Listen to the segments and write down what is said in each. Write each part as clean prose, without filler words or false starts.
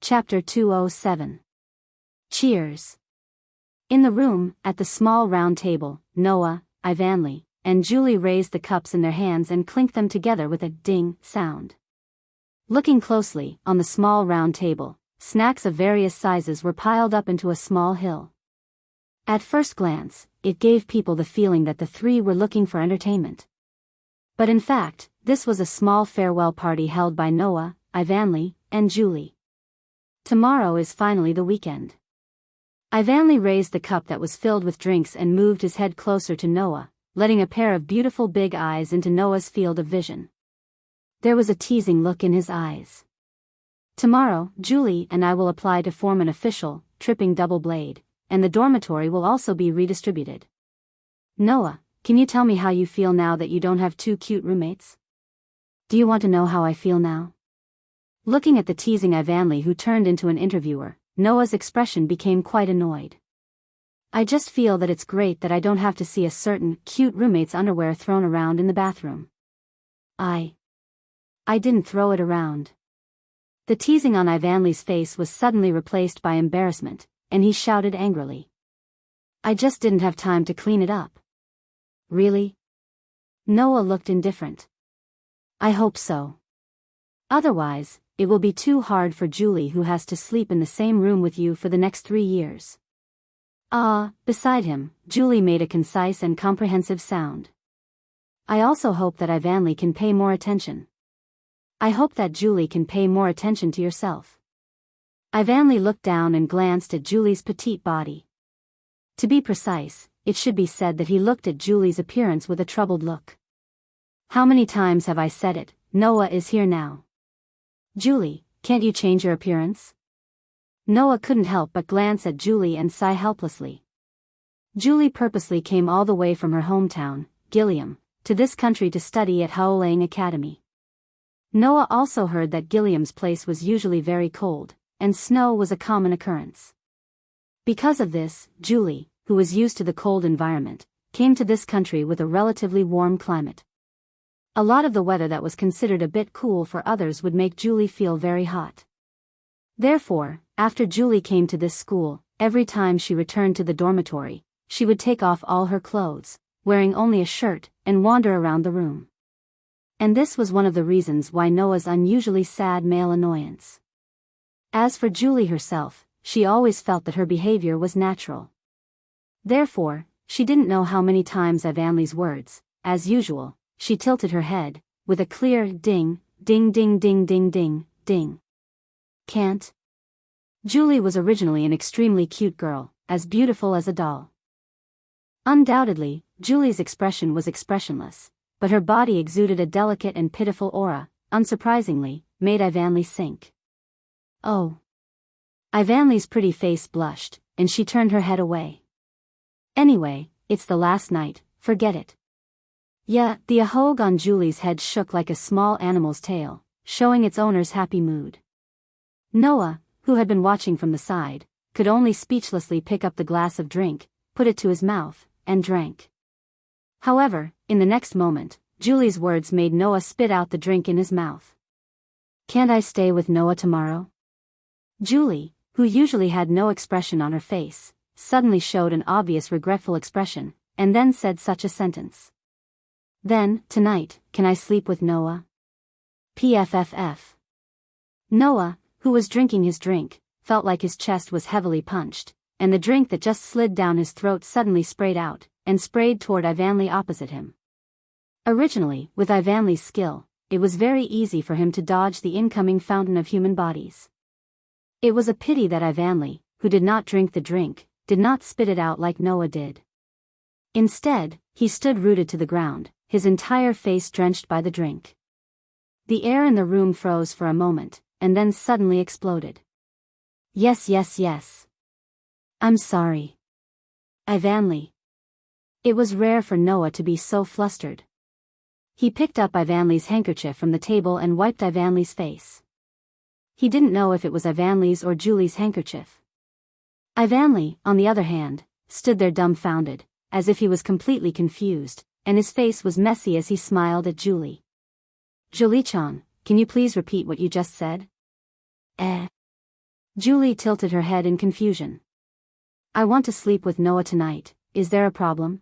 Chapter 207. Cheers. In the room, at the small round table, Noah, Ivanli, and Julie raised the cups in their hands and clinked them together with a ding sound. Looking closely, on the small round table, snacks of various sizes were piled up into a small hill. At first glance, it gave people the feeling that the three were looking for entertainment. But in fact, this was a small farewell party held by Noah, Ivanli, and Julie. Tomorrow is finally the weekend. Ivanli raised the cup that was filled with drinks and moved his head closer to Noah, letting a pair of beautiful big eyes into Noah's field of vision. There was a teasing look in his eyes. Tomorrow, Julie and I will apply to form an official, tripping double blade, and the dormitory will also be redistributed. Noah, can you tell me how you feel now that you don't have two cute roommates? Do you want to know how I feel now? Looking at the teasing Ivanli, who turned into an interviewer, Noah's expression became quite annoyed. I just feel that it's great that I don't have to see a certain cute roommate's underwear thrown around in the bathroom. I didn't throw it around. The teasing on Ivanli's face was suddenly replaced by embarrassment, and he shouted angrily. I just didn't have time to clean it up. Really? Noah looked indifferent. I hope so. Otherwise, it will be too hard for Julie, who has to sleep in the same room with you for the next 3 years. Beside him, Julie made a concise and comprehensive sound. I also hope that Ivanli can pay more attention. I hope that Julie can pay more attention to yourself. Ivanli looked down and glanced at Julie's petite body. To be precise, it should be said that he looked at Julie's appearance with a troubled look. How many times have I said it? Noah is here now. Julie, can't you change your appearance? Noah couldn't help but glance at Julie and sigh helplessly. Julie purposely came all the way from her hometown, Gilliam, to this country to study at Haolang Academy. Noah also heard that Gilliam's place was usually very cold, and snow was a common occurrence. Because of this, Julie, who was used to the cold environment, came to this country with a relatively warm climate. A lot of the weather that was considered a bit cool for others would make Julie feel very hot. Therefore, after Julie came to this school, every time she returned to the dormitory, she would take off all her clothes, wearing only a shirt, and wander around the room. And this was one of the reasons why Noah's unusually sad male annoyance. As for Julie herself, she always felt that her behavior was natural. Therefore, she didn't know how many times Ivanli's words, as usual, she tilted her head, with a clear ding, ding ding ding ding ding, ding. Can't. Julie was originally an extremely cute girl, as beautiful as a doll. Undoubtedly, Julie's expression was expressionless, but her body exuded a delicate and pitiful aura, unsurprisingly, made Ivanli sink. Oh. Ivanli's pretty face blushed, and she turned her head away. Anyway, it's the last night, forget it. Yeah, the ahog on Julie's head shook like a small animal's tail, showing its owner's happy mood. Noah, who had been watching from the side, could only speechlessly pick up the glass of drink, put it to his mouth, and drank. However, in the next moment, Julie's words made Noah spit out the drink in his mouth. Can't I stay with Noah tomorrow? Julie, who usually had no expression on her face, suddenly showed an obvious regretful expression, and then said such a sentence. Then, tonight, can I sleep with Noah? PFFF. Noah, who was drinking his drink, felt like his chest was heavily punched, and the drink that just slid down his throat suddenly sprayed out, and sprayed toward Ivanli opposite him. Originally, with Ivanli's skill, it was very easy for him to dodge the incoming fountain of human bodies. It was a pity that Ivanli, who did not drink the drink, did not spit it out like Noah did. Instead, he stood rooted to the ground, his entire face drenched by the drink. The air in the room froze for a moment, and then suddenly exploded. Yes. I'm sorry. Ivanli. It was rare for Noah to be so flustered. He picked up Ivanli's handkerchief from the table and wiped Ivanli's face. He didn't know if it was Ivanli's or Julie's handkerchief. Ivanli, on the other hand, stood there dumbfounded, as if he was completely confused, and his face was messy as he smiled at Julie. Julie-chan, can you please repeat what you just said? Julie tilted her head in confusion. I want to sleep with Noah tonight, is there a problem?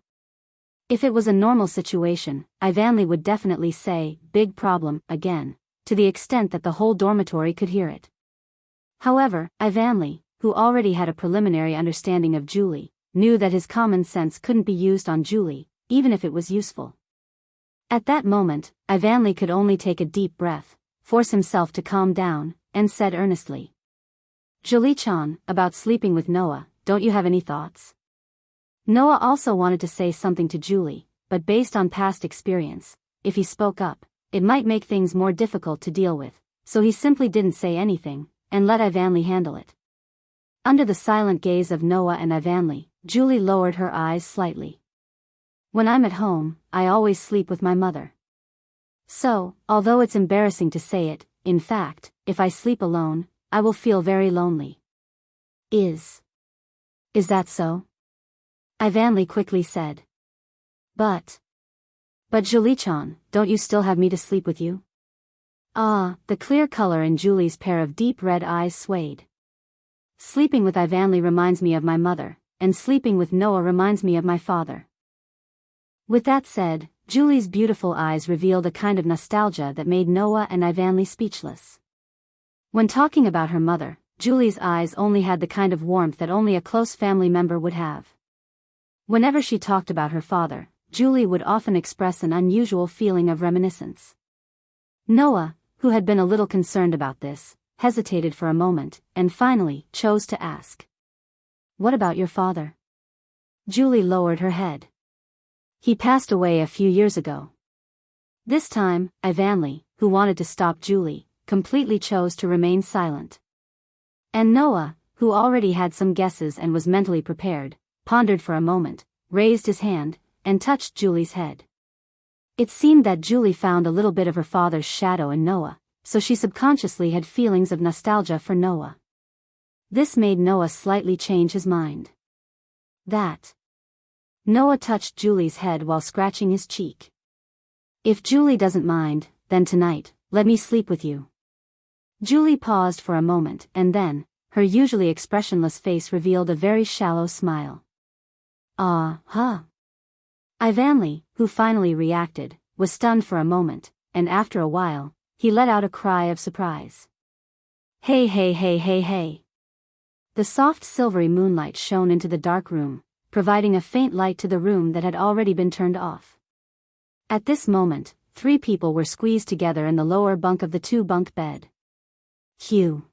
If it was a normal situation, Ivanley would definitely say, big problem, again, to the extent that the whole dormitory could hear it. However, Ivanley, who already had a preliminary understanding of Julie, knew that his common sense couldn't be used on Julie, even if it was useful. At that moment, Ivanley could only take a deep breath, force himself to calm down, and said earnestly. Julie-chan, about sleeping with Noah, don't you have any thoughts? Noah also wanted to say something to Julie, but based on past experience, if he spoke up, it might make things more difficult to deal with, so he simply didn't say anything, and let Ivanley handle it. Under the silent gaze of Noah and Ivanley, Julie lowered her eyes slightly. When I'm at home, I always sleep with my mother. So, although it's embarrassing to say it, in fact, if I sleep alone, I will feel very lonely. Is that so? Ivanley quickly said. But Julie-chan, don't you still have me to sleep with you? The clear color in Julie's pair of deep red eyes swayed. Sleeping with Ivanley reminds me of my mother, and sleeping with Noah reminds me of my father. With that said, Julie's beautiful eyes revealed a kind of nostalgia that made Noah and Ivanley speechless. When talking about her mother, Julie's eyes only had the kind of warmth that only a close family member would have. Whenever she talked about her father, Julie would often express an unusual feeling of reminiscence. Noah, who had been a little concerned about this, hesitated for a moment, and finally chose to ask. What about your father? Julie lowered her head. He passed away a few years ago. This time, Ivanley, who wanted to stop Julie, completely chose to remain silent. And Noah, who already had some guesses and was mentally prepared, pondered for a moment, raised his hand, and touched Julie's head. It seemed that Julie found a little bit of her father's shadow in Noah, so she subconsciously had feelings of nostalgia for Noah. This made Noah slightly change his mind. Noah touched Julie's head while scratching his cheek. If Julie doesn't mind, then tonight, let me sleep with you. Julie paused for a moment and then, her usually expressionless face revealed a very shallow smile. Ivanley, who finally reacted, was stunned for a moment, and after a while, he let out a cry of surprise. Hey hey hey hey hey. The soft silvery moonlight shone into the dark room, providing a faint light to the room that had already been turned off. At this moment, 3 people were squeezed together in the lower bunk of the 2-bunk bed. Hugh.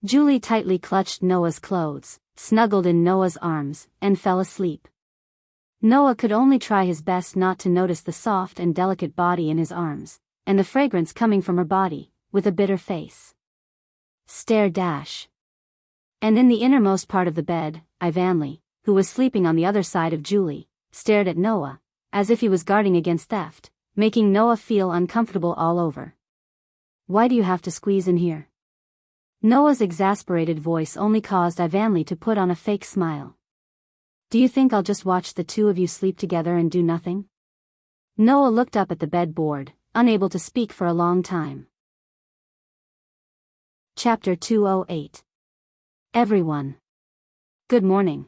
Julie tightly clutched Noah's clothes, snuggled in Noah's arms, and fell asleep. Noah could only try his best not to notice the soft and delicate body in his arms, and the fragrance coming from her body, with a bitter face. And in the innermost part of the bed, Ivanley, who was sleeping on the other side of Julie, stared at Noah, as if he was guarding against theft, making Noah feel uncomfortable all over. Why do you have to squeeze in here? Noah's exasperated voice only caused Ivanley to put on a fake smile. Do you think I'll just watch the 2 of you sleep together and do nothing? Noah looked up at the bed board, unable to speak for a long time. Chapter 208. Everyone. Good morning.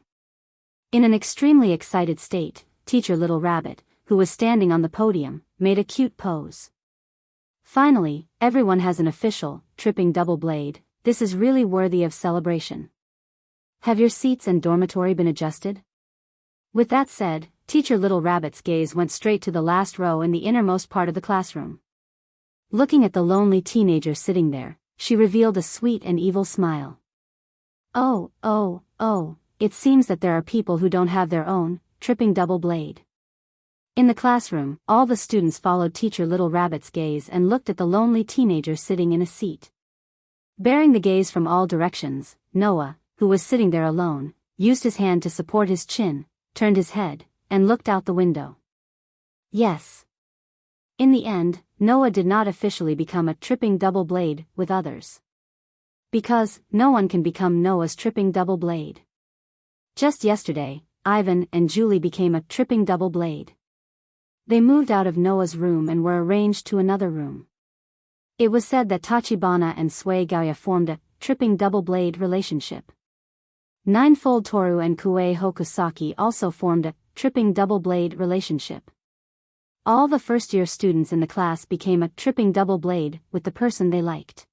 In an extremely excited state, Teacher Little Rabbit, who was standing on the podium, made a cute pose. Finally, everyone has an official, tripping double blade. This is really worthy of celebration. Have your seats and dormitory been adjusted? With that said, Teacher Little Rabbit's gaze went straight to the last row in the innermost part of the classroom. Looking at the lonely teenager sitting there, she revealed a sweet and evil smile. Oh, it seems that there are people who don't have their own, tripping double blade. In the classroom, all the students followed Teacher Little Rabbit's gaze and looked at the lonely teenager sitting in a seat. Bearing the gaze from all directions, Noah, who was sitting there alone, used his hand to support his chin, turned his head, and looked out the window. Yes. In the end, Noah did not officially become a tripping double blade with others. Because, no one can become Noah's tripping double blade. Just yesterday, Ivan and Julie became a tripping double blade. They moved out of Noah's room and were arranged to another room. It was said that Tachibana and Sui Gaya formed a tripping double-blade relationship. Ninefold Toru and Kue Hokusaki also formed a tripping double-blade relationship. All the first-year students in the class became a tripping double-blade with the person they liked.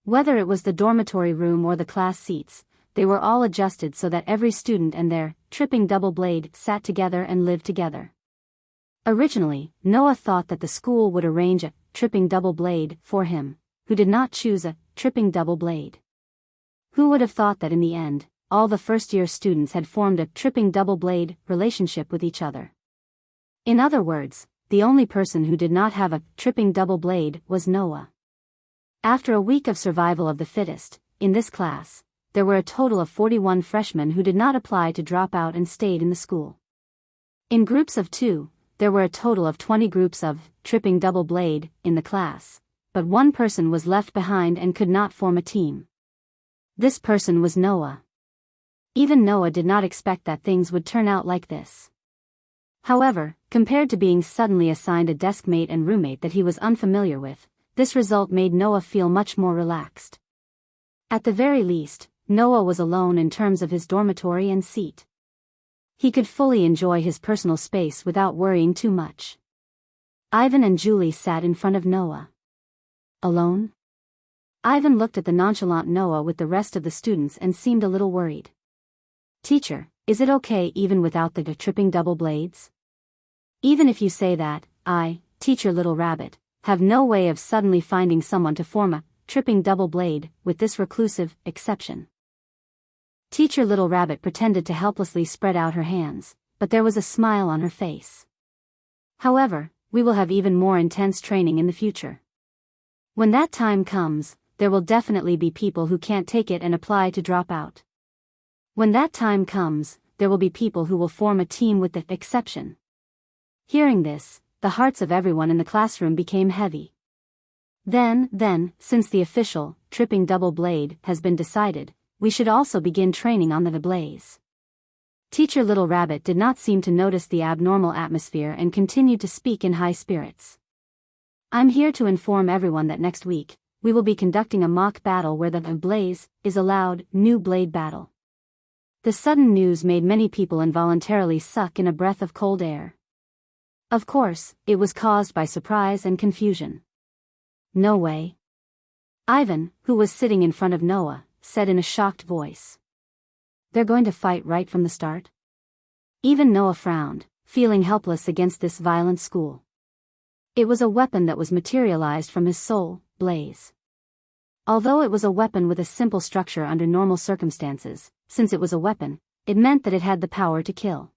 Whether it was the dormitory room or the class seats, they were all adjusted so that every student and their tripping double-blade sat together and lived together. Originally, Noah thought that the school would arrange a tripping double-blade for him, who did not choose a tripping double-blade. Who would have thought that in the end, all the first-year students had formed a tripping double-blade relationship with each other? In other words, the only person who did not have a tripping double-blade was Noah. After a week of survival of the fittest, in this class, there were a total of 41 freshmen who did not apply to drop out and stayed in the school. In groups of 2, there were a total of 20 groups of tripping double-blade in the class, but one person was left behind and could not form a team. This person was Noah. Even Noah did not expect that things would turn out like this. However, compared to being suddenly assigned a deskmate and roommate that he was unfamiliar with, this result made Noah feel much more relaxed. At the very least, Noah was alone in terms of his dormitory and seat. He could fully enjoy his personal space without worrying too much. Ivan and Julie sat in front of Noah. Alone? Ivan looked at the nonchalant Noah with the rest of the students and seemed a little worried. "Teacher, is it okay even without the tripping double blades? Even if you say that, I, Teacher Little Rabbit, have no way of suddenly finding someone to form a tripping double blade with this reclusive exception." Teacher Little Rabbit pretended to helplessly spread out her hands, but there was a smile on her face. "However, we will have even more intense training in the future. When that time comes, there will definitely be people who can't take it and apply to drop out. When that time comes, there will be people who will form a team with the exception." Hearing this, the hearts of everyone in the classroom became heavy. Then, since the official tripping double blade has been decided, we should also begin training on the blaze. Teacher Little Rabbit did not seem to notice the abnormal atmosphere and continued to speak in high spirits. "I'm here to inform everyone that next week, we will be conducting a mock battle where the blaze is allowed, new blade battle." The sudden news made many people involuntarily suck in a breath of cold air. Of course, it was caused by surprise and confusion. "No way." Ivan, who was sitting in front of Noah, said in a shocked voice. "They're going to fight right from the start?" Even Noah frowned, feeling helpless against this violent school. It was a weapon that was materialized from his soul, blaze. Although it was a weapon with a simple structure under normal circumstances, since it was a weapon, it meant that it had the power to kill.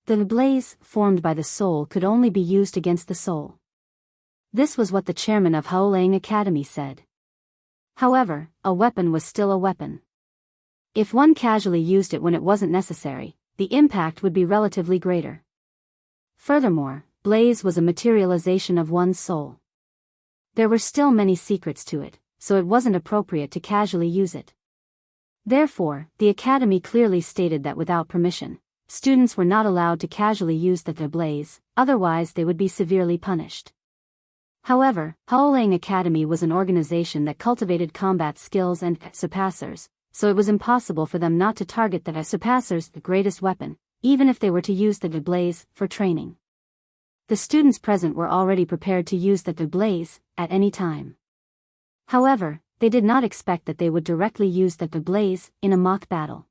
The blaze, formed by the soul, could only be used against the soul. This was what the chairman of Haolang Academy said. However, a weapon was still a weapon. If one casually used it when it wasn't necessary, the impact would be relatively greater. Furthermore, blaze was a materialization of one's soul. There were still many secrets to it, so it wasn't appropriate to casually use it. Therefore, the Academy clearly stated that without permission, students were not allowed to casually use the blaze, otherwise they would be severely punished. However, Haolang Academy was an organization that cultivated combat skills and surpassers, so it was impossible for them not to target the surpassers, the greatest weapon, even if they were to use the blaze for training. The students present were already prepared to use the blaze at any time. However, they did not expect that they would directly use the blaze in a mock battle.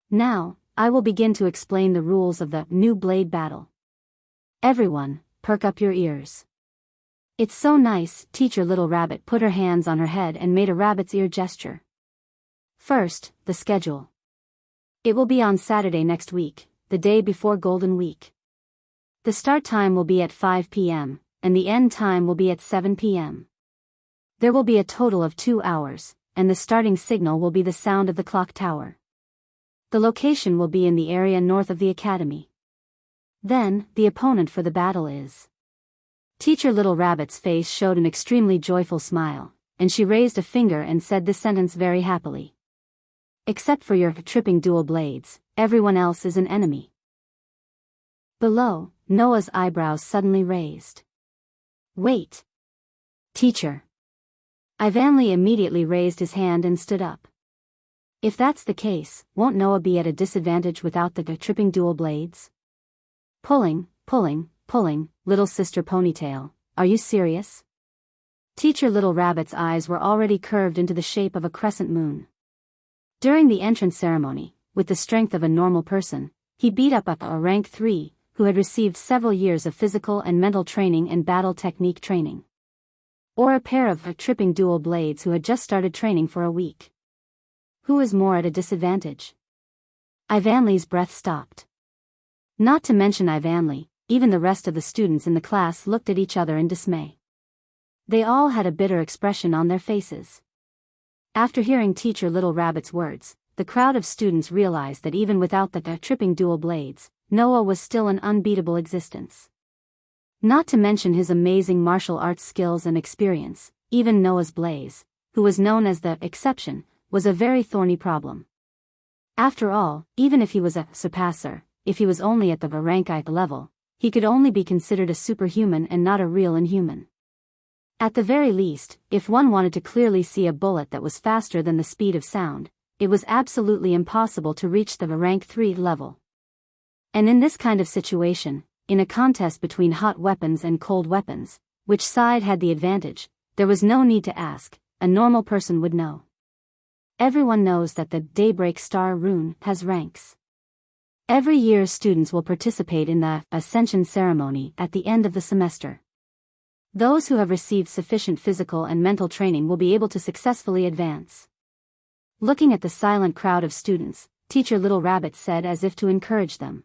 Now, I will begin to explain the rules of the new blade battle. Everyone, perk up your ears. It's so nice. Teacher Little Rabbit put her hands on her head and made a rabbit's ear gesture. First, the schedule. It will be on Saturday next week, the day before Golden Week. The start time will be at 5 p.m., and the end time will be at 7 p.m. There will be a total of 2 hours, and the starting signal will be the sound of the clock tower. The location will be in the area north of the academy. Then, the opponent for the battle is. Teacher Little Rabbit's face showed an extremely joyful smile, and she raised a finger and said this sentence very happily. "Except for your tripping dual blades, everyone else is an enemy." Below, Noah's eyebrows suddenly raised. "Wait. Teacher. Ivanly immediately raised his hand and stood up. If that's the case, won't Noah be at a disadvantage without the tripping dual blades? Pulling, little sister ponytail, are you serious? Teacher Little Rabbit's eyes were already curved into the shape of a crescent moon. During the entrance ceremony, with the strength of a normal person, he beat up a rank 3, who had received several years of physical and mental training and battle technique training. Or a pair of tripping dual blades who had just started training for a week. Who is more at a disadvantage? Ivanly's breath stopped. Not to mention Ivanly, even the rest of the students in the class looked at each other in dismay. They all had a bitter expression on their faces. After hearing Teacher Little Rabbit's words, the crowd of students realized that even without the tripping dual blades, Noah was still an unbeatable existence. Not to mention his amazing martial arts skills and experience, even Noah's blaze, who was known as the exception, was a very thorny problem. After all, even if he was a surpasser, if he was only at the rank I level, he could only be considered a superhuman and not a real inhuman. At the very least, if one wanted to clearly see a bullet that was faster than the speed of sound, it was absolutely impossible to reach the rank 3 level. And in this kind of situation, in a contest between hot weapons and cold weapons, which side had the advantage, there was no need to ask, a normal person would know. Everyone knows that the Daybreak Star rune has ranks. Every year students will participate in the Ascension ceremony at the end of the semester. Those who have received sufficient physical and mental training will be able to successfully advance. Looking at the silent crowd of students, Teacher Little Rabbit said as if to encourage them.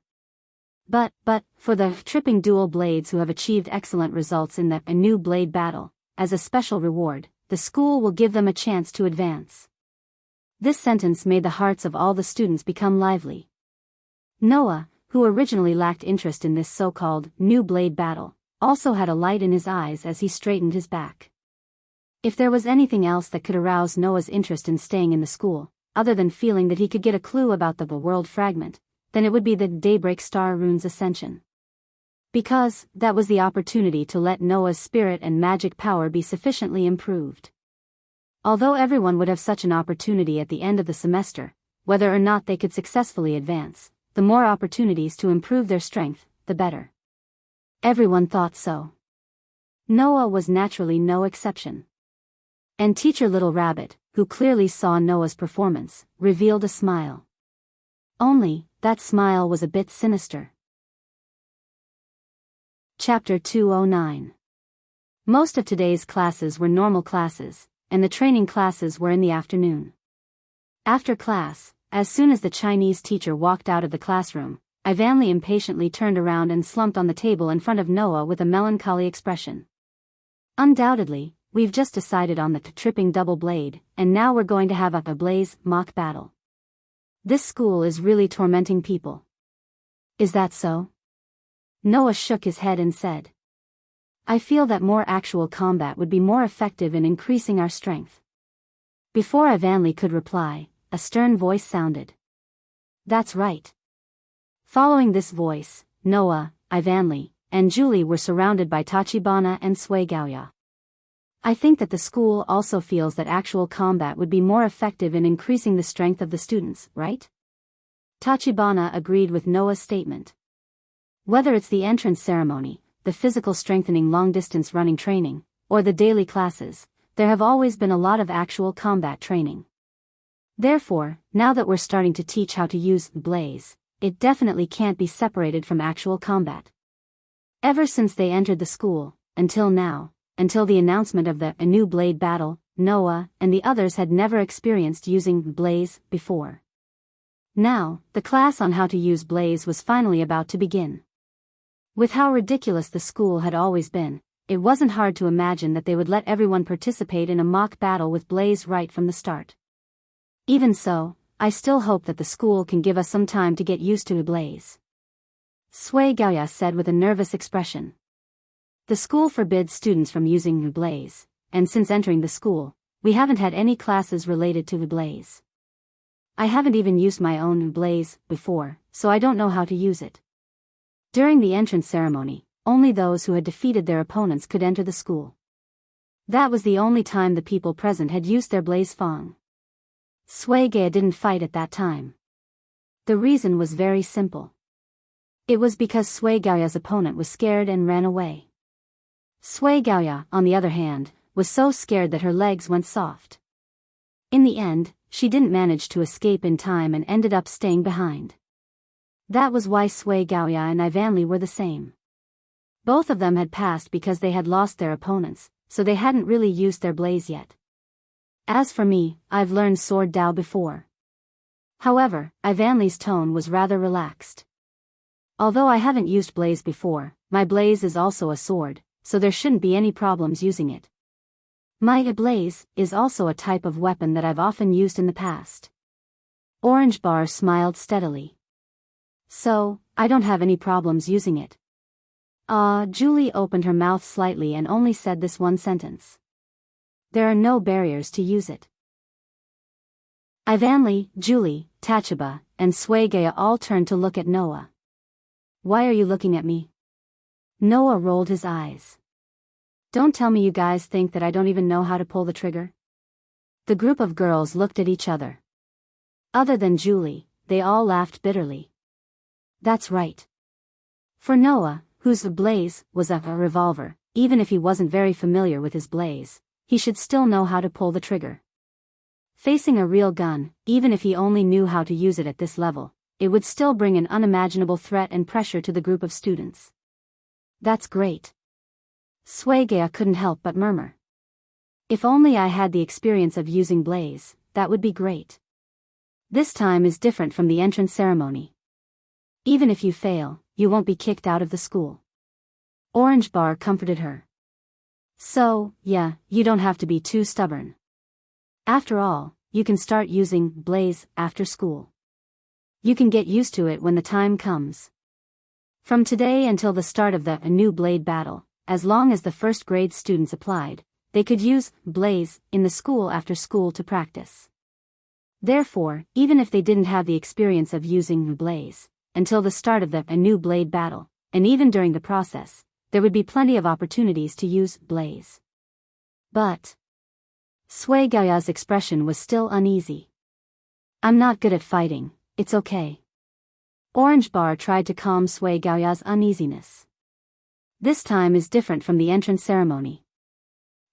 But, for the tripping dual blades who have achieved excellent results in the new blade battle, as a special reward, the school will give them a chance to advance. This sentence made the hearts of all the students become lively. Noah, who originally lacked interest in this so-called new blade battle, also had a light in his eyes as he straightened his back. If there was anything else that could arouse Noah's interest in staying in the school, other than feeling that he could get a clue about the world fragment, then it would be the Daybreak Star rune's ascension. Because that was the opportunity to let Noah's spirit and magic power be sufficiently improved. Although everyone would have such an opportunity at the end of the semester, whether or not they could successfully advance, the more opportunities to improve their strength, the better. Everyone thought so. Noah was naturally no exception. And Teacher Little Rabbit, who clearly saw Noah's performance, revealed a smile. Only, that smile was a bit sinister. Chapter 209. Most of today's classes were normal classes, and the training classes were in the afternoon. After class, as soon as the Chinese teacher walked out of the classroom, Ivanly impatiently turned around and slumped on the table in front of Noah with a melancholy expression. Undoubtedly, we've just decided on the tripping double blade, and now we're going to have a blaze mock battle. This school is really tormenting people. Is that so? Noah shook his head and said. I feel that more actual combat would be more effective in increasing our strength. Before Ivanly could reply, a stern voice sounded. That's right. Following this voice, Noah, Ivanly, and Julie were surrounded by Tachibana and Suigaoya. I think that the school also feels that actual combat would be more effective in increasing the strength of the students, right? Tachibana agreed with Noah's statement. Whether it's the entrance ceremony, the physical strengthening long-distance running training, or the daily classes, there have always been a lot of actual combat training. Therefore, now that we're starting to teach how to use blaze, it definitely can't be separated from actual combat. Ever since they entered the school, until now, until the announcement of the new blade battle, Noah and the others had never experienced using blaze before. Now, the class on how to use blaze was finally about to begin. With how ridiculous the school had always been, it wasn't hard to imagine that they would let everyone participate in a mock battle with blaze right from the start. Even so, I still hope that the school can give us some time to get used to blaze. Suigaoya said with a nervous expression. The school forbids students from using blaze, and since entering the school, we haven't had any classes related to blaze. I haven't even used my own blaze before, so I don't know how to use it. During the entrance ceremony, only those who had defeated their opponents could enter the school. That was the only time the people present had used their blaze fang. Suigaya didn't fight at that time. The reason was very simple. It was because Suigaoya's opponent was scared and ran away. Suigaoya, on the other hand, was so scared that her legs went soft. In the end, she didn't manage to escape in time and ended up staying behind. That was why Suigaoya and Ivanli were the same. Both of them had passed because they had lost their opponents, so they hadn't really used their blaze yet. As for me, I've learned Sword Dao before. However, Ivanli's tone was rather relaxed. Although I haven't used blaze before, my blaze is also a sword, so there shouldn't be any problems using it. My blaze is also a type of weapon that I've often used in the past. Orange Bar smiled steadily. So, I don't have any problems using it. Julie opened her mouth slightly and only said this one sentence. There are no barriers to use it. Ivanli, Julie, Tachaba, and Suigaya all turned to look at Noah. Why are you looking at me? Noah rolled his eyes. Don't tell me you guys think that I don't even know how to pull the trigger? The group of girls looked at each other. Other than Julie, they all laughed bitterly. That's right. For Noah, whose blaze was a revolver, even if he wasn't very familiar with his blaze, he should still know how to pull the trigger. Facing a real gun, even if he only knew how to use it at this level, it would still bring an unimaginable threat and pressure to the group of students. That's great. Suigaya couldn't help but murmur. If only I had the experience of using blaze, that would be great. This time is different from the entrance ceremony. Even if you fail, you won't be kicked out of the school. Orange Bar comforted her. So, yeah, you don't have to be too stubborn. After all, you can start using blaze after school. You can get used to it when the time comes. From today until the start of the new blade battle, as long as the first grade students applied, they could use blaze in the school after school to practice. Therefore, even if they didn't have the experience of using blaze until the start of the new blade battle, and even during the process, there would be plenty of opportunities to use blaze. But Suigaya's expression was still uneasy. I'm not good at fighting, it's okay. Orange Bar tried to calm Suigaya's uneasiness. This time is different from the entrance ceremony.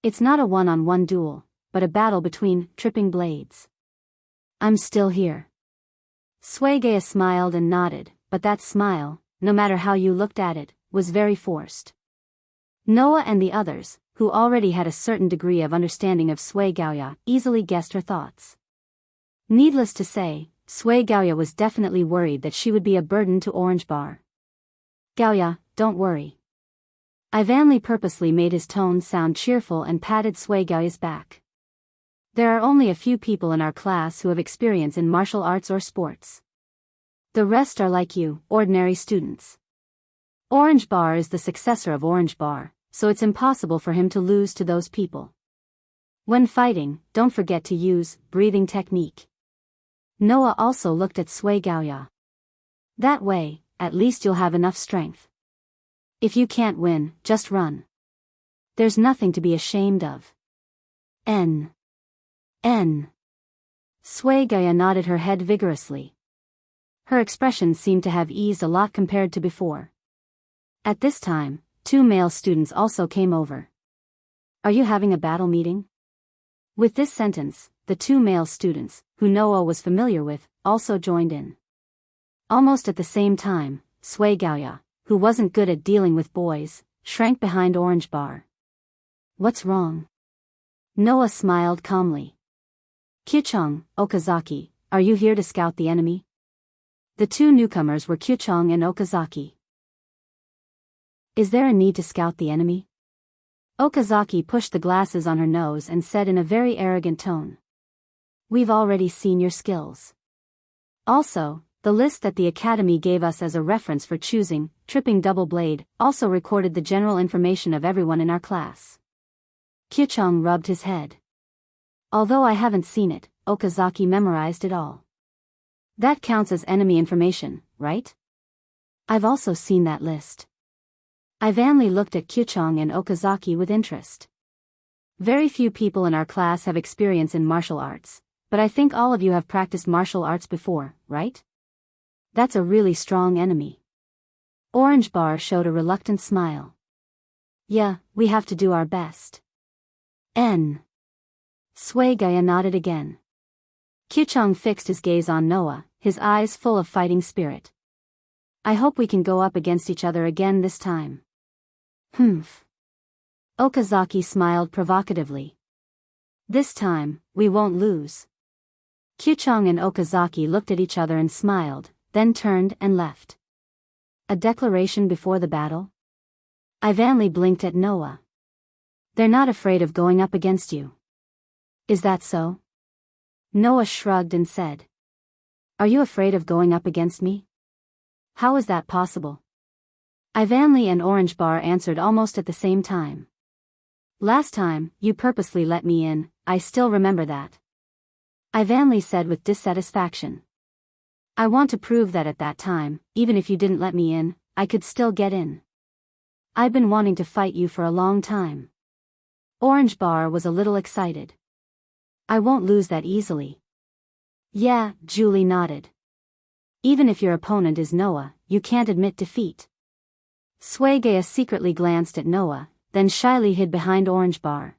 It's not a one-on-one duel, but a battle between tripping blades. I'm still here. Suigaya smiled and nodded, but that smile, no matter how you looked at it, was very forced. Noah and the others, who already had a certain degree of understanding of Suigaya, easily guessed her thoughts. Needless to say, Suigaya was definitely worried that she would be a burden to Orange Bar. Gaoya, don't worry. Ivanli purposely made his tone sound cheerful and patted Suigaya's back. There are only a few people in our class who have experience in martial arts or sports. The rest are like you, ordinary students. Orange Bar is the successor of Orange Bar, so it's impossible for him to lose to those people. When fighting, don't forget to use breathing technique. Noah also looked at Suigaya. That way, at least you'll have enough strength. If you can't win, just run. There's nothing to be ashamed of. N. Suigaya nodded her head vigorously. Her expression seemed to have eased a lot compared to before. At this time, 2 male students also came over. Are you having a battle meeting? With this sentence, the 2 male students, who Noah was familiar with, also joined in. Almost at the same time, Suigaya, who wasn't good at dealing with boys, shrank behind Orange Bar. What's wrong? Noah smiled calmly. Kyuchong, Okazaki, are you here to scout the enemy? The 2 newcomers were Kyuchong and Okazaki. Is there a need to scout the enemy? Okazaki pushed the glasses on her nose and said in a very arrogant tone. We've already seen your skills. Also, the list that the Academy gave us as a reference for choosing tripping double blade also recorded the general information of everyone in our class. Kyuchong rubbed his head. Although I haven't seen it, Okazaki memorized it all. That counts as enemy information, right? I've also seen that list. Ivanli looked at Kyuchong and Okazaki with interest. Very few people in our class have experience in martial arts, but I think all of you have practiced martial arts before, right? That's a really strong enemy. Orange Bar showed a reluctant smile. Yeah, we have to do our best. Suegaya nodded again. Kyuchong fixed his gaze on Noah, his eyes full of fighting spirit. I hope we can go up against each other again this time. Humph. Okazaki smiled provocatively. This time, we won't lose. Kyuchong and Okazaki looked at each other and smiled, then turned and left. A declaration before the battle? Ivanli blinked at Noah. They're not afraid of going up against you. Is that so? Noah shrugged and said. Are you afraid of going up against me? How is that possible? Ivanli and Orange Bar answered almost at the same time. Last time, you purposely let me in, I still remember that. Ivanli said with dissatisfaction. I want to prove that at that time, even if you didn't let me in, I could still get in. I've been wanting to fight you for a long time. Orange Bar was a little excited. I won't lose that easily. Yeah, Julie nodded. Even if your opponent is Noah, you can't admit defeat. Suegaya secretly glanced at Noah, then shyly hid behind Orange Bar.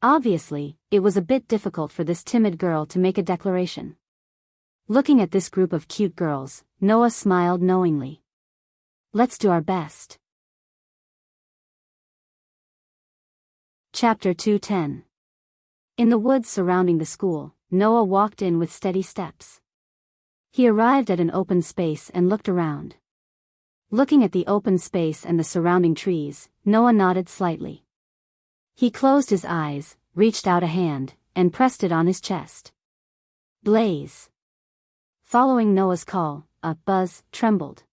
Obviously, it was a bit difficult for this timid girl to make a declaration. Looking at this group of cute girls, Noah smiled knowingly. Let's do our best. Chapter 210. In the woods surrounding the school, Noah walked in with steady steps. He arrived at an open space and looked around. Looking at the open space and the surrounding trees, Noah nodded slightly. He closed his eyes, reached out a hand, and pressed it on his chest. Blaze. Following Noah's call, a buzz trembled.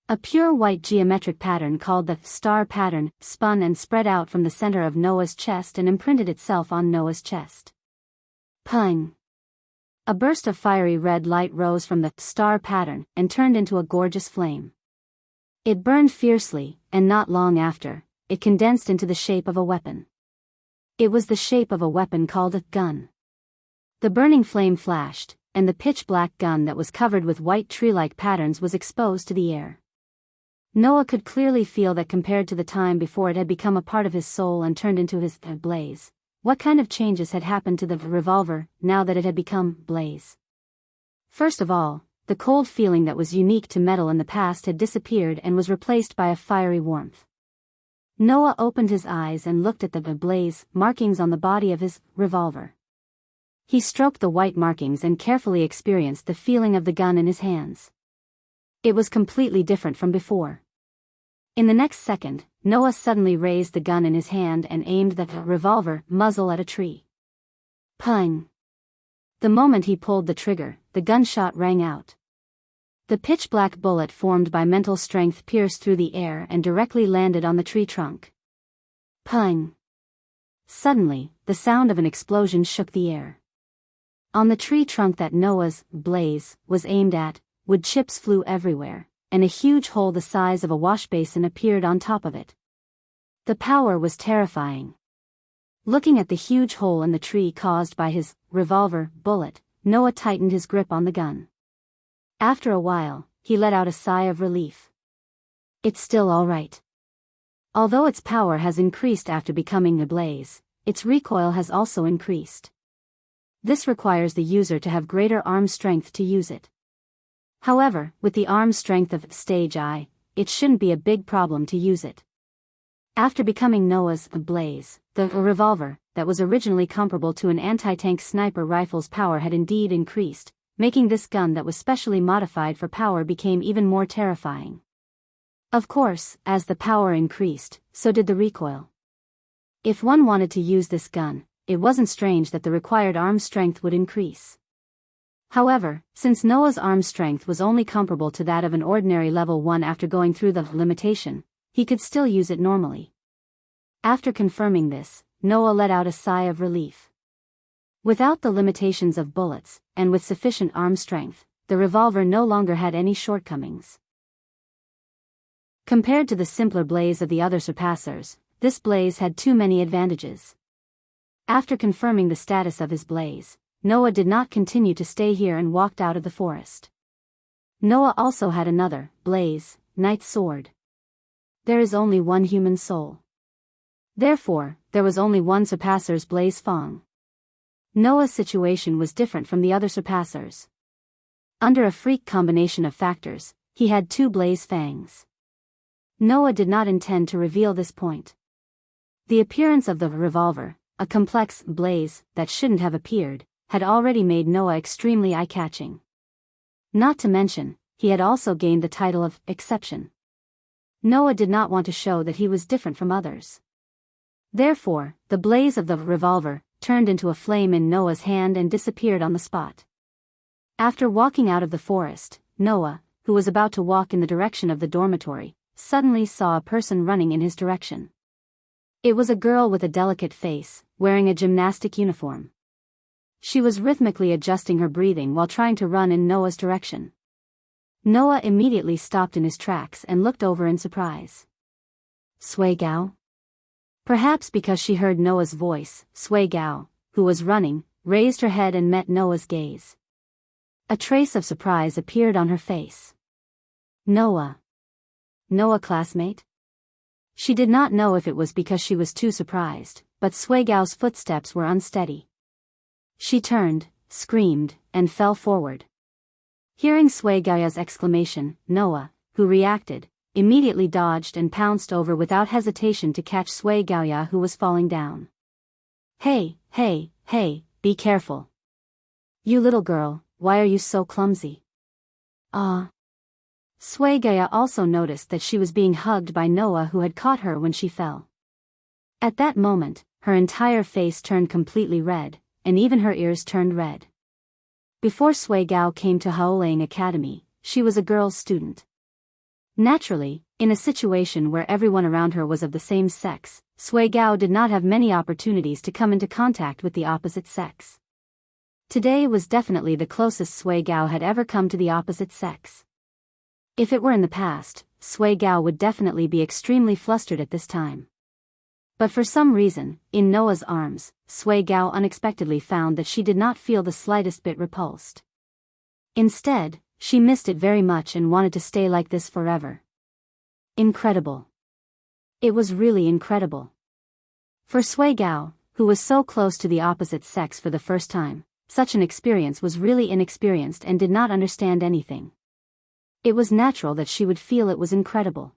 A pure white geometric pattern called the star pattern spun and spread out from the center of Noah's chest and imprinted itself on Noah's chest. Pung! A burst of fiery red light rose from the star pattern and turned into a gorgeous flame. It burned fiercely, and not long after, it condensed into the shape of a weapon. It was the shape of a weapon called a gun. The burning flame flashed, and the pitch-black gun that was covered with white tree-like patterns was exposed to the air. Noah could clearly feel that compared to the time before it had become a part of his soul and turned into his blaze, what kind of changes had happened to the revolver now that it had become blaze? First of all, the cold feeling that was unique to metal in the past had disappeared and was replaced by a fiery warmth. Noah opened his eyes and looked at the blaze markings on the body of his revolver. He stroked the white markings and carefully experienced the feeling of the gun in his hands. It was completely different from before. In the next second, Noah suddenly raised the gun in his hand and aimed the revolver muzzle at a tree. Pung! The moment he pulled the trigger, the gunshot rang out. The pitch-black bullet formed by mental strength pierced through the air and directly landed on the tree trunk. Pung! Suddenly, the sound of an explosion shook the air. On the tree trunk that Noah's blaze was aimed at, wood chips flew everywhere, and a huge hole the size of a wash basin appeared on top of it. The power was terrifying. Looking at the huge hole in the tree caused by his revolver bullet, Noah tightened his grip on the gun. After a while, he let out a sigh of relief. It's still all right. Although its power has increased after becoming a blaze, its recoil has also increased. This requires the user to have greater arm strength to use it. However, with the arm strength of Stage I, it shouldn't be a big problem to use it. After becoming Noah's blaze, the revolver, that was originally comparable to an anti-tank sniper rifle's power had indeed increased, making this gun that was specially modified for power became even more terrifying. Of course, as the power increased, so did the recoil. If one wanted to use this gun, it wasn't strange that the required arm strength would increase. However, since Noah's arm strength was only comparable to that of an ordinary level 1 after going through the limitation, he could still use it normally. After confirming this, Noah let out a sigh of relief. Without the limitations of bullets, and with sufficient arm strength, the revolver no longer had any shortcomings. Compared to the simpler blaze of the other surpassers, this blaze had too many advantages. After confirming the status of his blaze, Noah did not continue to stay here and walked out of the forest. Noah also had another blaze, knight's sword. There is only one human soul. Therefore, there was only one surpasser's blaze fang. Noah's situation was different from the other surpassers. Under a freak combination of factors, he had two blaze fangs. Noah did not intend to reveal this point. The appearance of the revolver, a complex blaze that shouldn't have appeared, had already made Noah extremely eye-catching. Not to mention, he had also gained the title of exception. Noah did not want to show that he was different from others. Therefore, the blaze of the revolver turned into a flame in Noah's hand and disappeared on the spot. After walking out of the forest, Noah, who was about to walk in the direction of the dormitory, suddenly saw a person running in his direction. It was a girl with a delicate face, wearing a gymnastic uniform. She was rhythmically adjusting her breathing while trying to run in Noah's direction. Noah immediately stopped in his tracks and looked over in surprise. Sui Gao? Perhaps because she heard Noah's voice, Sui Gao, who was running, raised her head and met Noah's gaze. A trace of surprise appeared on her face. Noah. Noah classmate? She did not know if it was because she was too surprised, but Sui Gao's footsteps were unsteady. She turned, screamed, and fell forward. Hearing Sui Gao's exclamation, Noah, who reacted, immediately dodged and pounced over without hesitation to catch Sui Gao, who was falling down. Hey, hey, hey, be careful. You little girl, why are you so clumsy? Sui Gao also noticed that she was being hugged by Noah, who had caught her when she fell. At that moment, her entire face turned completely red, and even her ears turned red. Before Sui Gao came to Haolang Academy, she was a girl's student. Naturally, in a situation where everyone around her was of the same sex, Sui Gao did not have many opportunities to come into contact with the opposite sex. Today was definitely the closest Sui Gao had ever come to the opposite sex. If it were in the past, Sui Gao would definitely be extremely flustered at this time. But for some reason, in Noah's arms, Sui Gao unexpectedly found that she did not feel the slightest bit repulsed. Instead, she missed it very much and wanted to stay like this forever. Incredible. It was really incredible. For Sui Gao, who was so close to the opposite sex for the first time, such an experience was really inexperienced and did not understand anything. It was natural that she would feel it was incredible.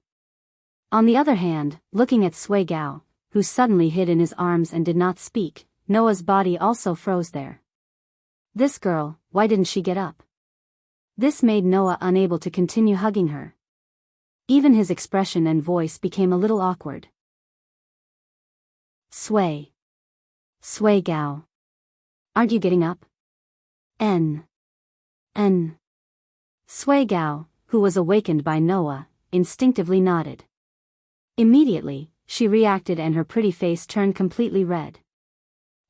On the other hand, looking at Sui Gao, who suddenly hid in his arms and did not speak, Noah's body also froze there. This girl, why didn't she get up? This made Noah unable to continue hugging her. Even his expression and voice became a little awkward. Sui Gao. Aren't you getting up? Sui Gao, who was awakened by Noah, instinctively nodded. Immediately, she reacted and her pretty face turned completely red.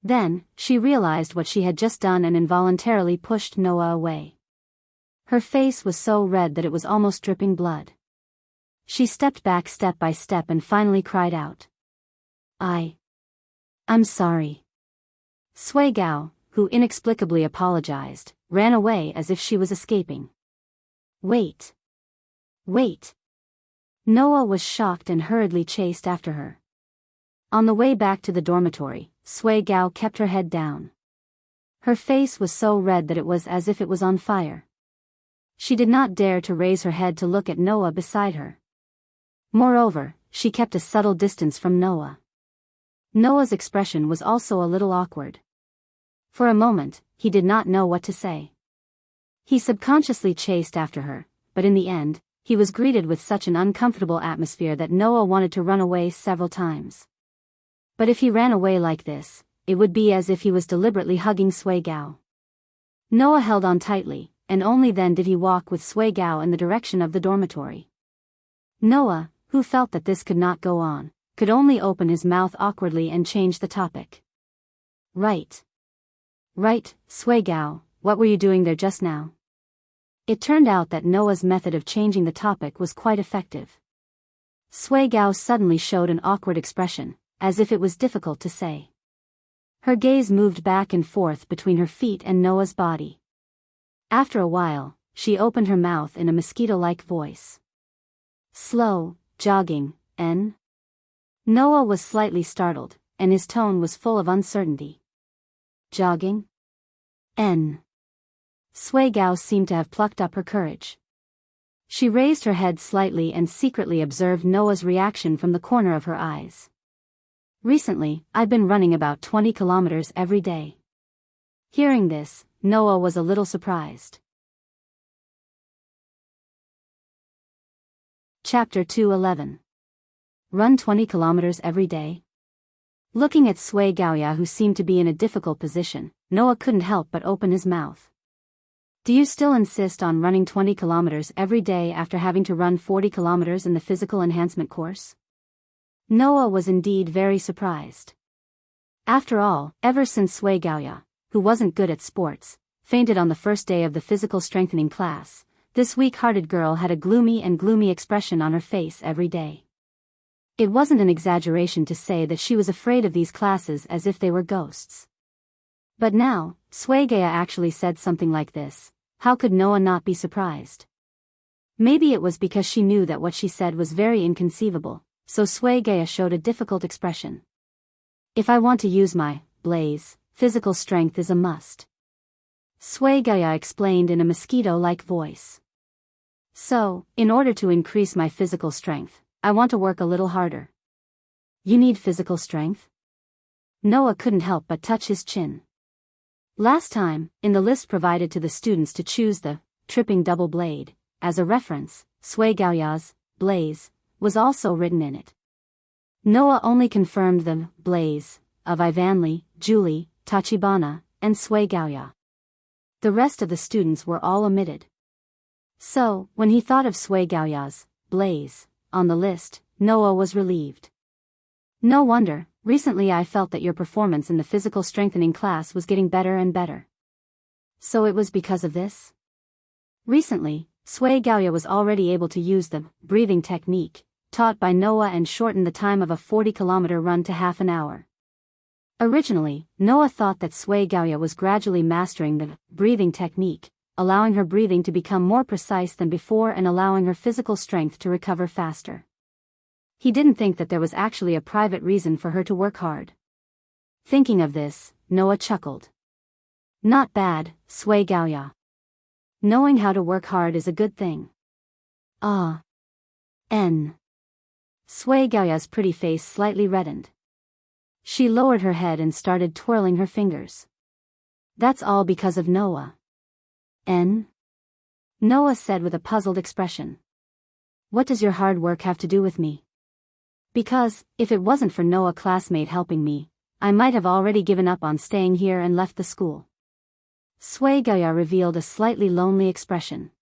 Then, she realized what she had just done and involuntarily pushed Noah away. Her face was so red that it was almost dripping blood. She stepped back step by step and finally cried out. I'm sorry. Sui Gao, who inexplicably apologized, ran away as if she was escaping. Wait. Noah was shocked and hurriedly chased after her. On the way back to the dormitory, Sui Gao kept her head down. Her face was so red that it was as if it was on fire. She did not dare to raise her head to look at Noah beside her. Moreover, she kept a subtle distance from Noah. Noah's expression was also a little awkward. For a moment, he did not know what to say. He subconsciously chased after her, but in the end, he was greeted with such an uncomfortable atmosphere that Noah wanted to run away several times. But if he ran away like this, it would be as if he was deliberately hugging Sui Gao. Noah held on tightly, and only then did he walk with Sui Gao in the direction of the dormitory. Noah, who felt that this could not go on, could only open his mouth awkwardly and change the topic. Right, Sui Gao, what were you doing there just now? It turned out that Noah's method of changing the topic was quite effective. Sui Gao suddenly showed an awkward expression, as if it was difficult to say. Her gaze moved back and forth between her feet and Noah's body. After a while, she opened her mouth in a mosquito-like voice. Slow, jogging, N? Noah was slightly startled, and his tone was full of uncertainty. Jogging? N. Sui Gao seemed to have plucked up her courage. She raised her head slightly and secretly observed Noah's reaction from the corner of her eyes. Recently, I've been running about 20 kilometers every day. Hearing this, Noah was a little surprised. Chapter 2:11. Run 20 kilometers every day? Looking at Sui Gaoya, who seemed to be in a difficult position, Noah couldn't help but open his mouth. Do you still insist on running 20 kilometers every day after having to run 40 kilometers in the physical enhancement course? Noah was indeed very surprised. After all, ever since Sui Gaoya, who wasn't good at sports, fainted on the first day of the physical strengthening class, this weak-hearted girl had a gloomy expression on her face every day. It wasn't an exaggeration to say that she was afraid of these classes as if they were ghosts. But now, Sui Gaoya actually said something like this. How could Noah not be surprised? Maybe it was because she knew that what she said was very inconceivable, so Sui Gaoya showed a difficult expression. If I want to use my blaze, physical strength is a must. Sui Gaoya explained in a mosquito-like voice. So, in order to increase my physical strength, I want to work a little harder. You need physical strength? Noah couldn't help but touch his chin. Last time, in the list provided to the students to choose the tripping double blade, as a reference, Sui Gaoya's blaze was also written in it. Noah only confirmed the blaze of Ivanli, Julie, Tachibana, and Sui Gaoya. The rest of the students were all omitted. So, when he thought of Sui Gaoya's blaze on the list, Noah was relieved. No wonder, recently I felt that your performance in the physical strengthening class was getting better and better. So it was because of this? Recently, Sui Gaoya was already able to use the breathing technique taught by Noah and shorten the time of a 40-kilometer run to half an hour. Originally, Noah thought that Sui Gaoya was gradually mastering the breathing technique, allowing her breathing to become more precise than before and allowing her physical strength to recover faster. He didn't think that there was actually a private reason for her to work hard. Thinking of this, Noah chuckled. Not bad, Sui Gaoya. Knowing how to work hard is a good thing. Ah. N. Sui Gaoya's pretty face slightly reddened. She lowered her head and started twirling her fingers. That's all because of Noah. N? Noah said with a puzzled expression. What does your hard work have to do with me? Because, if it wasn't for Noah classmate helping me, I might have already given up on staying here and left the school. Sui Gaoya revealed a slightly lonely expression.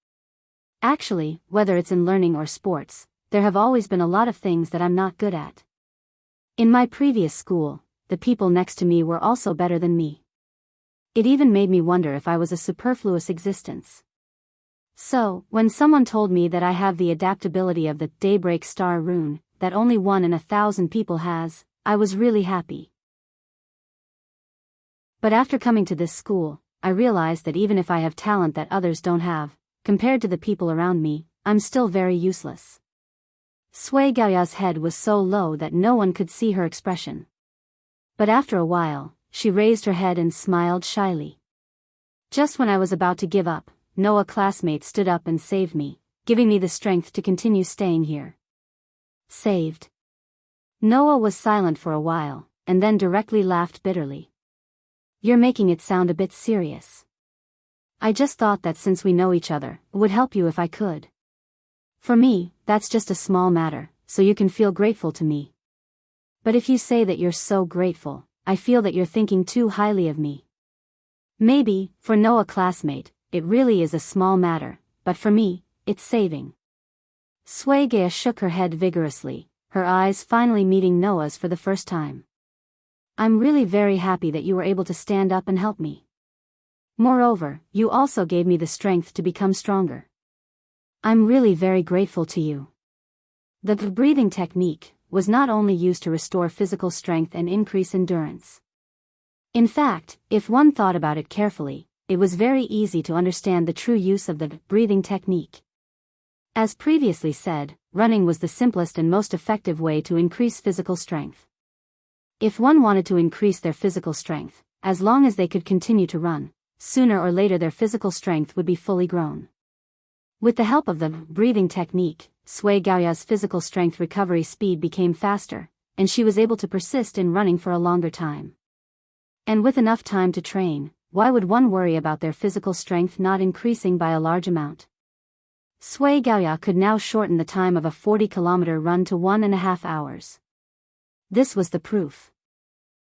Actually, whether it's in learning or sports, there have always been a lot of things that I'm not good at. In my previous school, the people next to me were also better than me. It even made me wonder if I was a superfluous existence. So, when someone told me that I have the adaptability of the Daybreak Star rune, that only 1 in 1,000 people has, I was really happy. But after coming to this school, I realized that even if I have talent that others don't have, compared to the people around me, I'm still very useless. Sui Gaoya's head was so low that no one could see her expression. But after a while, she raised her head and smiled shyly. Just when I was about to give up, Noah classmate stood up and saved me, giving me the strength to continue staying here. Saved. Noah was silent for a while, and then directly laughed bitterly. You're making it sound a bit serious. I just thought that since we know each other, it would help you if I could. For me, that's just a small matter, so you can feel grateful to me. But if you say that you're so grateful, I feel that you're thinking too highly of me. Maybe, for Noah classmate, it really is a small matter, but for me, it's saving. Sui Gaoya shook her head vigorously, her eyes finally meeting Noah's for the first time. I'm really very happy that you were able to stand up and help me. Moreover, you also gave me the strength to become stronger. I'm really very grateful to you. The breathing technique was not only used to restore physical strength and increase endurance. In fact, if one thought about it carefully, it was very easy to understand the true use of the breathing technique. As previously said, running was the simplest and most effective way to increase physical strength. If one wanted to increase their physical strength, as long as they could continue to run, sooner or later their physical strength would be fully grown. With the help of the breathing technique, Sui Gaoya's physical strength recovery speed became faster, and she was able to persist in running for a longer time. And with enough time to train, why would one worry about their physical strength not increasing by a large amount? Sui Gaoya could now shorten the time of a 40-kilometer run to 1.5 hours. This was the proof.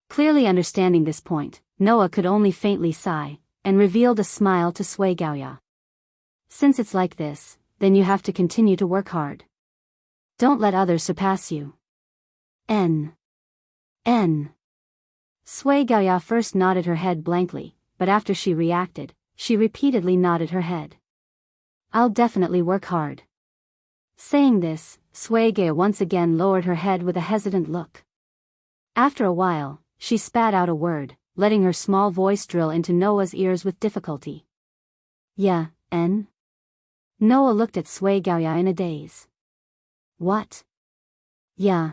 Clearly understanding this point, Noah could only faintly sigh, and revealed a smile to Sui Gaoya. Since it's like this, then you have to continue to work hard. Don't let others surpass you. N. Sui Gaoya first nodded her head blankly, but after she reacted, she repeatedly nodded her head. I'll definitely work hard. Saying this, Sui Gaoya once again lowered her head with a hesitant look. After a while, she spat out a word, letting her small voice drill into Noah's ears with difficulty. Yeah, N? Noah looked at Sui Gaoya in a daze. What? Yeah.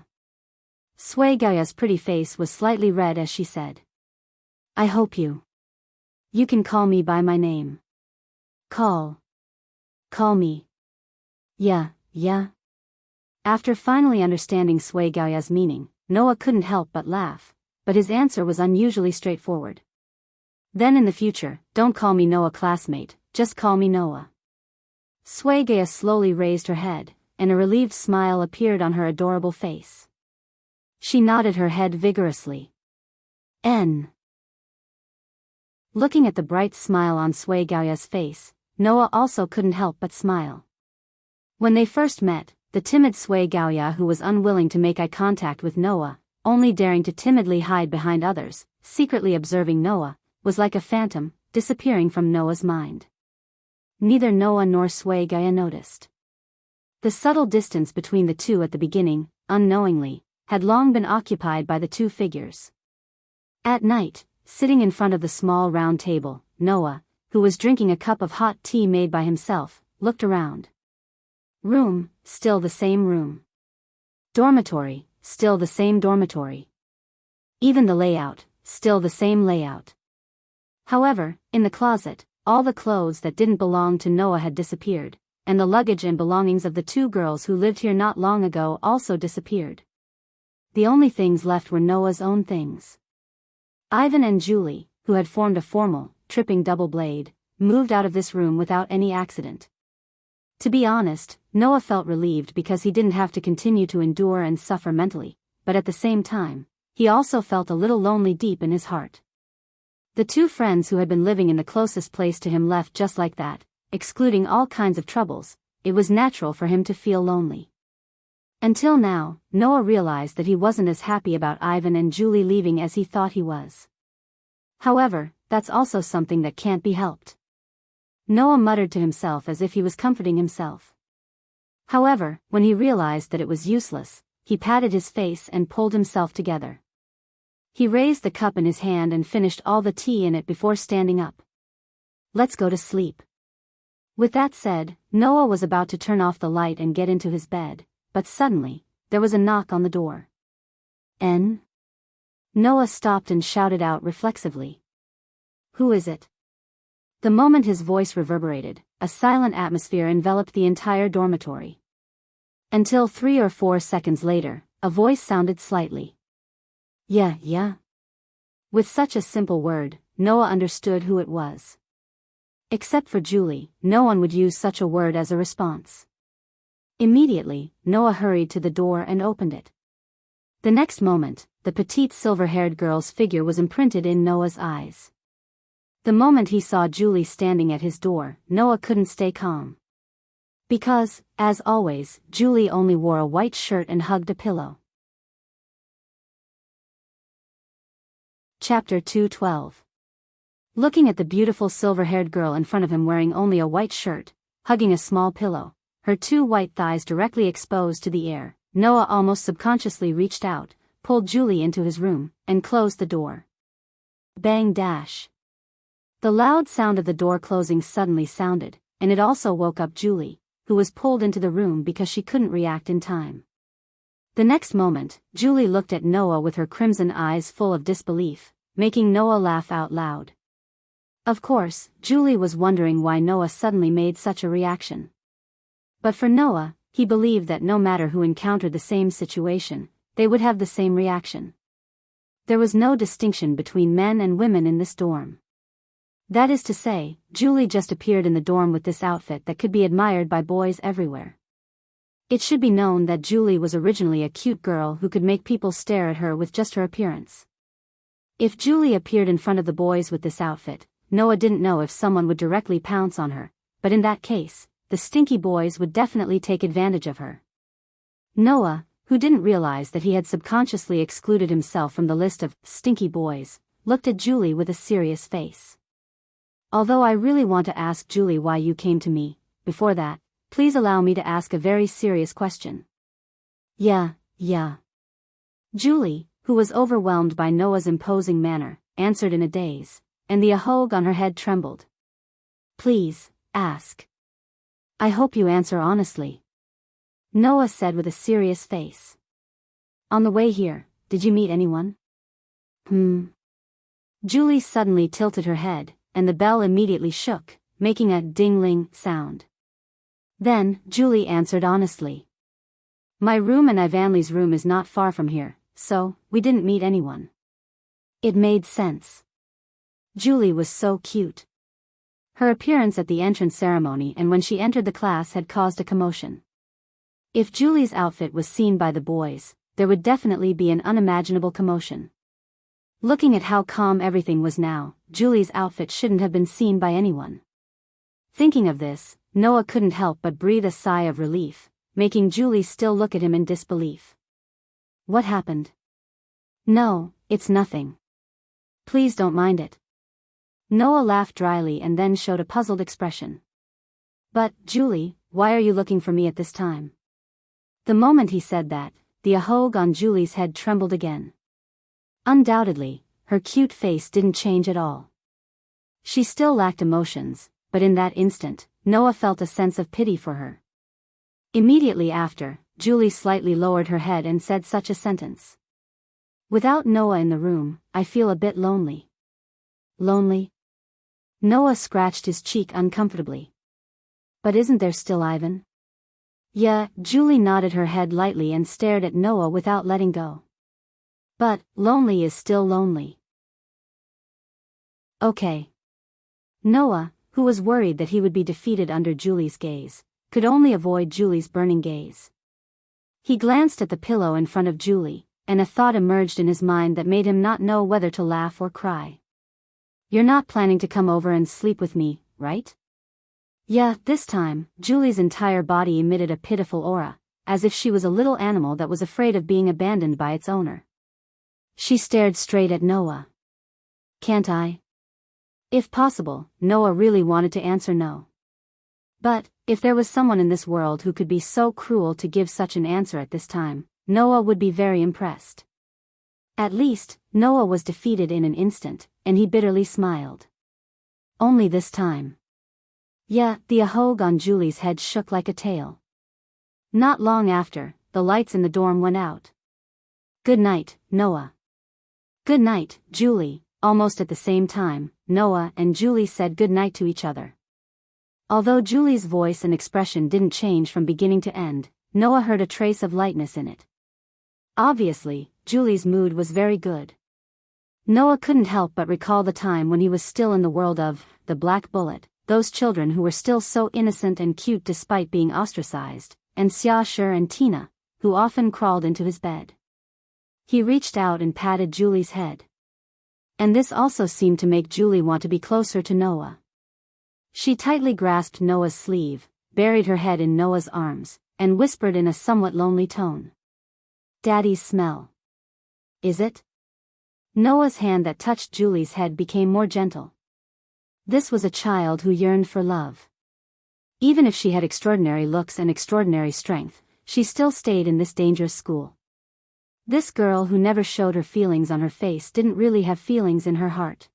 Sui Gaoya's pretty face was slightly red as she said. I hope you can call me by my name. Call me. Yeah. After finally understanding Sui Gaoya's meaning, Noah couldn't help but laugh, but his answer was unusually straightforward. Then in the future, don't call me Noah classmate, just call me Noah. Sui Gaoya slowly raised her head, and a relieved smile appeared on her adorable face. She nodded her head vigorously. N. Looking at the bright smile on Sui Gaoya's face, Noah also couldn't help but smile. When they first met, the timid Sui Gaoya, who was unwilling to make eye contact with Noah, only daring to timidly hide behind others, secretly observing Noah, was like a phantom, disappearing from Noah's mind. Neither Noah nor Sui Gaoya noticed. The subtle distance between the two at the beginning, unknowingly, had long been occupied by the two figures. At night, sitting in front of the small round table, Noah, who was drinking a cup of hot tea made by himself, looked around. Room, still the same room. Dormitory, still the same dormitory. Even the layout, still the same layout. However, in the closet, all the clothes that didn't belong to Noah had disappeared, and the luggage and belongings of the two girls who lived here not long ago also disappeared. The only things left were Noah's own things. Ivan and Julie, who had formed a formal, tripping double blade, moved out of this room without any accident. To be honest, Noah felt relieved because he didn't have to continue to endure and suffer mentally, but at the same time, he also felt a little lonely deep in his heart. The two friends who had been living in the closest place to him left just like that, excluding all kinds of troubles. It was natural for him to feel lonely. Until now, Noah realized that he wasn't as happy about Ivan and Julie leaving as he thought he was. However, that's also something that can't be helped. Noah muttered to himself as if he was comforting himself. However, when he realized that it was useless, he patted his face and pulled himself together. He raised the cup in his hand and finished all the tea in it before standing up. Let's go to sleep. With that said, Noah was about to turn off the light and get into his bed, but suddenly, there was a knock on the door. N? Noah stopped and shouted out reflexively. Who is it? The moment his voice reverberated, a silent atmosphere enveloped the entire dormitory. Until 3 or 4 seconds later, a voice sounded slightly. Yeah. With such a simple word, Noah understood who it was. Except for Julie, no one would use such a word as a response. Immediately, Noah hurried to the door and opened it. The next moment, the petite silver-haired girl's figure was imprinted in Noah's eyes. The moment he saw Julie standing at his door, Noah couldn't stay calm. Because, as always, Julie only wore a white shirt and hugged a pillow. Chapter 2:12. Looking at the beautiful silver-haired girl in front of him wearing only a white shirt, hugging a small pillow, her 2 white thighs directly exposed to the air, Noah almost subconsciously reached out, pulled Julie into his room, and closed the door. Bang dash. The loud sound of the door closing suddenly sounded, and it also woke up Julie, who was pulled into the room because she couldn't react in time. The next moment, Julie looked at Noah with her crimson eyes full of disbelief, making Noah laugh out loud. Of course, Julie was wondering why Noah suddenly made such a reaction. But for Noah, he believed that no matter who encountered the same situation, they would have the same reaction. There was no distinction between men and women in this dorm. That is to say, Julie just appeared in the dorm with this outfit that could be admired by boys everywhere. It should be known that Julie was originally a cute girl who could make people stare at her with just her appearance. If Julie appeared in front of the boys with this outfit, Noah didn't know if someone would directly pounce on her, but in that case, the stinky boys would definitely take advantage of her. Noah, who didn't realize that he had subconsciously excluded himself from the list of stinky boys, looked at Julie with a serious face. Although I really want to ask Julie why you came to me, before that, please allow me to ask a very serious question. Yeah. Julie, who was overwhelmed by Noah's imposing manner, answered in a daze, and the ahog on her head trembled. Please, ask. I hope you answer honestly. Noah said with a serious face. On the way here, did you meet anyone? Julie suddenly tilted her head, and the bell immediately shook, making a ding-ling sound. Then, Julie answered honestly. My room and Ivanley's room is not far from here, so, we didn't meet anyone. It made sense. Julie was so cute. Her appearance at the entrance ceremony and when she entered the class had caused a commotion. If Julie's outfit was seen by the boys, there would definitely be an unimaginable commotion. Looking at how calm everything was now, Julie's outfit shouldn't have been seen by anyone. Thinking of this, Noah couldn't help but breathe a sigh of relief, making Julie still look at him in disbelief. What happened? No, it's nothing. Please don't mind it. Noah laughed dryly and then showed a puzzled expression. But, Julie, why are you looking for me at this time? The moment he said that, the ahog on Julie's head trembled again. Undoubtedly, her cute face didn't change at all. She still lacked emotions, but in that instant, Noah felt a sense of pity for her. Immediately after, Julie slightly lowered her head and said such a sentence. Without Noah in the room, I feel a bit lonely. Lonely? Noah scratched his cheek uncomfortably. But isn't there still Ivan? Yeah, Julie nodded her head lightly and stared at Noah without letting go. But, lonely is still lonely. Okay. Noah, who was worried that he would be defeated under Julie's gaze, could only avoid Julie's burning gaze. He glanced at the pillow in front of Julie, and a thought emerged in his mind that made him not know whether to laugh or cry. You're not planning to come over and sleep with me, right? Yeah, this time, Julie's entire body emitted a pitiful aura, as if she was a little animal that was afraid of being abandoned by its owner. She stared straight at Noah. Can't I? If possible, Noah really wanted to answer no. But, if there was someone in this world who could be so cruel to give such an answer at this time, Noah would be very impressed. At least, Noah was defeated in an instant, and he bitterly smiled. Only this time. Yeah, the ahog on Julie's head shook like a tail. Not long after, the lights in the dorm went out. Good night, Noah. Good night, Julie. Almost at the same time, Noah and Julie said good night to each other. Although Julie's voice and expression didn't change from beginning to end, Noah heard a trace of lightness in it. Obviously, Julie's mood was very good. Noah couldn't help but recall the time when he was still in the world of the Black Bullet, those children who were still so innocent and cute despite being ostracized, and Xiaoshi and Tina, who often crawled into his bed. He reached out and patted Julie's head. And this also seemed to make Julie want to be closer to Noah. She tightly grasped Noah's sleeve, buried her head in Noah's arms, and whispered in a somewhat lonely tone. Daddy's smell. Is it? Noah's hand that touched Julie's head became more gentle. This was a child who yearned for love. Even if she had extraordinary looks and extraordinary strength, she still stayed in this dangerous school. This girl who never showed her feelings on her face didn't really have feelings in her heart.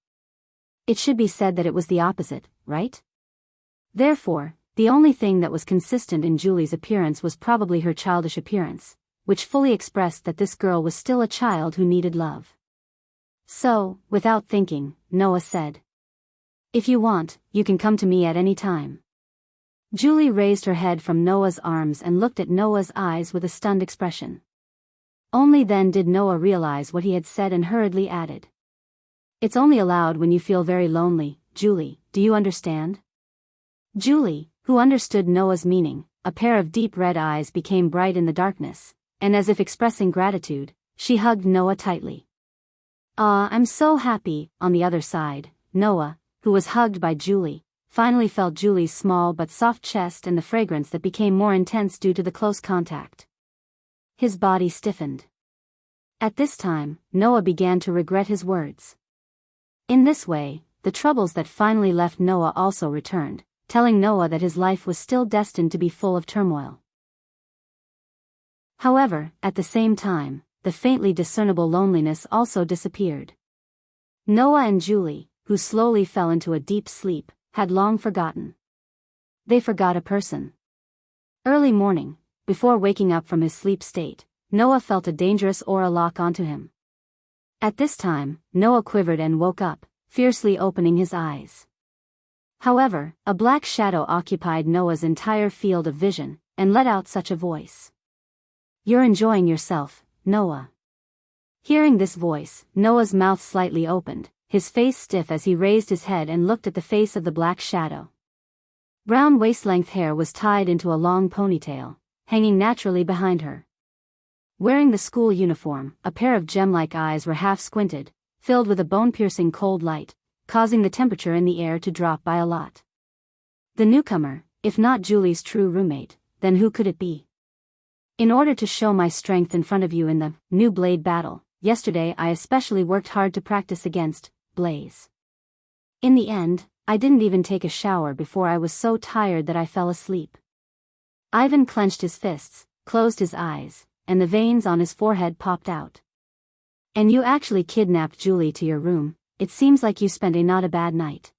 It should be said that it was the opposite, right? Therefore, the only thing that was consistent in Julie's appearance was probably her childish appearance, which fully expressed that this girl was still a child who needed love. So, without thinking, Noah said, "If you want, you can come to me at any time." Julie raised her head from Noah's arms and looked at Noah's eyes with a stunned expression. Only then did Noah realize what he had said and hurriedly added, "It's only allowed when you feel very lonely, Julie, do you understand?" Julie, who understood Noah's meaning, a pair of deep red eyes became bright in the darkness, and as if expressing gratitude, she hugged Noah tightly. "Ah, I'm so happy." On the other side, Noah, who was hugged by Julie, finally felt Julie's small but soft chest and the fragrance that became more intense due to the close contact. His body stiffened. At this time, Noah began to regret his words. In this way, the troubles that finally left Noah also returned, telling Noah that his life was still destined to be full of turmoil. However, at the same time, the faintly discernible loneliness also disappeared. Noah and Julie, who slowly fell into a deep sleep, had long forgotten. They forgot a person. Early morning, before waking up from his sleep state, Noah felt a dangerous aura lock onto him. At this time, Noah quivered and woke up, fiercely opening his eyes. However, a black shadow occupied Noah's entire field of vision, and let out such a voice. "You're enjoying yourself, Noah." Hearing this voice, Noah's mouth slightly opened, his face stiff as he raised his head and looked at the face of the black shadow. Brown waist-length hair was tied into a long ponytail, hanging naturally behind her. Wearing the school uniform, a pair of gem-like eyes were half squinted, filled with a bone-piercing cold light, causing the temperature in the air to drop by a lot. The newcomer, if not Julie's true roommate, then who could it be? "In order to show my strength in front of you in the new blade battle, yesterday I especially worked hard to practice against Blaze. In the end, I didn't even take a shower before I was so tired that I fell asleep." Ivan clenched his fists, closed his eyes, and the veins on his forehead popped out. "And you actually kidnapped Julie to your room. It seems like you spent a not a bad night."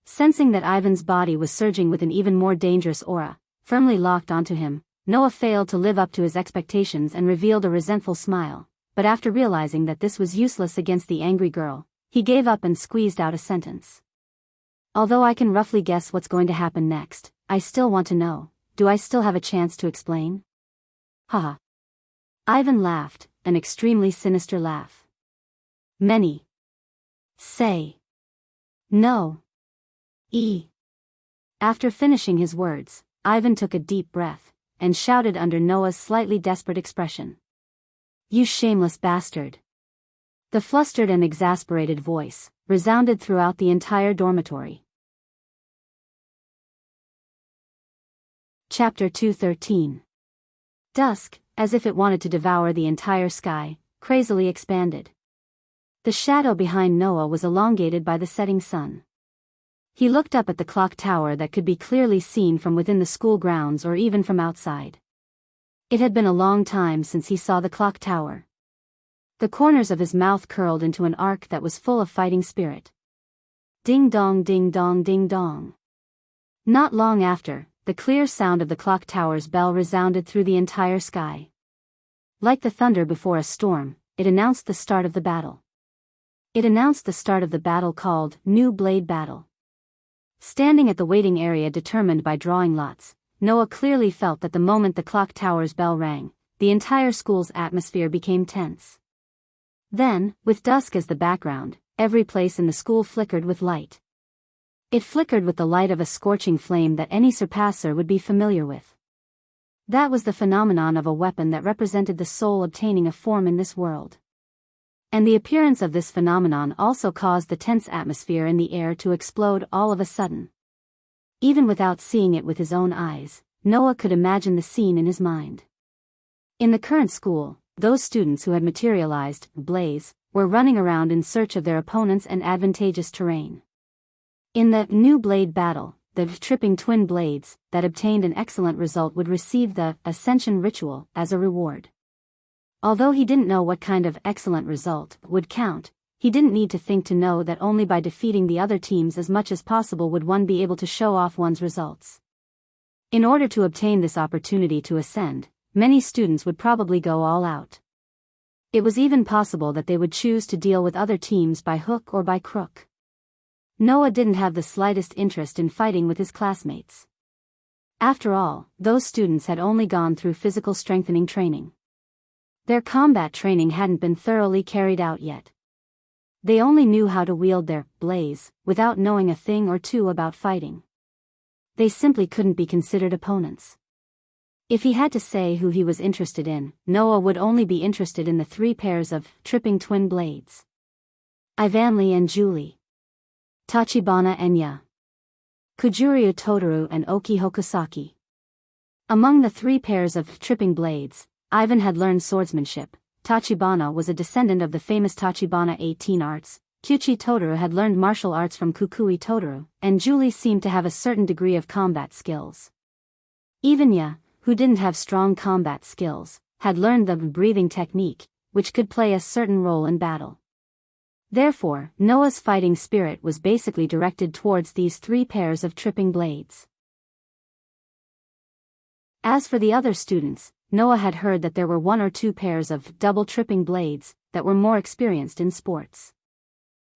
Sensing that Ivan's body was surging with an even more dangerous aura, firmly locked onto him, Noah failed to live up to his expectations and revealed a resentful smile, but after realizing that this was useless against the angry girl, he gave up and squeezed out a sentence. "Although I can roughly guess what's going to happen next, I still want to know, do I still have a chance to explain?" Haha. Ivan laughed, an extremely sinister laugh. "Many say no. After finishing his words, Ivan took a deep breath, and shouted under Noah's slightly desperate expression. "You shameless bastard!" The flustered and exasperated voice resounded throughout the entire dormitory. Chapter 213. Dusk, as if it wanted to devour the entire sky, crazily expanded. The shadow behind Noah was elongated by the setting sun. He looked up at the clock tower that could be clearly seen from within the school grounds or even from outside. It had been a long time since he saw the clock tower. The corners of his mouth curled into an arc that was full of fighting spirit. Ding dong, ding dong, ding dong. Not long after, the clear sound of the clock tower's bell resounded through the entire sky. Like the thunder before a storm, it announced the start of the battle. It announced the start of the battle called New Blade Battle. Standing at the waiting area determined by drawing lots, Noah clearly felt that the moment the clock tower's bell rang, the entire school's atmosphere became tense. Then, with dusk as the background, every place in the school flickered with light. It flickered with the light of a scorching flame that any surpasser would be familiar with. That was the phenomenon of a weapon that represented the soul obtaining a form in this world. And the appearance of this phenomenon also caused the tense atmosphere in the air to explode all of a sudden. Even without seeing it with his own eyes, Noah could imagine the scene in his mind. In the current school, those students who had materialized Blaze were running around in search of their opponents and advantageous terrain. In the New Blade Battle, the tripping twin blades that obtained an excellent result would receive the Ascension Ritual as a reward. Although he didn't know what kind of excellent result would count, he didn't need to think to know that only by defeating the other teams as much as possible would one be able to show off one's results. In order to obtain this opportunity to ascend, many students would probably go all out. It was even possible that they would choose to deal with other teams by hook or by crook. Noah didn't have the slightest interest in fighting with his classmates. After all, those students had only gone through physical strengthening training. Their combat training hadn't been thoroughly carried out yet. They only knew how to wield their blaze, without knowing a thing or two about fighting. They simply couldn't be considered opponents. If he had to say who he was interested in, Noah would only be interested in the 3 pairs of tripping twin blades. Ivanli and Julie. Tachibana and Ya. Kujuryu Totoro and Oki Hokusaki. Among the 3 pairs of tripping blades, Ivan had learned swordsmanship, Tachibana was a descendant of the famous Tachibana 18 arts, Kyuchi Totoro had learned martial arts from Kukui Totoro, and Julie seemed to have a certain degree of combat skills. Even Ya, who didn't have strong combat skills, had learned the breathing technique, which could play a certain role in battle. Therefore, Noah's fighting spirit was basically directed towards these 3 pairs of tripping blades. As for the other students, Noah had heard that there were 1 or 2 pairs of double tripping blades that were more experienced in sports.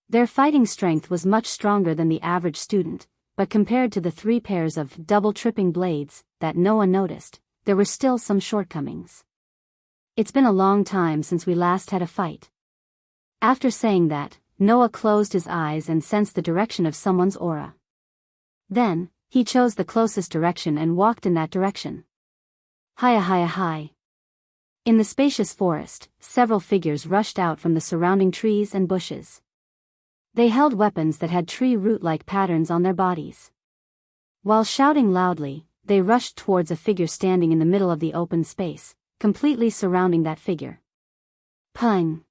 Their fighting strength was much stronger than the average student, but compared to the 3 pairs of double tripping blades that Noah noticed, there were still some shortcomings. It's been a long time since we last had a fight. After saying that, Noah closed his eyes and sensed the direction of someone's aura. Then, he chose the closest direction and walked in that direction. Hiya hiya hi. In the spacious forest, several figures rushed out from the surrounding trees and bushes. They held weapons that had tree root-like patterns on their bodies. While shouting loudly, they rushed towards a figure standing in the middle of the open space, completely surrounding that figure. Pung!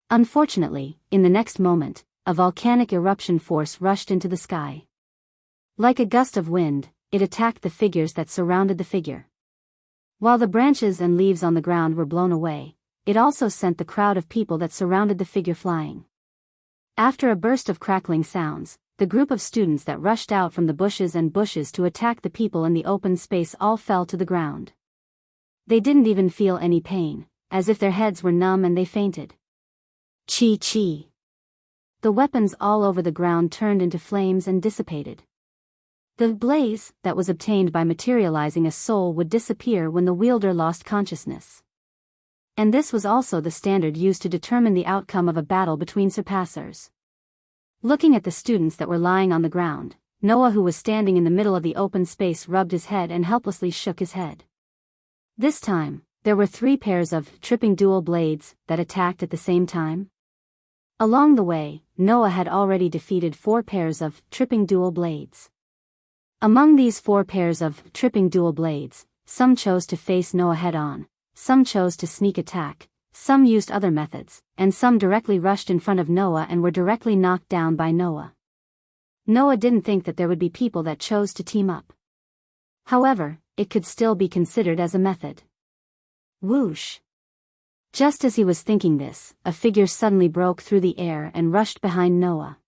Unfortunately, in the next moment, a volcanic eruption force rushed into the sky. Like a gust of wind, it attacked the figures that surrounded the figure. While the branches and leaves on the ground were blown away, it also sent the crowd of people that surrounded the figure flying. After a burst of crackling sounds, the group of students that rushed out from the bushes to attack the people in the open space all fell to the ground. They didn't even feel any pain, as if their heads were numb and they fainted. Chi. The weapons all over the ground turned into flames and dissipated. The blaze that was obtained by materializing a soul would disappear when the wielder lost consciousness. And this was also the standard used to determine the outcome of a battle between surpassers. Looking at the students that were lying on the ground, Noah, who was standing in the middle of the open space, rubbed his head and helplessly shook his head. This time, there were 3 pairs of tripping dual blades that attacked at the same time. Along the way, Noah had already defeated 4 pairs of tripping dual blades. Among these 4 pairs of tripping dual blades, some chose to face Noah head-on, some chose to sneak attack, some used other methods, and some directly rushed in front of Noah and were directly knocked down by Noah. Noah didn't think that there would be people that chose to team up. However, it could still be considered as a method. Whoosh! Just as he was thinking this, a figure suddenly broke through the air and rushed behind Noah.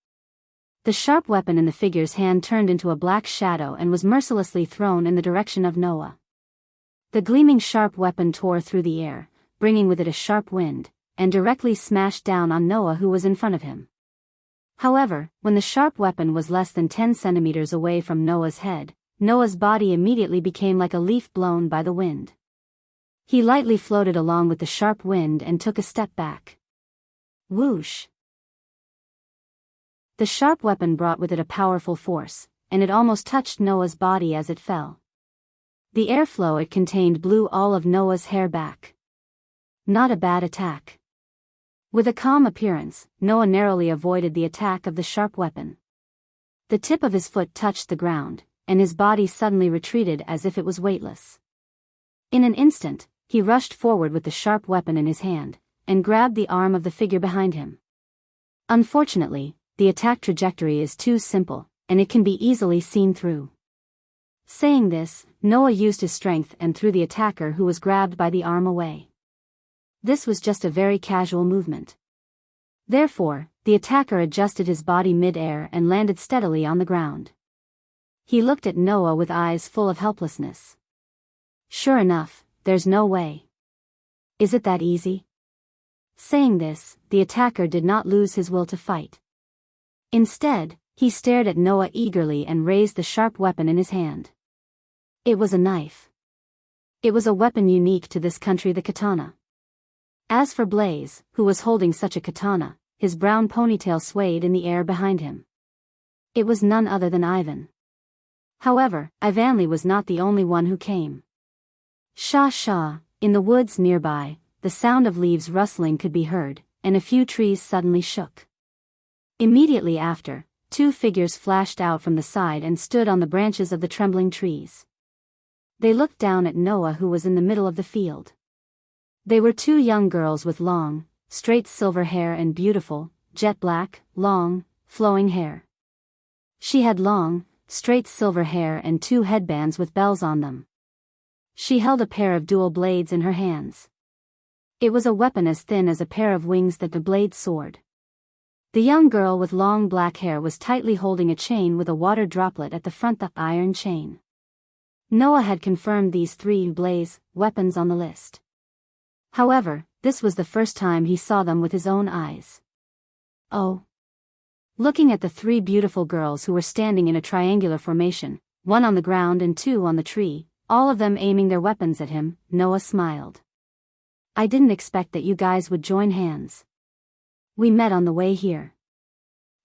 The sharp weapon in the figure's hand turned into a black shadow and was mercilessly thrown in the direction of Noah. The gleaming sharp weapon tore through the air, bringing with it a sharp wind, and directly smashed down on Noah, who was in front of him. However, when the sharp weapon was less than 10 centimeters away from Noah's head, Noah's body immediately became like a leaf blown by the wind. He lightly floated along with the sharp wind and took a step back. Whoosh! The sharp weapon brought with it a powerful force, and it almost touched Noah's body as it fell. The airflow it contained blew all of Noah's hair back. Not a bad attack. With a calm appearance, Noah narrowly avoided the attack of the sharp weapon. The tip of his foot touched the ground, and his body suddenly retreated as if it was weightless. In an instant, he rushed forward with the sharp weapon in his hand, and grabbed the arm of the figure behind him. Unfortunately, the attack trajectory is too simple, and it can be easily seen through. Saying this, Noah used his strength and threw the attacker who was grabbed by the arm away. This was just a very casual movement. Therefore, the attacker adjusted his body mid-air and landed steadily on the ground. He looked at Noah with eyes full of helplessness. Sure enough, there's no way. Is it that easy? Saying this, the attacker did not lose his will to fight. Instead, he stared at Noah eagerly and raised the sharp weapon in his hand. It was a knife. It was a weapon unique to this country, the katana. As for Blaze, who was holding such a katana, his brown ponytail swayed in the air behind him. It was none other than Ivan. However, Ivanli was not the only one who came. Shah, in the woods nearby, the sound of leaves rustling could be heard, and a few trees suddenly shook. Immediately after, two figures flashed out from the side and stood on the branches of the trembling trees. They looked down at Noah, who was in the middle of the field. They were two young girls with long, straight silver hair and beautiful, jet black, long, flowing hair. She had long, straight silver hair and two headbands with bells on them. She held a pair of dual blades in her hands. It was a weapon as thin as a pair of wings that the blade soared. The young girl with long black hair was tightly holding a chain with a water droplet at the front, the iron chain. Noah had confirmed these three Blaze weapons on the list. However, this was the first time he saw them with his own eyes. Oh! Looking at the three beautiful girls who were standing in a triangular formation, one on the ground and two on the tree, all of them aiming their weapons at him, Noah smiled. I didn't expect that you guys would join hands. We met on the way here.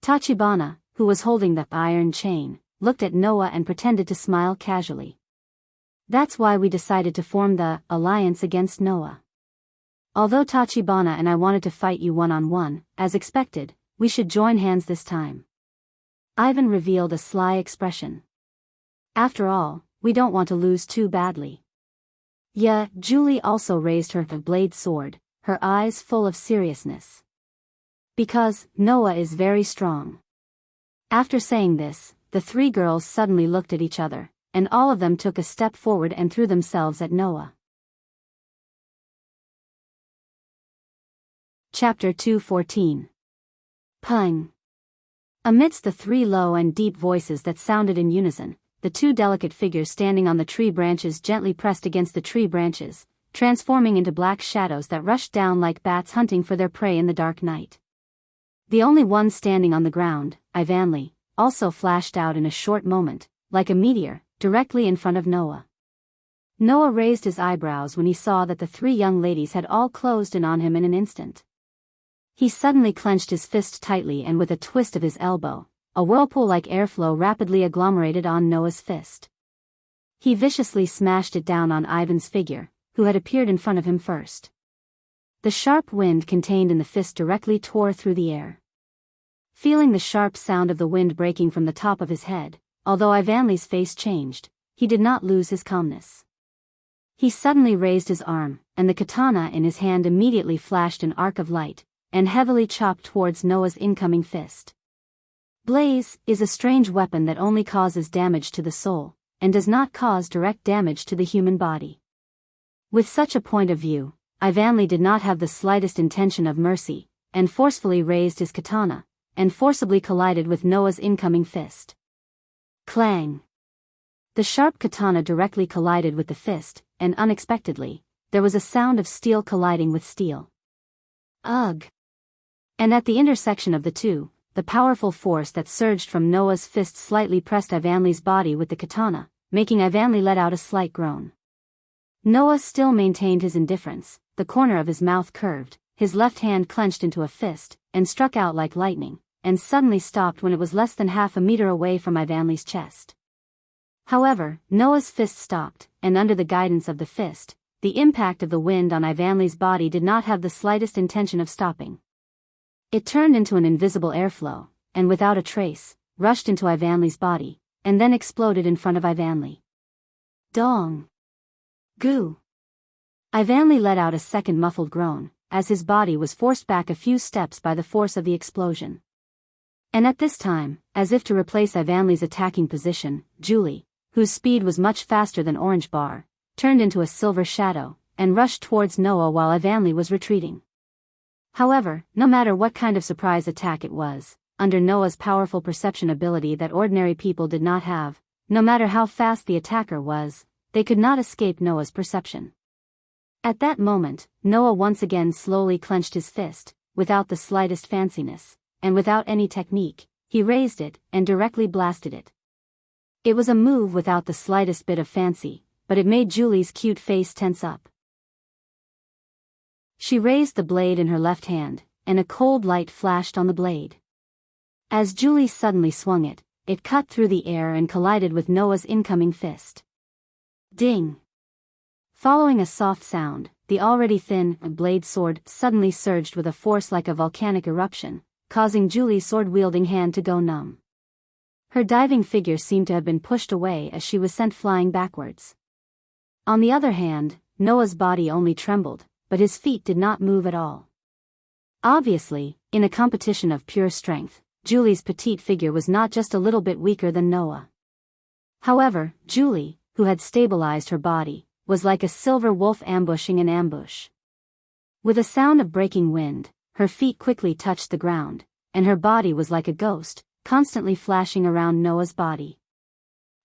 Tachibana, who was holding the iron chain, looked at Noah and pretended to smile casually. That's why we decided to form the alliance against Noah. Although Tachibana and I wanted to fight you one-on-one, as expected, we should join hands this time. Ivan revealed a sly expression. After all, we don't want to lose too badly. Yeah, Julie also raised her blade sword, her eyes full of seriousness. Because Noah is very strong. After saying this, the three girls suddenly looked at each other, and all of them took a step forward and threw themselves at Noah. Chapter 2:14. Pung. Amidst the three low and deep voices that sounded in unison, the two delicate figures standing on the tree branches gently pressed against the tree branches, transforming into black shadows that rushed down like bats hunting for their prey in the dark night. The only one standing on the ground, Ivanli, also flashed out in a short moment, like a meteor, directly in front of Noah. Noah raised his eyebrows when he saw that the three young ladies had all closed in on him in an instant. He suddenly clenched his fist tightly, and with a twist of his elbow, a whirlpool-like airflow rapidly agglomerated on Noah's fist. He viciously smashed it down on Ivan's figure, who had appeared in front of him first. The sharp wind contained in the fist directly tore through the air. Feeling the sharp sound of the wind breaking from the top of his head, although Ivanli's face changed, he did not lose his calmness. He suddenly raised his arm, and the katana in his hand immediately flashed an arc of light, and heavily chopped towards Noah's incoming fist. Blaze is a strange weapon that only causes damage to the soul, and does not cause direct damage to the human body. With such a point of view, Ivanli did not have the slightest intention of mercy, and forcefully raised his katana, and forcibly collided with Noah's incoming fist. Clang! The sharp katana directly collided with the fist, and unexpectedly, there was a sound of steel colliding with steel. Ugh! And at the intersection of the two, the powerful force that surged from Noah's fist slightly pressed Ivanli's body with the katana, making Ivanli let out a slight groan. Noah still maintained his indifference, the corner of his mouth curved, his left hand clenched into a fist, and struck out like lightning, and suddenly stopped when it was less than half a meter away from Ivanli's chest. However, Noah's fist stopped, and under the guidance of the fist, the impact of the wind on Ivanli's body did not have the slightest intention of stopping. It turned into an invisible airflow, and without a trace, rushed into Ivanli's body, and then exploded in front of Ivanli. Dong! Goo! Ivanli let out a second muffled groan, as his body was forced back a few steps by the force of the explosion. And at this time, as if to replace Ivanli's attacking position, Julie, whose speed was much faster than Orange Bar, turned into a silver shadow, and rushed towards Noah while Ivanli was retreating. However, no matter what kind of surprise attack it was, under Noah's powerful perception ability that ordinary people did not have, no matter how fast the attacker was, they could not escape Noah's perception. At that moment, Noah once again slowly clenched his fist, without the slightest fanciness, and without any technique, he raised it and directly blasted it. It was a move without the slightest bit of fancy, but it made Julie's cute face tense up. She raised the blade in her left hand, and a cold light flashed on the blade. As Julie suddenly swung it, it cut through the air and collided with Noah's incoming fist. Ding! Following a soft sound, the already thin blade sword suddenly surged with a force like a volcanic eruption, causing Julie's sword-wielding hand to go numb. Her diving figure seemed to have been pushed away as she was sent flying backwards. On the other hand, Noah's body only trembled, but his feet did not move at all. Obviously, in a competition of pure strength, Julie's petite figure was not just a little bit weaker than Noah. However, Julie, who had stabilized her body, was like a silver wolf ambushing an ambush. With a sound of breaking wind, her feet quickly touched the ground, and her body was like a ghost, constantly flashing around Noah's body.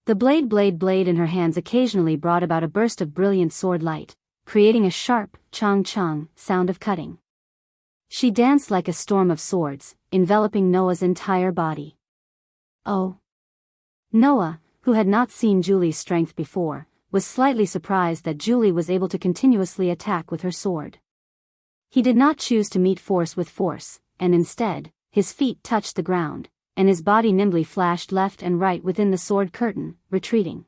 The blade in her hands occasionally brought about a burst of brilliant sword light, creating a sharp, chong-chong sound of cutting. She danced like a storm of swords, enveloping Noah's entire body. Oh! Noah, who had not seen Julie's strength before, was slightly surprised that Julie was able to continuously attack with her sword. He did not choose to meet force with force, and instead, his feet touched the ground, and his body nimbly flashed left and right within the sword curtain, retreating.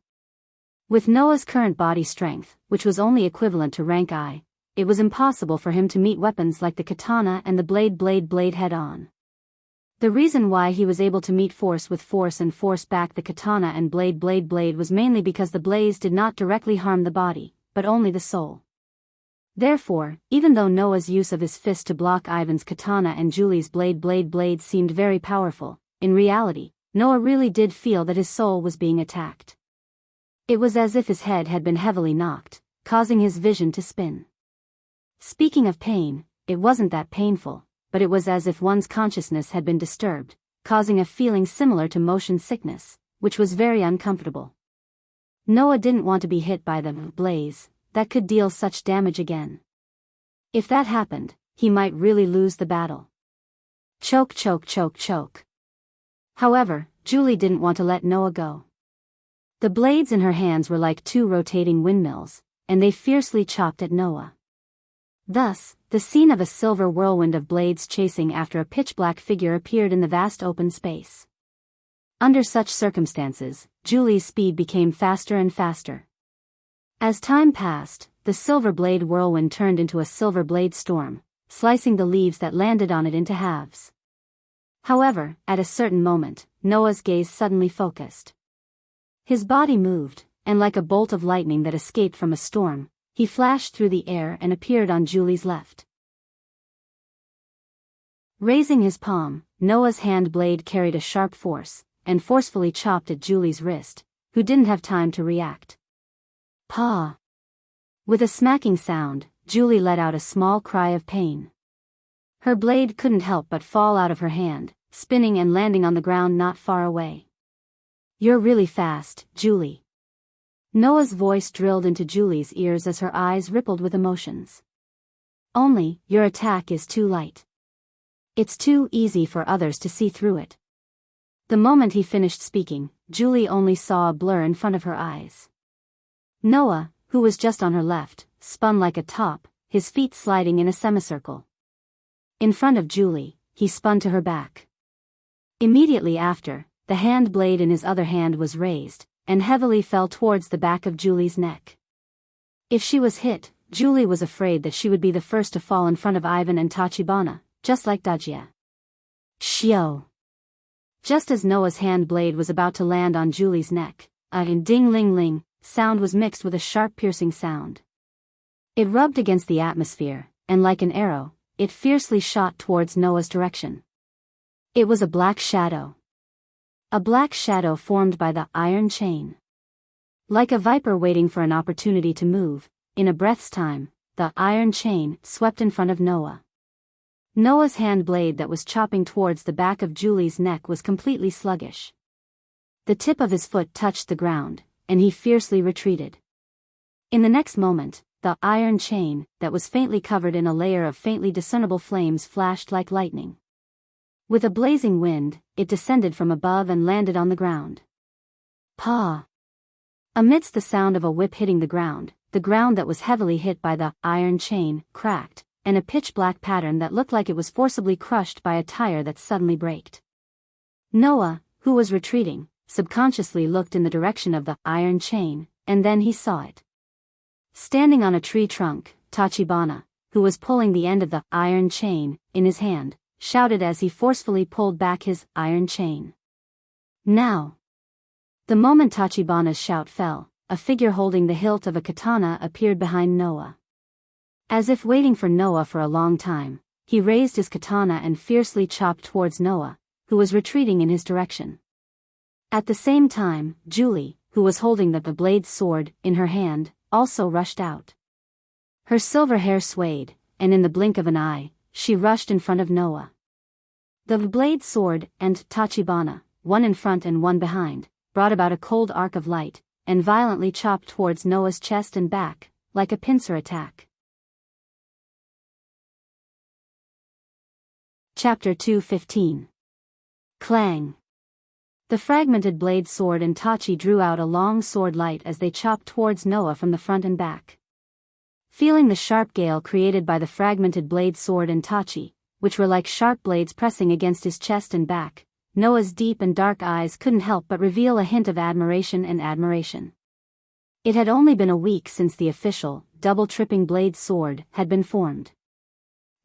With Noah's current body strength, which was only equivalent to rank I, it was impossible for him to meet weapons like the katana and the blade head-on. The reason why he was able to meet force with force and force back the katana and blade was mainly because the blades did not directly harm the body, but only the soul. Therefore, even though Noah's use of his fist to block Ivan's katana and Julie's blade seemed very powerful, in reality, Noah really did feel that his soul was being attacked. It was as if his head had been heavily knocked, causing his vision to spin. Speaking of pain, it wasn't that painful, but it was as if one's consciousness had been disturbed, causing a feeling similar to motion sickness, which was very uncomfortable. Noah didn't want to be hit by the blaze that could deal such damage again. If that happened, he might really lose the battle. Choke. However, Julie didn't want to let Noah go. The blades in her hands were like two rotating windmills, and they fiercely chopped at Noah. Thus, the scene of a silver whirlwind of blades chasing after a pitch-black figure appeared in the vast open space. Under such circumstances, Julie's speed became faster and faster. As time passed, the silver blade whirlwind turned into a silver blade storm, slicing the leaves that landed on it into halves. However, at a certain moment, Noah's gaze suddenly focused. His body moved, and like a bolt of lightning that escaped from a storm, he flashed through the air and appeared on Julie's left. Raising his palm, Noah's hand blade carried a sharp force, and forcefully chopped at Julie's wrist, who didn't have time to react. Paw! With a smacking sound, Julie let out a small cry of pain. Her blade couldn't help but fall out of her hand, spinning and landing on the ground not far away. You're really fast, Julie. Noah's voice drilled into Julie's ears as her eyes rippled with emotions. Only, your attack is too light. It's too easy for others to see through it. The moment he finished speaking, Julie only saw a blur in front of her eyes. Noah, who was just on her left, spun like a top, his feet sliding in a semicircle. In front of Julie, he spun to her back. Immediately after, the hand blade in his other hand was raised, and heavily fell towards the back of Julie's neck. If she was hit, Julie was afraid that she would be the first to fall in front of Ivan and Tachibana, just like Dajia. Shio! Just as Noah's hand blade was about to land on Julie's neck, a ding-ling-ling sound was mixed with a sharp piercing sound. It rubbed against the atmosphere, and like an arrow, it fiercely shot towards Noah's direction. It was a black shadow. A black shadow formed by the iron chain. Like a viper waiting for an opportunity to move, in a breath's time, the iron chain, swept in front of Noah. Noah's hand blade that was chopping towards the back of Julie's neck was completely sluggish. The tip of his foot touched the ground, and he fiercely retreated. In the next moment, the iron chain, that was faintly covered in a layer of faintly discernible flames, flashed like lightning. With a blazing wind, it descended from above and landed on the ground. Paw! Amidst the sound of a whip hitting the ground that was heavily hit by the iron chain, cracked, and a pitch-black pattern that looked like it was forcibly crushed by a tire that suddenly braked. Noah, who was retreating, subconsciously looked in the direction of the iron chain, and then he saw it. Standing on a tree trunk, Tachibana, who was pulling the end of the iron chain in his hand, shouted as he forcefully pulled back his iron chain. Now! The moment Tachibana's shout fell, a figure holding the hilt of a katana appeared behind Noah. As if waiting for Noah for a long time, he raised his katana and fiercely chopped towards Noah, who was retreating in his direction. At the same time, Julie, who was holding the blade sword in her hand, also rushed out. Her silver hair swayed, and in the blink of an eye, she rushed in front of Noah. The blade sword and Tachibana, one in front and one behind, brought about a cold arc of light, and violently chopped towards Noah's chest and back, like a pincer attack. Chapter 2:15. Clang. The fragmented blade sword and Tachi drew out a long sword light as they chopped towards Noah from the front and back. Feeling the sharp gale created by the fragmented blade sword and Tachi, which were like sharp blades pressing against his chest and back, Noah's deep and dark eyes couldn't help but reveal a hint of admiration. It had only been a week since the official, double-tripping blade sword had been formed.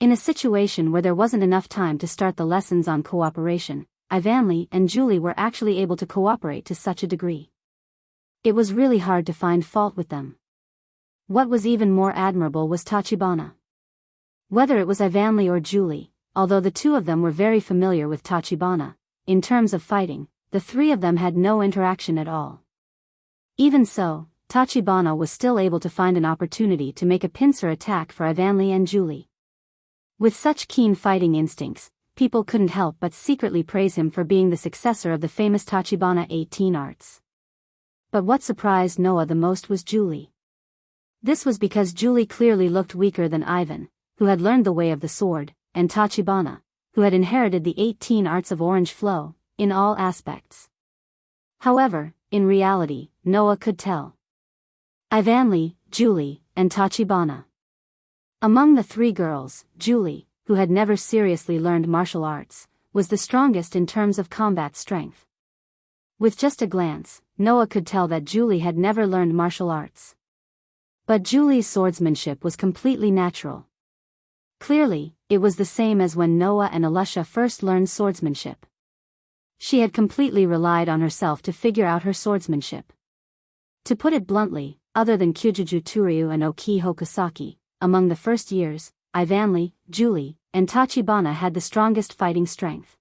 In a situation where there wasn't enough time to start the lessons on cooperation, Ivanli and Julie were actually able to cooperate to such a degree. It was really hard to find fault with them. What was even more admirable was Tachibana. Whether it was Ivanli or Julie, although the two of them were very familiar with Tachibana, in terms of fighting, the three of them had no interaction at all. Even so, Tachibana was still able to find an opportunity to make a pincer attack for Ivanli and Julie. With such keen fighting instincts, people couldn't help but secretly praise him for being the successor of the famous Tachibana 18 arts. But what surprised Noah the most was Julie. This was because Julie clearly looked weaker than Ivan, who had learned the way of the sword, and Tachibana, who had inherited the 18 arts of orange flow, in all aspects. However, in reality, Noah could tell. Ivanli, Julie, and Tachibana. Among the three girls, Julie, who had never seriously learned martial arts, was the strongest in terms of combat strength. With just a glance, Noah could tell that Julie had never learned martial arts. But Julie's swordsmanship was completely natural. Clearly, it was the same as when Noah and Alusha first learned swordsmanship. She had completely relied on herself to figure out her swordsmanship. To put it bluntly, other than Kyujuju Turyu and Oki Hokusaki, among the first years, Ivanli, Julie, and Tachibana had the strongest fighting strength.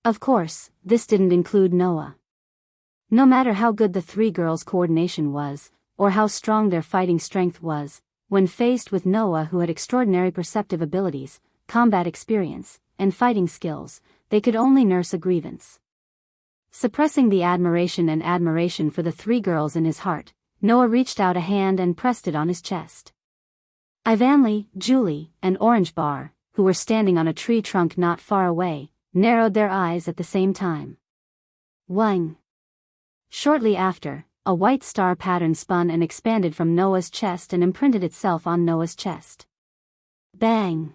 Of course, this didn't include Noah. No matter how good the three girls' coordination was, or how strong their fighting strength was, when faced with Noah, who had extraordinary perceptive abilities, combat experience, and fighting skills, they could only nurse a grievance. Suppressing the admiration for the three girls in his heart, Noah reached out a hand and pressed it on his chest. Ivanli, Julie, and Orange Bar, who were standing on a tree trunk not far away, narrowed their eyes at the same time. Wang! Shortly after, a white star pattern spun and expanded from Noah's chest and imprinted itself on Noah's chest. Bang!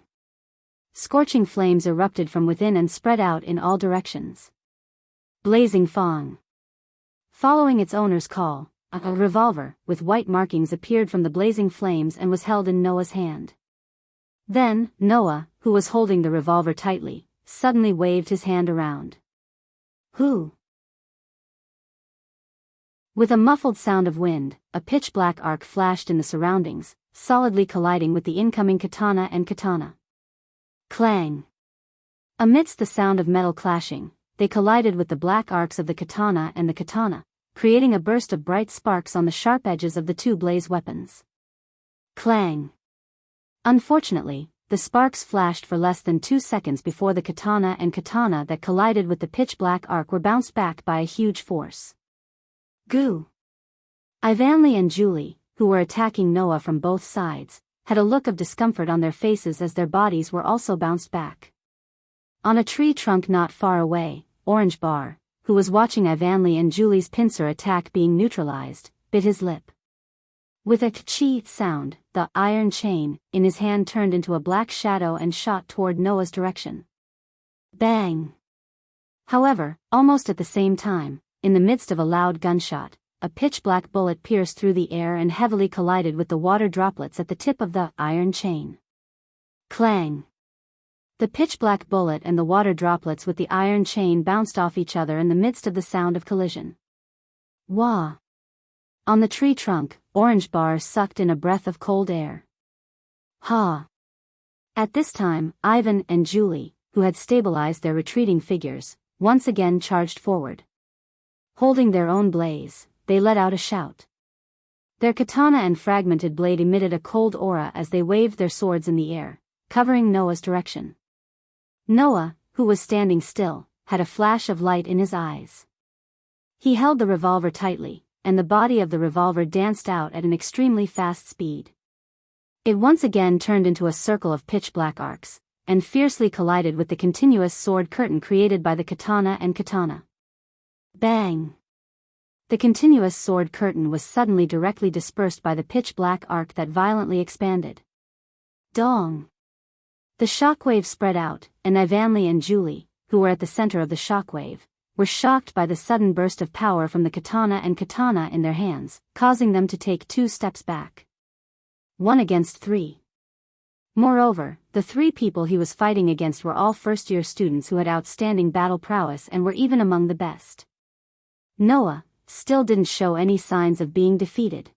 Scorching flames erupted from within and spread out in all directions. Blazing Fong! Following its owner's call, a revolver with white markings appeared from the blazing flames and was held in Noah's hand. Then, Noah, who was holding the revolver tightly, suddenly waved his hand around. Who? With a muffled sound of wind, a pitch-black arc flashed in the surroundings, solidly colliding with the incoming katana and katana. Clang! Amidst the sound of metal clashing, they collided with the black arcs of the katana and the katana, creating a burst of bright sparks on the sharp edges of the two blaze weapons. Clang! Unfortunately, the sparks flashed for less than 2 seconds before the katana and katana that collided with the pitch-black arc were bounced back by a huge force. Goo! Ivanley and Julie, who were attacking Noah from both sides, had a look of discomfort on their faces as their bodies were also bounced back. On a tree trunk not far away, Orange Bar, who was watching Ivanley and Julie's pincer attack being neutralized, bit his lip. With a ka-chee sound, the iron chain in his hand turned into a black shadow and shot toward Noah's direction. Bang! However, almost at the same time, in the midst of a loud gunshot, a pitch-black bullet pierced through the air and heavily collided with the water droplets at the tip of the iron chain. Clang! The pitch-black bullet and the water droplets with the iron chain bounced off each other in the midst of the sound of collision. Wah! On the tree trunk, Orange Bar sucked in a breath of cold air. Ha! At this time, Ivan and Julie, who had stabilized their retreating figures, once again charged forward. Holding their own blaze, they let out a shout. Their katana and fragmented blade emitted a cold aura as they waved their swords in the air, covering Noah's direction. Noah, who was standing still, had a flash of light in his eyes. He held the revolver tightly, and the body of the revolver danced out at an extremely fast speed. It once again turned into a circle of pitch-black arcs, and fiercely collided with the continuous sword curtain created by the katana and katana. Bang! The continuous sword curtain was suddenly directly dispersed by the pitch-black arc that violently expanded. Dong! The shockwave spread out, and Ivanley and Julie, who were at the center of the shockwave, were shocked by the sudden burst of power from the katana and katana in their hands, causing them to take 2 steps back. 1 against 3. Moreover, the 3 people he was fighting against were all first-year students who had outstanding battle prowess and were even among the best. Noah still didn't show any signs of being defeated.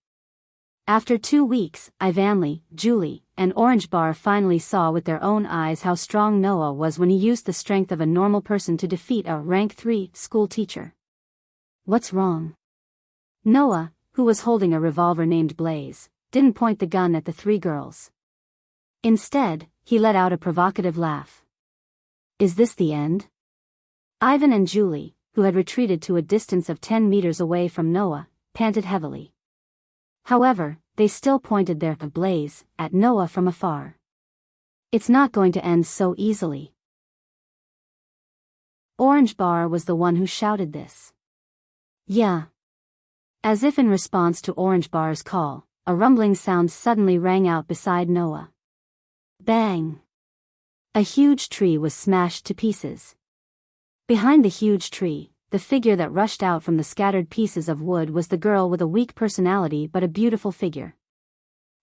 After 2 weeks, Ivanley, Julie, and Orange Bar finally saw with their own eyes how strong Noah was when he used the strength of a normal person to defeat a rank 3 school teacher. What's wrong? Noah, who was holding a revolver named Blaze, didn't point the gun at the 3 girls. Instead, he let out a provocative laugh. Is this the end? Ivan and Julie, who had retreated to a distance of 10 meters away from Noah, panted heavily. However, they still pointed their blaze at Noah from afar. It's not going to end so easily. Orange Bar was the one who shouted this. Yeah. As if in response to Orange Bar's call, a rumbling sound suddenly rang out beside Noah. Bang! A huge tree was smashed to pieces. Behind the huge tree, the figure that rushed out from the scattered pieces of wood was the girl with a weak personality but a beautiful figure.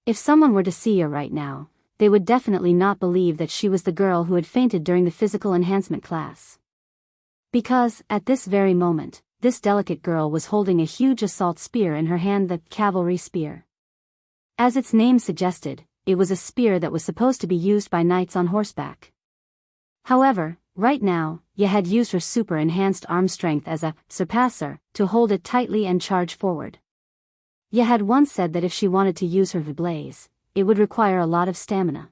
If someone were to see her right now, they would definitely not believe that she was the girl who had fainted during the physical enhancement class. Because, at this very moment, this delicate girl was holding a huge assault spear in her hand, the cavalry spear. As its name suggested, it was a spear that was supposed to be used by knights on horseback. However, right now, Ye had used her super-enhanced arm strength as a surpasser to hold it tightly and charge forward. Ye had once said that if she wanted to use her blaze, it would require a lot of stamina.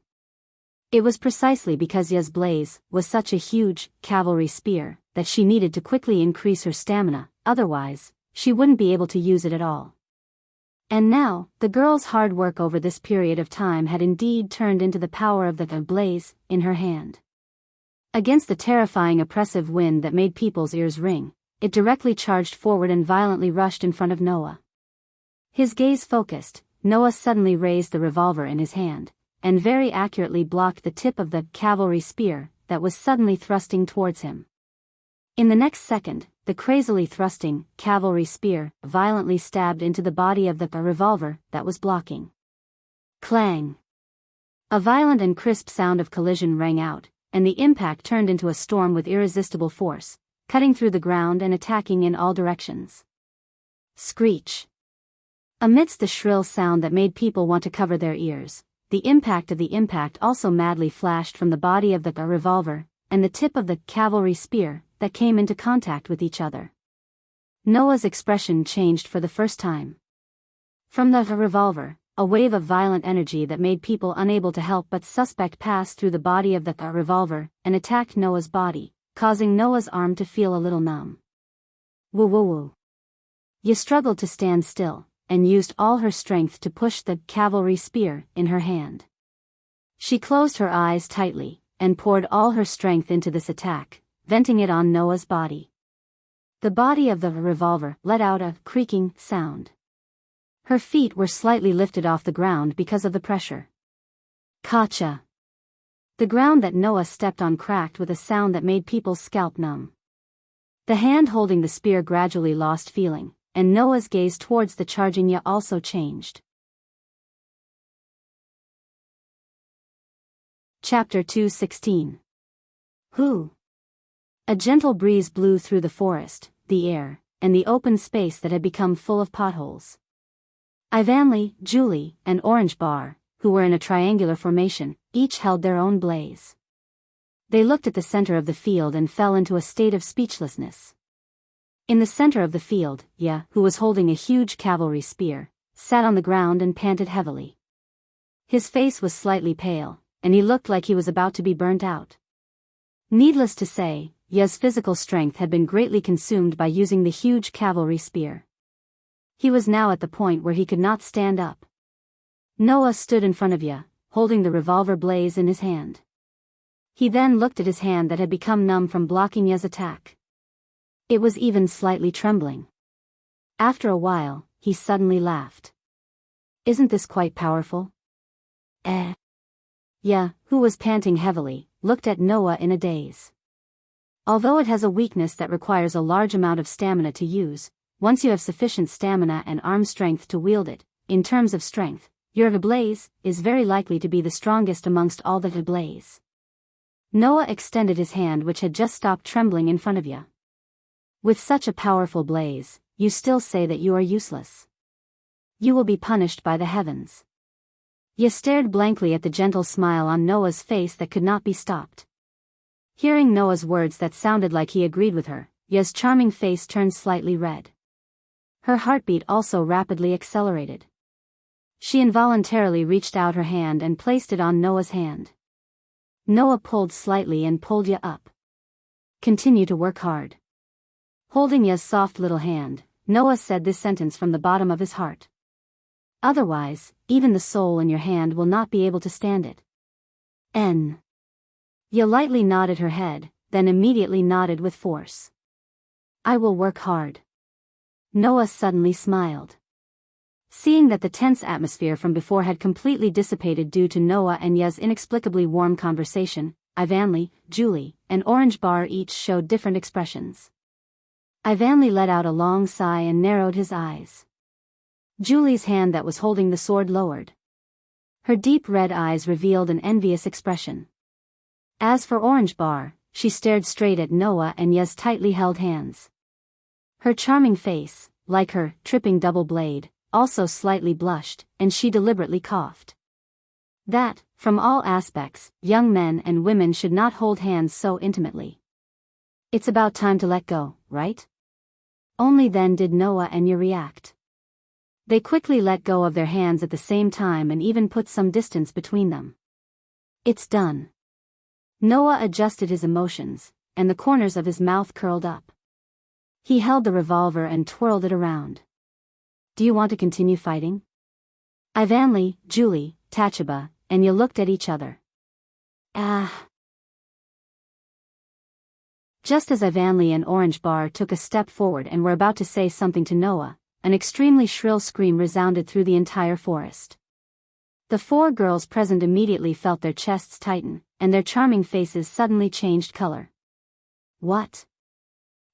It was precisely because Ye's blaze was such a huge cavalry spear that she needed to quickly increase her stamina, otherwise, she wouldn't be able to use it at all. And now, the girl's hard work over this period of time had indeed turned into the power of the blaze in her hand. Against the terrifying oppressive wind that made people's ears ring, it directly charged forward and violently rushed in front of Noah. His gaze focused, Noah suddenly raised the revolver in his hand, and very accurately blocked the tip of the cavalry spear that was suddenly thrusting towards him. In the next second, the crazily thrusting cavalry spear violently stabbed into the body of the revolver that was blocking. Clang! A violent and crisp sound of collision rang out, and the impact turned into a storm with irresistible force, cutting through the ground and attacking in all directions. Screech! Amidst the shrill sound that made people want to cover their ears, the impact of the impact also madly flashed from the body of the revolver, and the tip of the cavalry spear that came into contact with each other. Noah's expression changed for the first time. From the revolver, a wave of violent energy that made people unable to help but suspect passed through the body of the revolver and attacked Noah's body, causing Noah's arm to feel a little numb. Woo woo woo. Ye struggled to stand still, and used all her strength to push the cavalry spear in her hand. She closed her eyes tightly, and poured all her strength into this attack, venting it on Noah's body. The body of the revolver let out a creaking sound. Her feet were slightly lifted off the ground because of the pressure. Gotcha! The ground that Noah stepped on cracked with a sound that made people's scalp numb. The hand holding the spear gradually lost feeling, and Noah's gaze towards the charging Ya also changed. Chapter 2:16. Who? A gentle breeze blew through the forest, the air, and the open space that had become full of potholes. Ivanly, Julie, and Orange Bar, who were in a triangular formation, each held their own blaze. They looked at the center of the field and fell into a state of speechlessness. In the center of the field, Ya, who was holding a huge cavalry spear, sat on the ground and panted heavily. His face was slightly pale, and he looked like he was about to be burnt out. Needless to say, Ya's physical strength had been greatly consumed by using the huge cavalry spear. He was now at the point where he could not stand up. Noah stood in front of Ya, holding the revolver blaze in his hand. He then looked at his hand that had become numb from blocking Ya's attack. It was even slightly trembling. After a while, he suddenly laughed. Isn't this quite powerful? Ya, who was panting heavily, looked at Noah in a daze. Although it has a weakness that requires a large amount of stamina to use, once you have sufficient stamina and arm strength to wield it, in terms of strength, your blaze is very likely to be the strongest amongst all the blaze. Noah extended his hand which had just stopped trembling in front of Ya. With such a powerful blaze, you still say that you are useless. You will be punished by the heavens. Ya stared blankly at the gentle smile on Noah's face that could not be stopped. Hearing Noah's words that sounded like he agreed with her, Ya's charming face turned slightly red. Her heartbeat also rapidly accelerated. She involuntarily reached out her hand and placed it on Noah's hand. Noah pulled slightly and pulled Ya up. Continue to work hard. Holding Ya's soft little hand, Noah said this sentence from the bottom of his heart. Otherwise, even the soul in your hand will not be able to stand it. Ya lightly nodded her head, then immediately nodded with force. I will work hard. Noah suddenly smiled. Seeing that the tense atmosphere from before had completely dissipated due to Noah and Ya's inexplicably warm conversation, Ivanly, Julie, and Orange Bar each showed different expressions. Ivanly let out a long sigh and narrowed his eyes. Julie's hand that was holding the sword lowered. Her deep red eyes revealed an envious expression. As for Orange Bar, she stared straight at Noah and Ya's tightly held hands. Her charming face, like her tripping double blade, also slightly blushed, and she deliberately coughed. That, from all aspects, young men and women should not hold hands so intimately. It's about time to let go, right? Only then did Noah and Ya react. They quickly let go of their hands at the same time and even put some distance between them. It's done. Noah adjusted his emotions, and the corners of his mouth curled up. He held the revolver and twirled it around. Do you want to continue fighting? Ivanly, Julie, Tachaba, and Ya looked at each other. Just as Ivanly and Orange Bar took a step forward and were about to say something to Noah, an extremely shrill scream resounded through the entire forest. The four girls present immediately felt their chests tighten, and their charming faces suddenly changed color. What?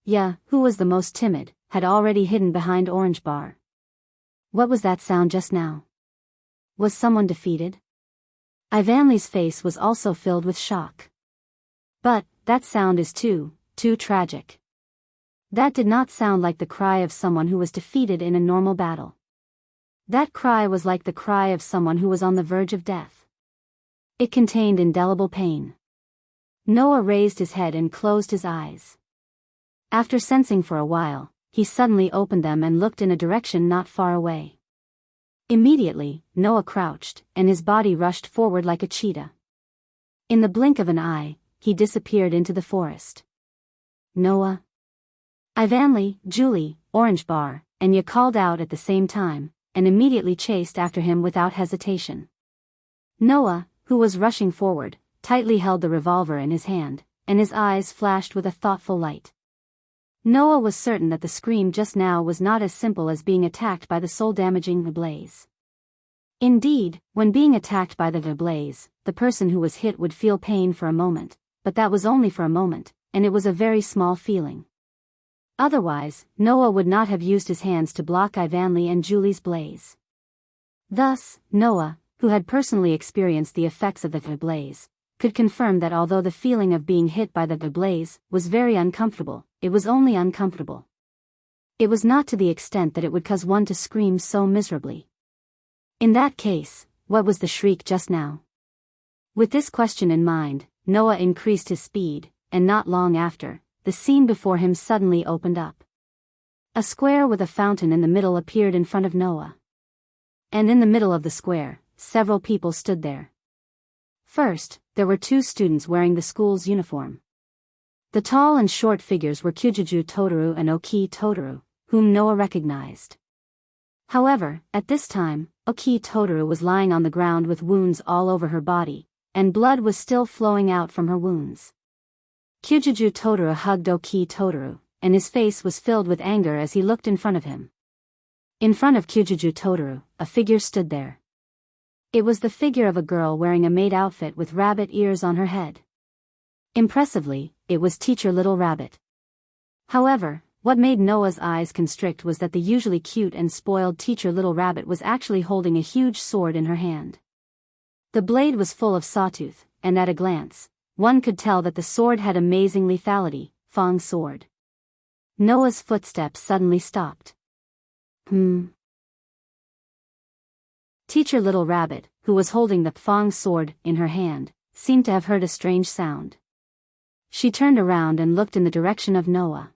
Ya, who was the most timid, had already hidden behind Orange Bar. What was that sound just now? Was someone defeated? Ivanly's face was also filled with shock. But, that sound is too tragic. That did not sound like the cry of someone who was defeated in a normal battle. That cry was like the cry of someone who was on the verge of death. It contained indelible pain. Noah raised his head and closed his eyes. After sensing for a while, he suddenly opened them and looked in a direction not far away. Immediately, Noah crouched, and his body rushed forward like a cheetah. In the blink of an eye, he disappeared into the forest. Noah, Ivanly, Julie, Orange Bar, and Ya called out at the same time, and immediately chased after him without hesitation. Noah, who was rushing forward, tightly held the revolver in his hand, and his eyes flashed with a thoughtful light. Noah was certain that the scream just now was not as simple as being attacked by the soul-damaging blaze. Indeed, when being attacked by the blaze, the person who was hit would feel pain for a moment, but that was only for a moment, and it was a very small feeling. Otherwise, Noah would not have used his hands to block Ivanly and Julie's blaze. Thus, Noah, who had personally experienced the effects of the blaze, could confirm that although the feeling of being hit by the blaze was very uncomfortable, it was only uncomfortable. It was not to the extent that it would cause one to scream so miserably. In that case, what was the shriek just now? With this question in mind, Noah increased his speed, and not long after, the scene before him suddenly opened up. A square with a fountain in the middle appeared in front of Noah. And in the middle of the square, several people stood there. First, there were 2 students wearing the school's uniform. The tall and short figures were Kyujuju Totaru and Oki Totaru, whom Noah recognized. However, at this time, Oki Totaru was lying on the ground with wounds all over her body, and blood was still flowing out from her wounds. Kyujuju Totaru hugged Oki Totaru, and his face was filled with anger as he looked in front of him. In front of Kyujuju Totaru, a figure stood there. It was the figure of a girl wearing a maid outfit with rabbit ears on her head. Impressively, it was Teacher Little Rabbit. However, what made Noah's eyes constrict was that the usually cute and spoiled Teacher Little Rabbit was actually holding a huge sword in her hand. The blade was full of sawtooth, and at a glance, one could tell that the sword had amazing lethality, Fong sword. Noah's footsteps suddenly stopped. Teacher Little Rabbit, who was holding the Fong sword in her hand, seemed to have heard a strange sound. She turned around and looked in the direction of Noah.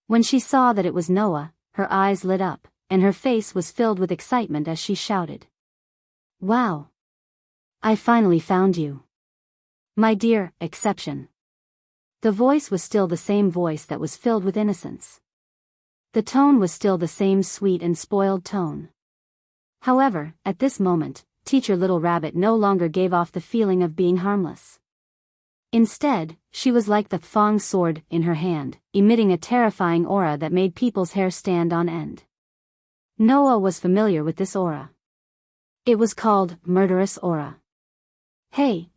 When she saw that it was Noah, her eyes lit up, and her face was filled with excitement as she shouted. "Wow! I finally found you. My dear exception." The voice was still the same voice that was filled with innocence. The tone was still the same sweet and spoiled tone. However, at this moment, Teacher Little Rabbit no longer gave off the feeling of being harmless. Instead, she was like the Fong sword in her hand, emitting a terrifying aura that made people's hair stand on end. Noah was familiar with this aura. It was called Murderous Aura. Hey,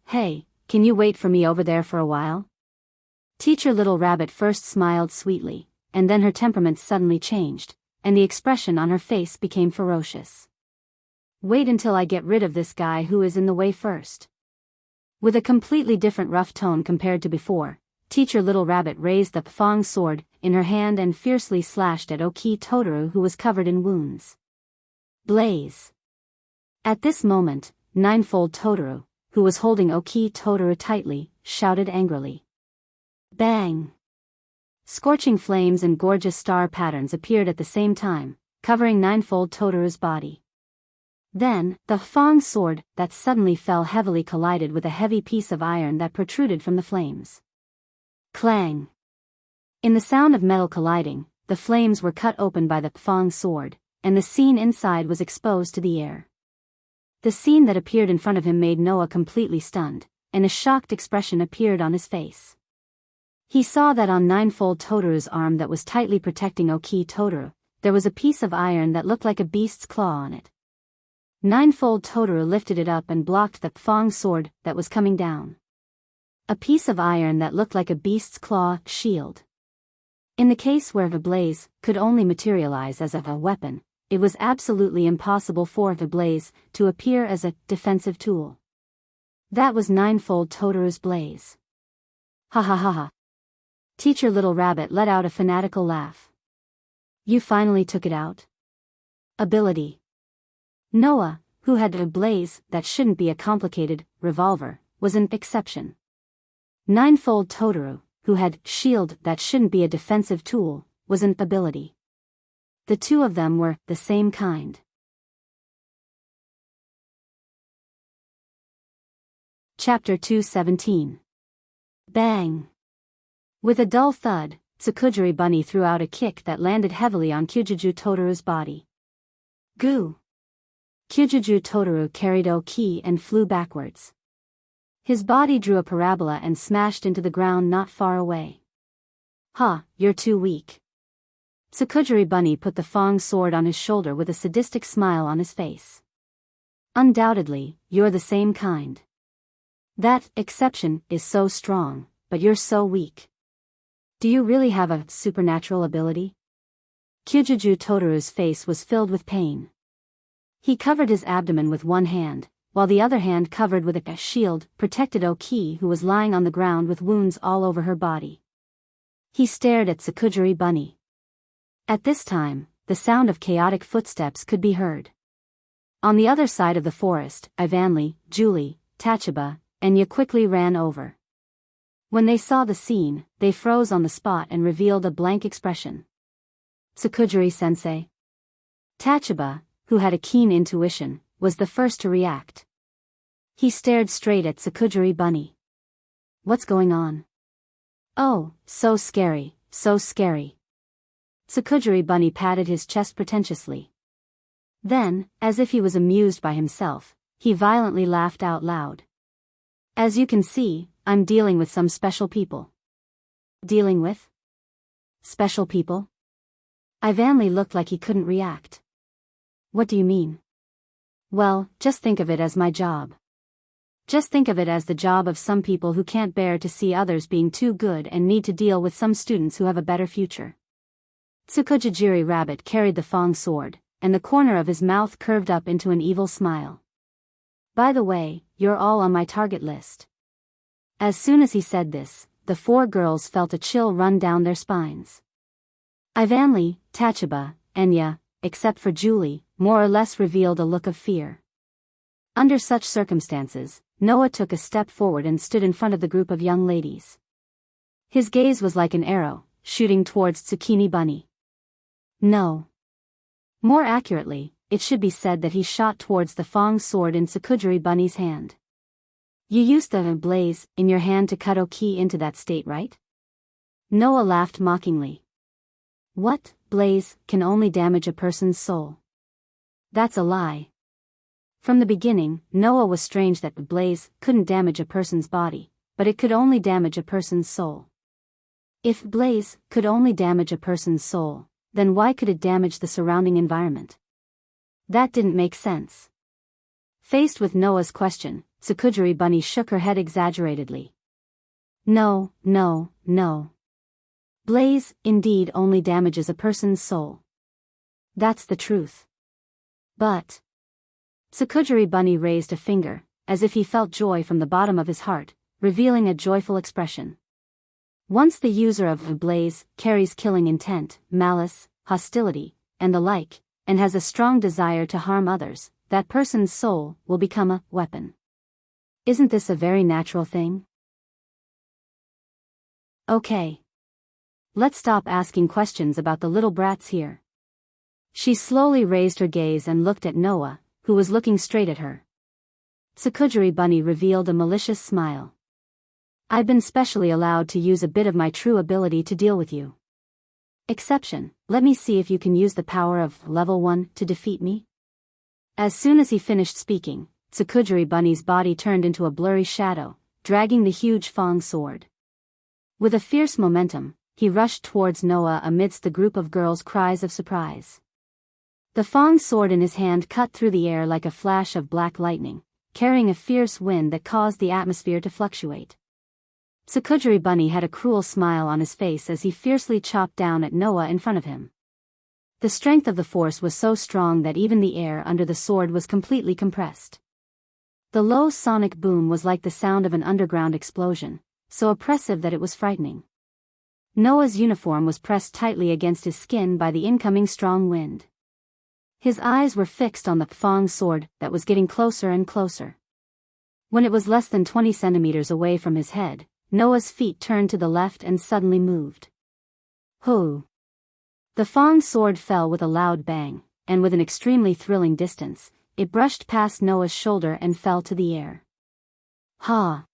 can you wait for me over there for a while?" Teacher Little Rabbit first smiled sweetly, and then her temperament suddenly changed, and the expression on her face became ferocious. "Wait until I get rid of this guy who is in the way first." With a completely different rough tone compared to before, Teacher Little Rabbit raised the Fong sword in her hand and fiercely slashed at Oki Totaru, who was covered in wounds. Blaze! At this moment, Ninefold Totaru, who was holding Oki Totaru tightly, shouted angrily. Bang! Scorching flames and gorgeous star patterns appeared at the same time, covering Ninefold Totaru's body. Then, the Fong sword that suddenly fell heavily collided with a heavy piece of iron that protruded from the flames. Clang! In the sound of metal colliding, the flames were cut open by the Fong sword, and the scene inside was exposed to the air. The scene that appeared in front of him made Noah completely stunned, and a shocked expression appeared on his face. He saw that on Ninefold Totaru's arm that was tightly protecting Oki Totaru, there was a piece of iron that looked like a beast's claw on it. Ninefold Totaru lifted it up and blocked the Fong sword that was coming down. A piece of iron that looked like a beast's claw shield. In the case where the blaze could only materialize as a weapon, it was absolutely impossible for the blaze to appear as a defensive tool. That was Ninefold Totaru's blaze. Ha ha ha ha. Teacher Little Rabbit let out a fanatical laugh. You finally took it out? Ability. Noah, who had a blaze that shouldn't be a complicated revolver, was an exception. Ninefold Totaru, who had shield that shouldn't be a defensive tool, was an ability. The two of them were the same kind. Chapter 217. Bang! With a dull thud, Tsukujiri Bunny threw out a kick that landed heavily on Kyujuju Totaru's body. Goo! Kyujuju Totaru carried O-ki and flew backwards. His body drew a parabola and smashed into the ground not far away. Ha, you're too weak. Tsukujiri Bunny put the Fong sword on his shoulder with a sadistic smile on his face. Undoubtedly, you're the same kind. That exception is so strong, but you're so weak. Do you really have a supernatural ability? Kyujuju Totaru's face was filled with pain. He covered his abdomen with one hand, while the other hand covered with a shield protected O-ki, who was lying on the ground with wounds all over her body. He stared at Tsukujiri Bunny. At this time, the sound of chaotic footsteps could be heard. On the other side of the forest, Ivanli, Julie, Tachaba, and Ya quickly ran over. When they saw the scene, they froze on the spot and revealed a blank expression. Tsukujiri-sensei? Tachaba, who had a keen intuition, was the first to react. He stared straight at Tsukujiri Bunny. What's going on? Oh, so scary, so scary. Tsukujiri Bunny patted his chest pretentiously. Then, as if he was amused by himself, he violently laughed out loud. As you can see, I'm dealing with some special people. Dealing with? Special people? Ivanli looked like he couldn't react. What do you mean? Well, just think of it as my job. Just think of it as the job of some people who can't bear to see others being too good and need to deal with some students who have a better future. Tsukujiri Rabbit carried the Fong sword, and the corner of his mouth curved up into an evil smile. By the way, you're all on my target list. As soon as he said this, the four girls felt a chill run down their spines. Ivanli, Tachaba, and Ya, except for Julie, more or less revealed a look of fear. Under such circumstances, Noah took a step forward and stood in front of the group of young ladies. His gaze was like an arrow, shooting towards Tsukini Bunny. No. More accurately, it should be said that he shot towards the Fong sword in Tsukujiri Bunny's hand. You used the blaze in your hand to cut O-ki into that state, right? Noah laughed mockingly. What, blaze, can only damage a person's soul? That's a lie. From the beginning, Noah was strange that the blaze couldn't damage a person's body, but it could only damage a person's soul. If blaze could only damage a person's soul, then why could it damage the surrounding environment? That didn't make sense. Faced with Noah's question, Tsukujiri Bunny shook her head exaggeratedly. No, no, no. Blaze, indeed, only damages a person's soul. That's the truth. But... Tsukujiri Bunny raised a finger, as if he felt joy from the bottom of his heart, revealing a joyful expression. Once the user of a blaze carries killing intent, malice, hostility, and the like, and has a strong desire to harm others, that person's soul will become a weapon. Isn't this a very natural thing? Okay. Let's stop asking questions about the little brats here. She slowly raised her gaze and looked at Noah, who was looking straight at her. Tsukujiri Bunny revealed a malicious smile. I've been specially allowed to use a bit of my true ability to deal with you. Exception, let me see if you can use the power of level 1 to defeat me. As soon as he finished speaking, Tsukujiri Bunny's body turned into a blurry shadow, dragging the huge Fong sword. With a fierce momentum, he rushed towards Noah amidst the group of girls' cries of surprise. The Fong sword in his hand cut through the air like a flash of black lightning, carrying a fierce wind that caused the atmosphere to fluctuate. Tsukujiri Bunny had a cruel smile on his face as he fiercely chopped down at Noah in front of him. The strength of the force was so strong that even the air under the sword was completely compressed. The low sonic boom was like the sound of an underground explosion, so oppressive that it was frightening. Noah's uniform was pressed tightly against his skin by the incoming strong wind. His eyes were fixed on the Fong sword that was getting closer and closer. When it was less than 20 centimeters away from his head, Noah's feet turned to the left and suddenly moved. Hoo! The Fong sword fell with a loud bang, and with an extremely thrilling distance, it brushed past Noah's shoulder and fell to the air. Ha!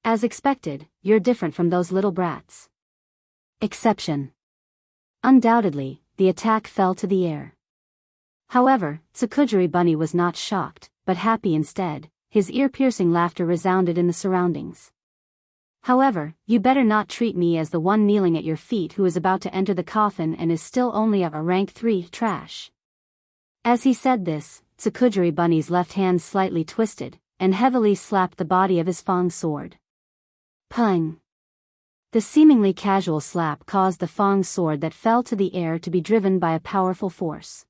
As expected, you're different from those little brats. Exception. Undoubtedly, the attack fell to the air. However, Tsukujiri Bunny was not shocked, but happy instead. His ear-piercing laughter resounded in the surroundings. However, you better not treat me as the one kneeling at your feet who is about to enter the coffin and is still only a rank 3 trash. As he said this, Tsukujiri Bunny's left hand slightly twisted, and heavily slapped the body of his Fang sword. Pung! The seemingly casual slap caused the Fang sword that fell to the air to be driven by a powerful force.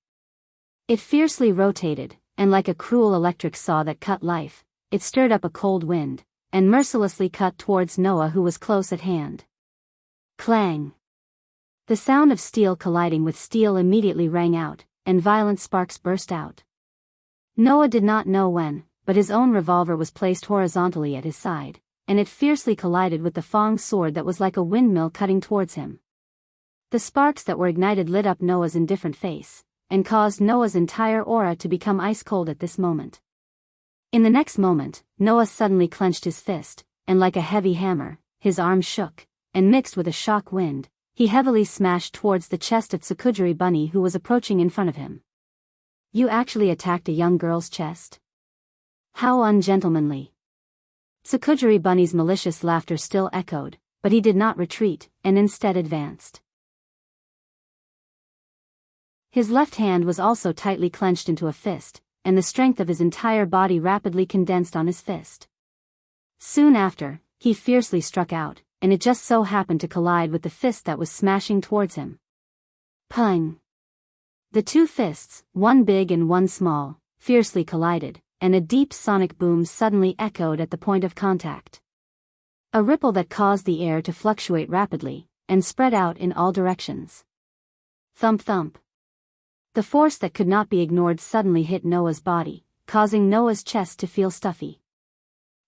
It fiercely rotated, and like a cruel electric saw that cut life, it stirred up a cold wind, and mercilessly cut towards Noah, who was close at hand. Clang! The sound of steel colliding with steel immediately rang out, and violent sparks burst out. Noah did not know when, but his own revolver was placed horizontally at his side, and it fiercely collided with the Fang sword that was like a windmill cutting towards him. The sparks that were ignited lit up Noah's indifferent face, and caused Noah's entire aura to become ice cold at this moment. In the next moment, Noah suddenly clenched his fist, and like a heavy hammer, his arm shook, and mixed with a shock wind, he heavily smashed towards the chest of Tsukujiri Bunny, who was approaching in front of him. You actually attacked a young girl's chest? How ungentlemanly. Tsukujiri Bunny's malicious laughter still echoed, but he did not retreat, and instead advanced. His left hand was also tightly clenched into a fist, and the strength of his entire body rapidly condensed on his fist. Soon after, he fiercely struck out, and it just so happened to collide with the fist that was smashing towards him. Pung! The two fists, one big and one small, fiercely collided, and a deep sonic boom suddenly echoed at the point of contact. A ripple that caused the air to fluctuate rapidly, and spread out in all directions. Thump thump. The force that could not be ignored suddenly hit Noah's body, causing Noah's chest to feel stuffy.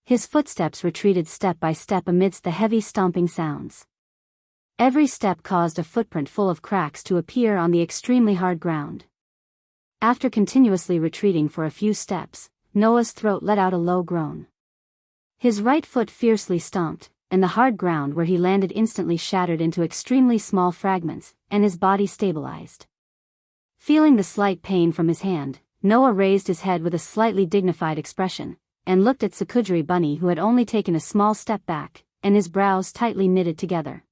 His footsteps retreated step by step amidst the heavy stomping sounds. Every step caused a footprint full of cracks to appear on the extremely hard ground. After continuously retreating for a few steps, Noah's throat let out a low groan. His right foot fiercely stomped, and the hard ground where he landed instantly shattered into extremely small fragments, and his body stabilized. Feeling the slight pain from his hand, Noah raised his head with a slightly dignified expression, and looked at Tsukujiri Bunny, who had only taken a small step back, and his brows tightly knitted together.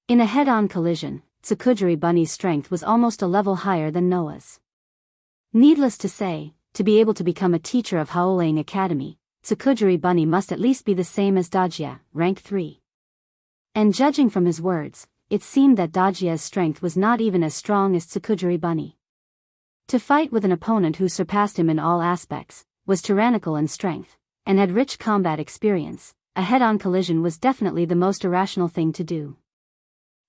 In a head-on collision, Tsukujiri Bunny's strength was almost a level higher than Noah's. Needless to say, to be able to become a teacher of Haolang Academy, Tsukujiri Bunny must at least be the same as Dajia, rank 3. And judging from his words, it seemed that Dajia's strength was not even as strong as Tsukujiri Bunny. To fight with an opponent who surpassed him in all aspects, was tyrannical in strength, and had rich combat experience, a head-on collision was definitely the most irrational thing to do.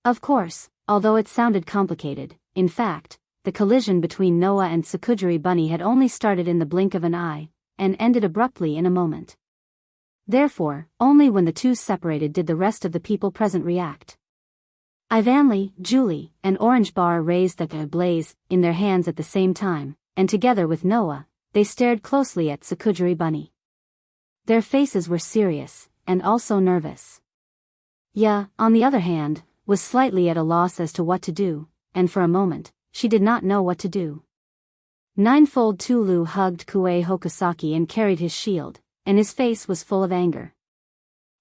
Of course, although it sounded complicated, in fact, the collision between Noah and Tsukujiri Bunny had only started in the blink of an eye, and ended abruptly in a moment. Therefore, only when the two separated did the rest of the people present react. Ivanli, Julie, and Orange Bar raised the blaze in their hands at the same time, and together with Noah, they stared closely at Tsukujiri Bunny. Their faces were serious, and also nervous. Ya, on the other hand, was slightly at a loss as to what to do, and for a moment, she did not know what to do. Ninefold Tulu hugged Kue Hokusaki and carried his shield, and his face was full of anger.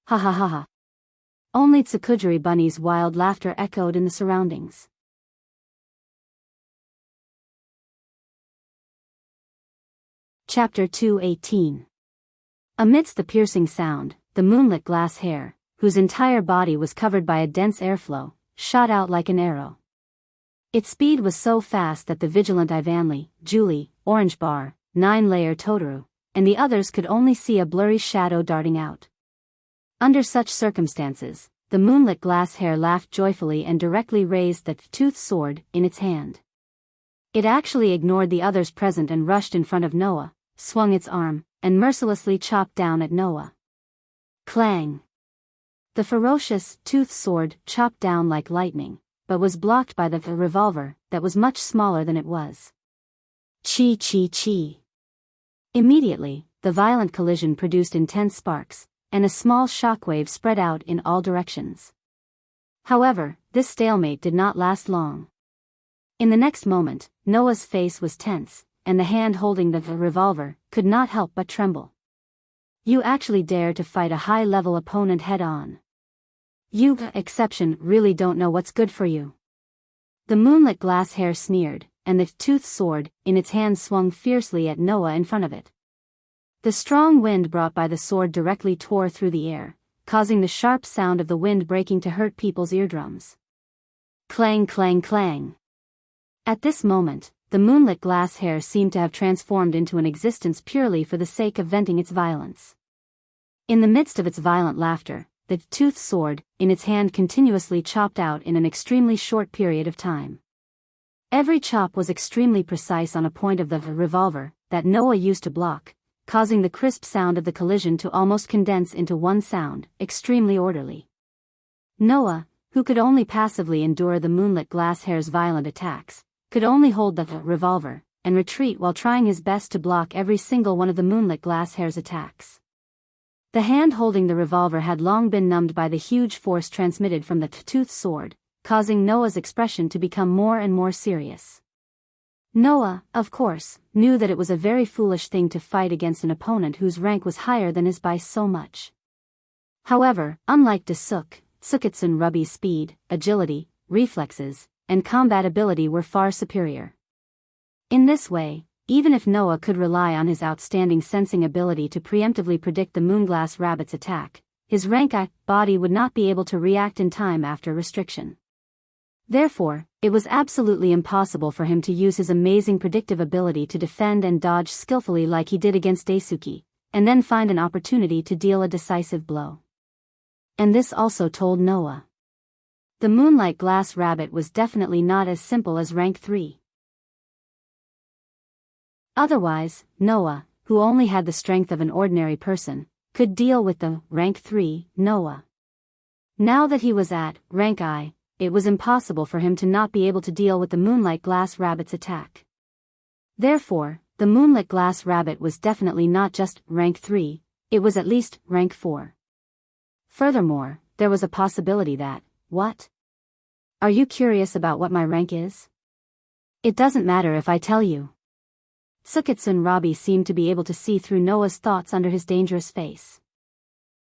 Ha ha ha ha. Only Tsukujiri Bunny's wild laughter echoed in the surroundings. Chapter 218. Amidst the piercing sound, the moonlit glass hair, whose entire body was covered by a dense airflow, shot out like an arrow. Its speed was so fast that the vigilant Ivanli, Julie, Orange Bar, Nine-Layer Totoro, and the others could only see a blurry shadow darting out. Under such circumstances, the moonlit glass hair laughed joyfully and directly raised the toothed sword in its hand. It actually ignored the others present and rushed in front of Noah, swung its arm, and mercilessly chopped down at Noah. Clang! The ferocious, toothed sword chopped down like lightning, but was blocked by the revolver that was much smaller than it was. Chi chi chi. Immediately, the violent collision produced intense sparks, and a small shockwave spread out in all directions. However, this stalemate did not last long. In the next moment, Noah's face was tense, and the hand holding the revolver could not help but tremble. "You actually dare to fight a high-level opponent head-on. You, exception, really don't know what's good for you." The moonlit glass hair sneered, and the toothed sword, in its hand, swung fiercely at Noah in front of it. The strong wind brought by the sword directly tore through the air, causing the sharp sound of the wind breaking to hurt people's eardrums. Clang, clang, clang. At this moment, the moonlit glass hair seemed to have transformed into an existence purely for the sake of venting its violence. In the midst of its violent laughter, the toothed sword, in its hand, continuously chopped out in an extremely short period of time. Every chop was extremely precise on a point of the revolver that Noah used to block, causing the crisp sound of the collision to almost condense into one sound, extremely orderly. Noah, who could only passively endure the moonlit glass hair's violent attacks, could only hold the revolver and retreat while trying his best to block every single one of the moonlit glass hair's attacks. The hand holding the revolver had long been numbed by the huge force transmitted from the toothed sword, causing Noah's expression to become more and more serious. Noah, of course, knew that it was a very foolish thing to fight against an opponent whose rank was higher than his by so much. However, unlike Suketsun Ruby's speed, agility, reflexes, and combat ability were far superior. In this way, even if Noah could rely on his outstanding sensing ability to preemptively predict the Moonglass Rabbit's attack, his rank body would not be able to react in time after restriction. Therefore, it was absolutely impossible for him to use his amazing predictive ability to defend and dodge skillfully like he did against Daisuke, and then find an opportunity to deal a decisive blow. And this also told Noah. The Moonlight Glass Rabbit was definitely not as simple as rank 3. Otherwise, Noah, who only had the strength of an ordinary person, could deal with the rank 3 Noah. Now that he was at rank I, it was impossible for him to not be able to deal with the Moonlight Glass Rabbit's attack. Therefore, the Moonlit Glass Rabbit was definitely not just rank 3, it was at least rank 4. Furthermore, there was a possibility that, what? Are you curious about what my rank is? It doesn't matter if I tell you. Suketsun Robbie seemed to be able to see through Noah's thoughts under his dangerous face.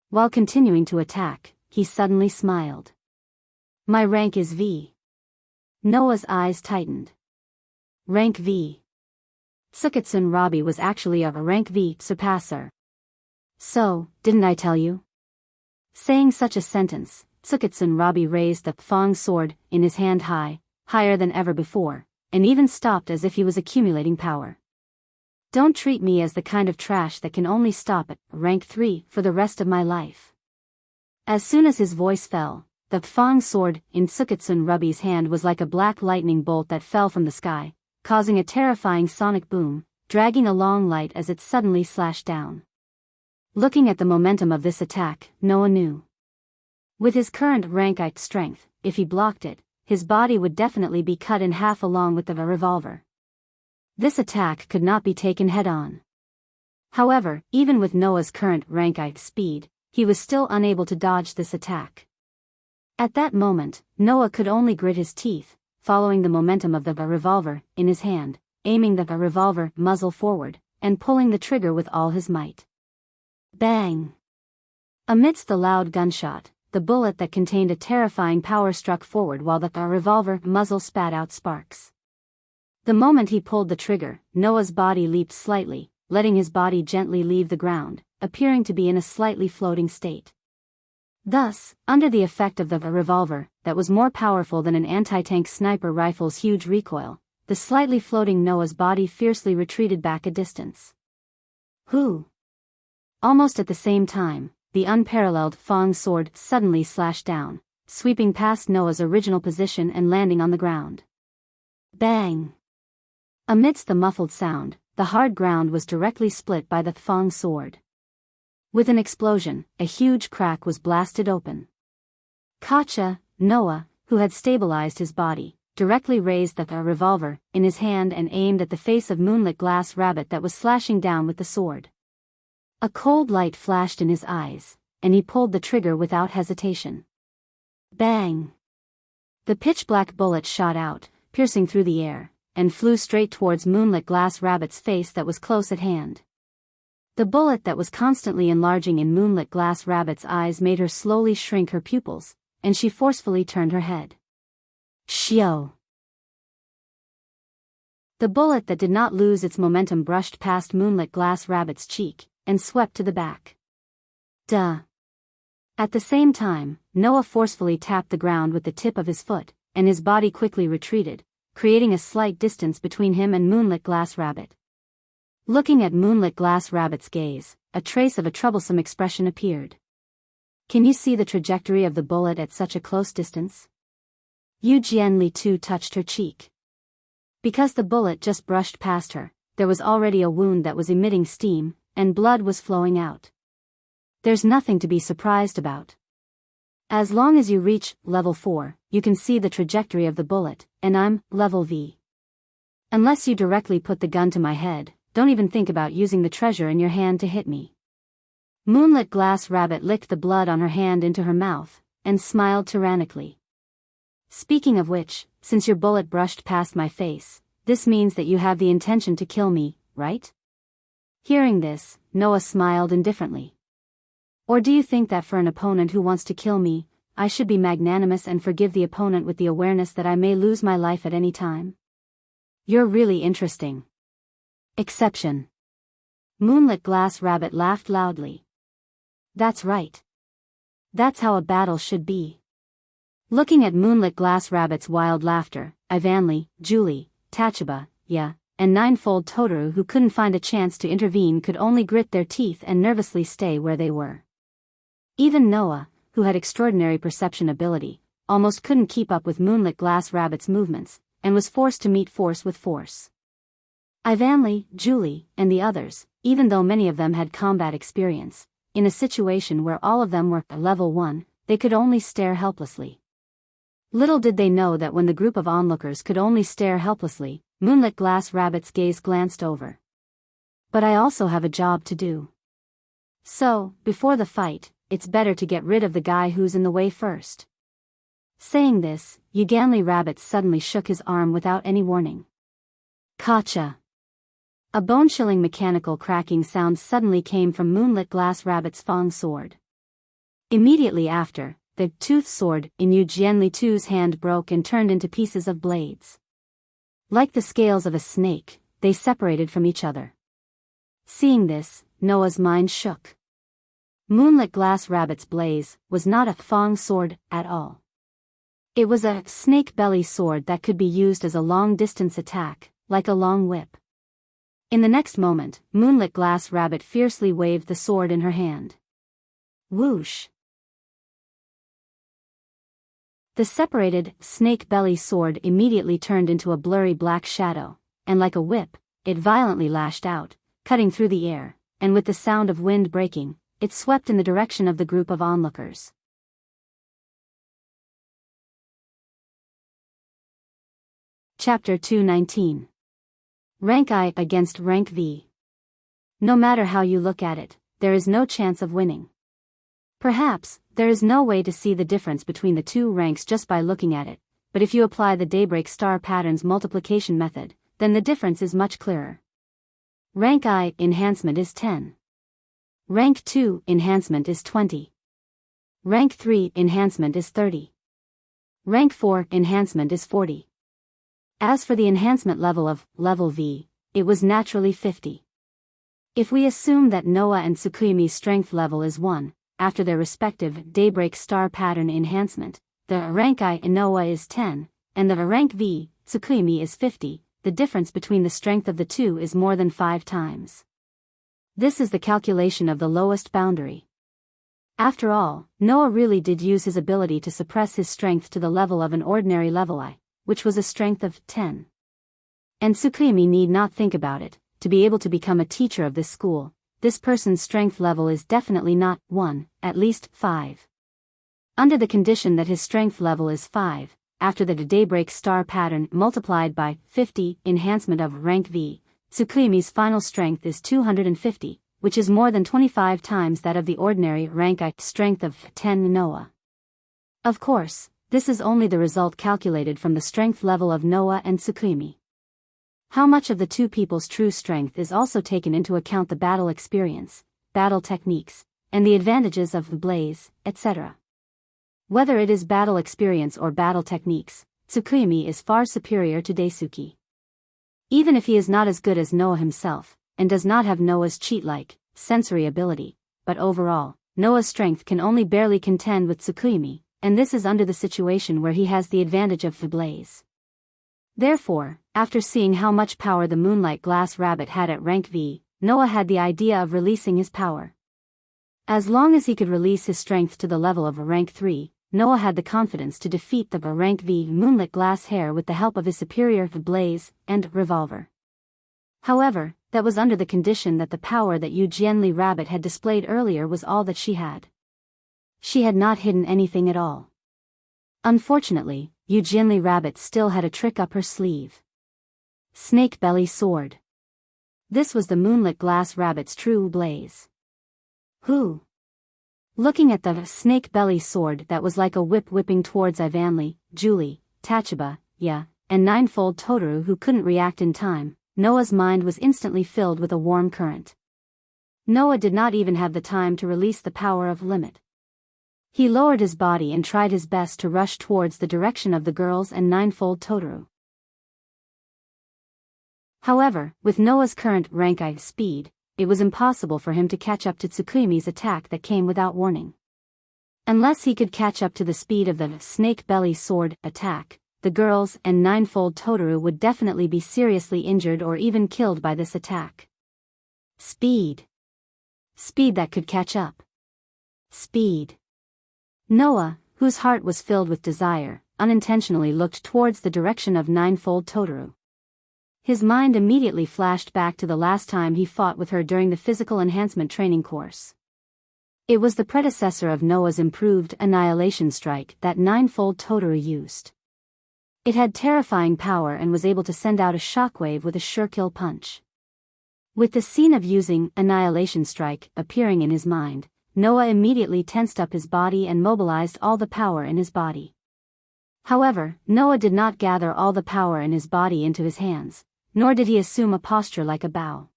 While continuing to attack, he suddenly smiled. My rank is V. Noah's eyes tightened. Rank V. Suketsun Robbie was actually a rank V surpasser. So, didn't I tell you? Saying such a sentence, Suketsun Robbie raised the Fong sword in his hand higher than ever before, and even stopped as if he was accumulating power. Don't treat me as the kind of trash that can only stop at rank 3 for the rest of my life. As soon as his voice fell, the Fong sword in Suketsun Robbie's hand was like a black lightning bolt that fell from the sky, causing a terrifying sonic boom, dragging a long light as it suddenly slashed down. Looking at the momentum of this attack, Noah knew. With his current rank I strength, if he blocked it, his body would definitely be cut in half along with the revolver. This attack could not be taken head-on. However, even with Noah's current rank I speed, he was still unable to dodge this attack. At that moment, Noah could only grit his teeth, following the momentum of the revolver in his hand, aiming the revolver muzzle forward, and pulling the trigger with all his might. Bang! Amidst the loud gunshot, the bullet that contained a terrifying power struck forward while the revolver muzzle spat out sparks. The moment he pulled the trigger, Noah's body leaped slightly, letting his body gently leave the ground, appearing to be in a slightly floating state. Thus, under the effect of the revolver, that was more powerful than an anti-tank sniper rifle's huge recoil, the slightly floating Noah's body fiercely retreated back a distance. Whoo! Almost at the same time, the unparalleled Fong sword suddenly slashed down, sweeping past Noah's original position and landing on the ground. Bang! Amidst the muffled sound, the hard ground was directly split by the Fong sword. With an explosion, a huge crack was blasted open. Kacha, Noah, who had stabilized his body, directly raised the revolver in his hand and aimed at the face of Moonlit Glass Rabbit that was slashing down with the sword. A cold light flashed in his eyes, and he pulled the trigger without hesitation. Bang! The pitch-black bullet shot out, piercing through the air, and flew straight towards Moonlit Glass Rabbit's face that was close at hand. The bullet that was constantly enlarging in Moonlit Glass Rabbit's eyes made her slowly shrink her pupils, and she forcefully turned her head. Shio! The bullet that did not lose its momentum brushed past Moonlit Glass Rabbit's cheek, and swept to the back. Duh! At the same time, Noah forcefully tapped the ground with the tip of his foot, and his body quickly retreated, creating a slight distance between him and Moonlit Glass Rabbit. Looking at Moonlit Glass Rabbit's gaze, a trace of a troublesome expression appeared. Can you see the trajectory of the bullet at such a close distance? Yu Jianli too touched her cheek. Because the bullet just brushed past her, there was already a wound that was emitting steam, and blood was flowing out. There's nothing to be surprised about. As long as you reach level 4, you can see the trajectory of the bullet, and I'm level V. Unless you directly put the gun to my head, don't even think about using the treasure in your hand to hit me. Moonlit Glass Rabbit licked the blood on her hand into her mouth, and smiled tyrannically. Speaking of which, since your bullet brushed past my face, this means that you have the intention to kill me, right? Hearing this, Noah smiled indifferently. Or do you think that for an opponent who wants to kill me, I should be magnanimous and forgive the opponent with the awareness that I may lose my life at any time? You're really interesting. Exception. Moonlit Glass Rabbit laughed loudly. That's right. That's how a battle should be. Looking at Moonlit Glass Rabbit's wild laughter, Ivanli, Julie, Tachaba, and Ninefold Totoro, who couldn't find a chance to intervene, could only grit their teeth and nervously stay where they were. Even Noah, who had extraordinary perception ability, almost couldn't keep up with Moonlit Glass Rabbit's movements, and was forced to meet force with force. Ivanli, Julie, and the others, even though many of them had combat experience, in a situation where all of them were level 1, they could only stare helplessly. Little did they know that when the group of onlookers could only stare helplessly, Moonlit Glass Rabbit's gaze glanced over. But I also have a job to do. So, before the fight, it's better to get rid of the guy who's in the way first. Saying this, Uganli Rabbit suddenly shook his arm without any warning. Kacha! A bone-chilling mechanical cracking sound suddenly came from Moonlit Glass Rabbit's Fang sword. Immediately after, the tooth sword in Yu Jianli 2's hand broke and turned into pieces of blades. Like the scales of a snake, they separated from each other. Seeing this, Noah's mind shook. Moonlit Glass Rabbit's blaze was not a Fang sword at all. It was a snake belly sword that could be used as a long-distance attack, like a long whip. In the next moment, Moonlit Glass Rabbit fiercely waved the sword in her hand. Whoosh! The separated, snake belly sword immediately turned into a blurry black shadow, and like a whip, it violently lashed out, cutting through the air, and with the sound of wind breaking, it swept in the direction of the group of onlookers. Chapter 219. Rank I against Rank V. No matter how you look at it, there is no chance of winning. Perhaps, there is no way to see the difference between the two ranks just by looking at it, but if you apply the Daybreak Star Pattern's multiplication method, then the difference is much clearer. Rank I enhancement is 10. Rank 2 enhancement is 20. Rank 3 enhancement is 30. Rank 4 enhancement is 40. As for the enhancement level of level V, it was naturally 50. If we assume that Noah and Tsukuyami's strength level is 1, after their respective Daybreak Star Pattern enhancement, the rank I in Noah is 10, and the rank V, Tsukuyami is 50, the difference between the strength of the two is more than 5 times. This is the calculation of the lowest boundary. After all, Noah really did use his ability to suppress his strength to the level of an ordinary level I, which was a strength of 10. And Tsukuyami need not think about it. To be able to become a teacher of this school, this person's strength level is definitely not 1, at least 5. Under the condition that his strength level is 5, after the Daybreak Star Pattern multiplied by 50 enhancement of rank V, Tsukuyami's final strength is 250, which is more than 25 times that of the ordinary rank I strength of 10 Noah. Of course, this is only the result calculated from the strength level of Noah and Tsukimi. How much of the two people's true strength is also taken into account the battle experience, battle techniques, and the advantages of the blaze, etc. Whether it is battle experience or battle techniques, Tsukimi is far superior to Daisuke. Even if he is not as good as Noah himself, and does not have Noah's cheat-like, sensory ability, but overall, Noah's strength can only barely contend with Tsukimi, and this is under the situation where he has the advantage of the blaze. Therefore, after seeing how much power the Moonlight Glass Rabbit had at rank V, Noah had the idea of releasing his power. As long as he could release his strength to the level of a rank 3, Noah had the confidence to defeat the rank V Moonlit Glass Hare with the help of his superior blaze and revolver. However, that was under the condition that the power that Yu Jianli Rabbit had displayed earlier was all that she had. She had not hidden anything at all. Unfortunately, Yu Jianli Rabbit still had a trick up her sleeve. Snake Belly Sword. This was the Moonlit Glass Rabbit's true blaze. Who? Looking at the snake belly sword that was like a whip whipping towards Ivanli, Julie, Tachibana, and ninefold Totoro who couldn't react in time, Noah's mind was instantly filled with a warm current. Noah did not even have the time to release the power of limit. He lowered his body and tried his best to rush towards the direction of the girls and ninefold Totoro. However, with Noah's current rank I speed, it was impossible for him to catch up to Tsukimi's attack that came without warning. Unless he could catch up to the speed of the snake belly sword attack, the girls and ninefold Totoro would definitely be seriously injured or even killed by this attack. Speed. Speed that could catch up. Speed. Noah, whose heart was filled with desire, unintentionally looked towards the direction of ninefold Totoro. His mind immediately flashed back to the last time he fought with her during the physical enhancement training course. It was the predecessor of Noah's improved annihilation strike that ninefold Totoro used. It had terrifying power and was able to send out a shockwave with a sure-kill punch. With the scene of using annihilation strike appearing in his mind, Noah immediately tensed up his body and mobilized all the power in his body. However, Noah did not gather all the power in his body into his hands, nor did he assume a posture like a bow.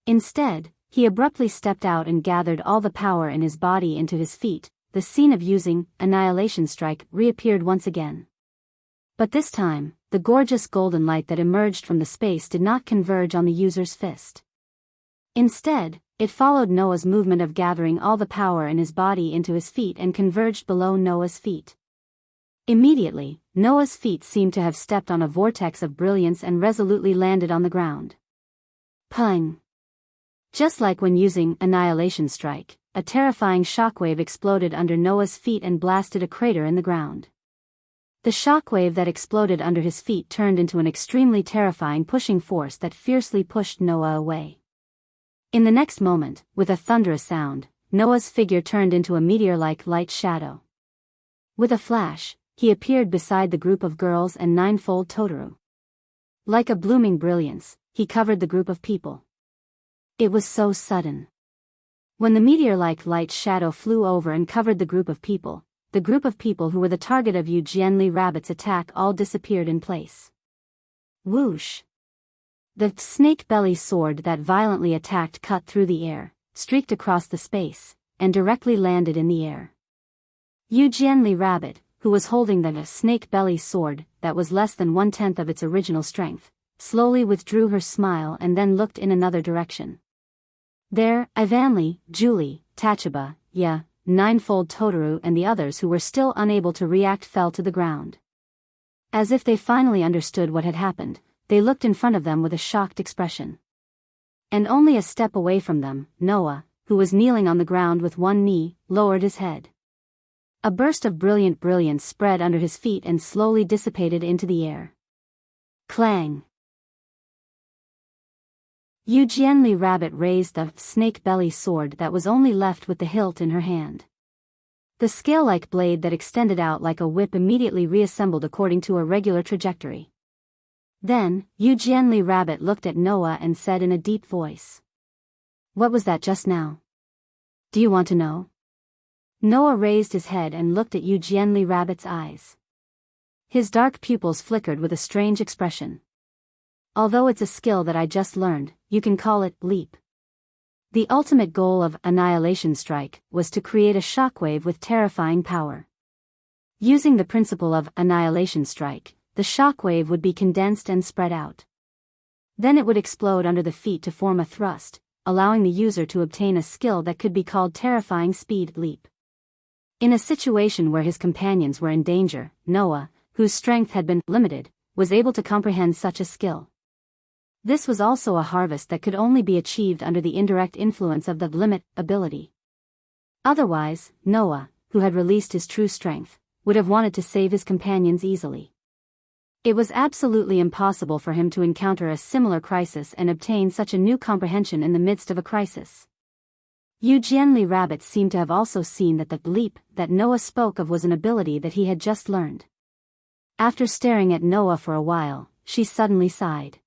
Instead, he abruptly stepped out and gathered all the power in his body into his feet. The scene of using annihilation strike reappeared once again. But this time, the gorgeous golden light that emerged from the space did not converge on the user's fist. Instead, it followed Noah's movement of gathering all the power in his body into his feet and converged below Noah's feet. Immediately, Noah's feet seemed to have stepped on a vortex of brilliance and resolutely landed on the ground. Pung! Just like when using Annihilation Strike, a terrifying shockwave exploded under Noah's feet and blasted a crater in the ground. The shockwave that exploded under his feet turned into an extremely terrifying pushing force that fiercely pushed Noah away. In the next moment, with a thunderous sound, Noah's figure turned into a meteor-like light shadow. With a flash, he appeared beside the group of girls and ninefold Totoro. Like a blooming brilliance, he covered the group of people. It was so sudden. When the meteor-like light shadow flew over and covered the group of people who were the target of Yu Jianli Rabbit's attack all disappeared in place. Whoosh! The snake belly sword that violently attacked cut through the air, streaked across the space, and directly landed in the air. Yu Jianli Rabbit, who was holding the snake belly sword that was less than 1/10 of its original strength, slowly withdrew her smile and then looked in another direction. There, Ivanli, Julie, Tachibana, ninefold Totoro and the others who were still unable to react fell to the ground. As if they finally understood what had happened, they looked in front of them with a shocked expression. And only a step away from them, Noah, who was kneeling on the ground with one knee, lowered his head. A burst of brilliant brilliance spread under his feet and slowly dissipated into the air. Clang! Yu Jianli Rabbit raised the snake belly sword that was only left with the hilt in her hand. The scale-like blade that extended out like a whip immediately reassembled according to a regular trajectory. Then, Yu Jianli Rabbit looked at Noah and said in a deep voice. What was that just now? Do you want to know? Noah raised his head and looked at Eugenie Rabbit's eyes. His dark pupils flickered with a strange expression. Although it's a skill that I just learned, you can call it leap. The ultimate goal of Annihilation Strike was to create a shockwave with terrifying power. Using the principle of Annihilation Strike, the shockwave would be condensed and spread out. Then it would explode under the feet to form a thrust, allowing the user to obtain a skill that could be called Terrifying Speed Leap. In a situation where his companions were in danger, Noah, whose strength had been limited, was able to comprehend such a skill. This was also a harvest that could only be achieved under the indirect influence of the limit ability. Otherwise, Noah, who had released his true strength, would have wanted to save his companions easily. It was absolutely impossible for him to encounter a similar crisis and obtain such a new comprehension in the midst of a crisis. Eugenie Rabbit seemed to have also seen that the leap that Noah spoke of was an ability that he had just learned. After staring at Noah for a while, she suddenly sighed.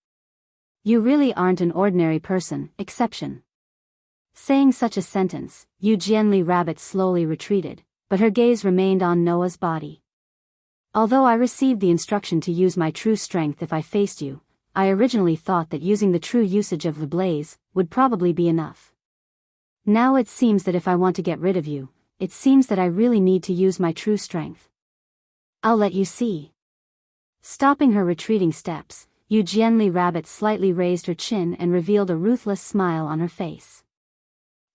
You really aren't an ordinary person, exception. Saying such a sentence, Eugenie Rabbit slowly retreated, but her gaze remained on Noah's body. Although I received the instruction to use my true strength if I faced you, I originally thought that using the true usage of the blaze would probably be enough. Now it seems that if I want to get rid of you, it seems that I really need to use my true strength. I'll let you see. Stopping her retreating steps, Eugenie Rabbit slightly raised her chin and revealed a ruthless smile on her face.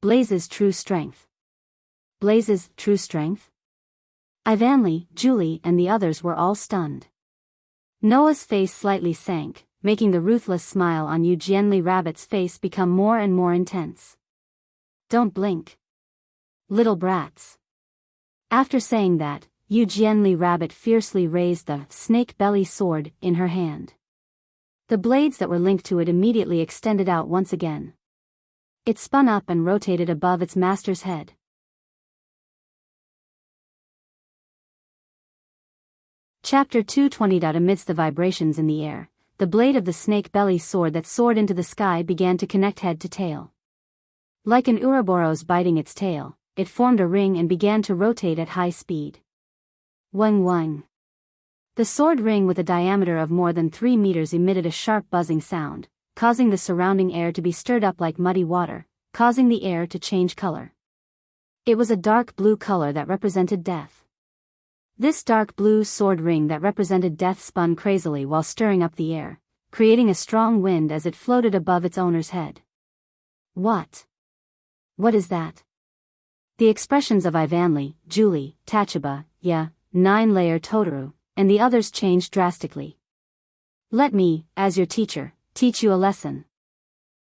Blaze's true strength. Blaze's true strength? Ivanley, Julie, and the others were all stunned. Noah's face slightly sank, making the ruthless smile on Eugenie Rabbit's face become more and more intense. Don't blink. Little brats. After saying that, Eugenie Rabbit fiercely raised the snake belly sword in her hand. The blades that were linked to it immediately extended out once again. It spun up and rotated above its master's head. Chapter 220. Amidst the vibrations in the air, the blade of the snake belly sword that soared into the sky began to connect head to tail. Like an Ouroboros biting its tail, it formed a ring and began to rotate at high speed. Wang wang. The sword ring with a diameter of more than 3 meters emitted a sharp buzzing sound, causing the surrounding air to be stirred up like muddy water, causing the air to change color. It was a dark blue color that represented death. This dark blue sword ring that represented death spun crazily while stirring up the air, creating a strong wind as it floated above its owner's head. What? What is that? The expressions of Ivanley, Julie, Tachaba, Nine-Layer Totoro, and the others changed drastically. Let me, as your teacher, teach you a lesson.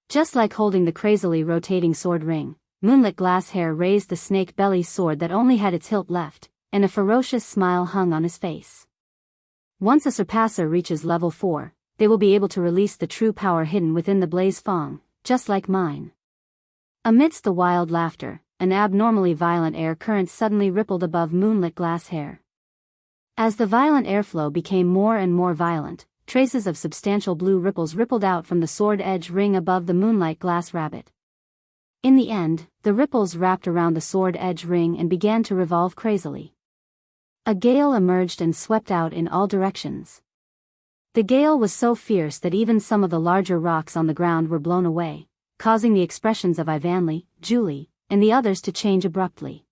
Just like holding the crazily rotating sword ring, Moonlit Glasshair raised the snake belly sword that only had its hilt left, and a ferocious smile hung on his face. Once a surpasser reaches level 4, they will be able to release the true power hidden within the blaze fong, just like mine. Amidst the wild laughter, an abnormally violent air current suddenly rippled above Moonlit Glasshair. As the violent airflow became more and more violent, traces of substantial blue ripples rippled out from the sword edge ring above the Moonlight Glass Rabbit. In the end, the ripples wrapped around the sword edge ring and began to revolve crazily. A gale emerged and swept out in all directions. The gale was so fierce that even some of the larger rocks on the ground were blown away, causing the expressions of Ivanley, Julie, and the others to change abruptly.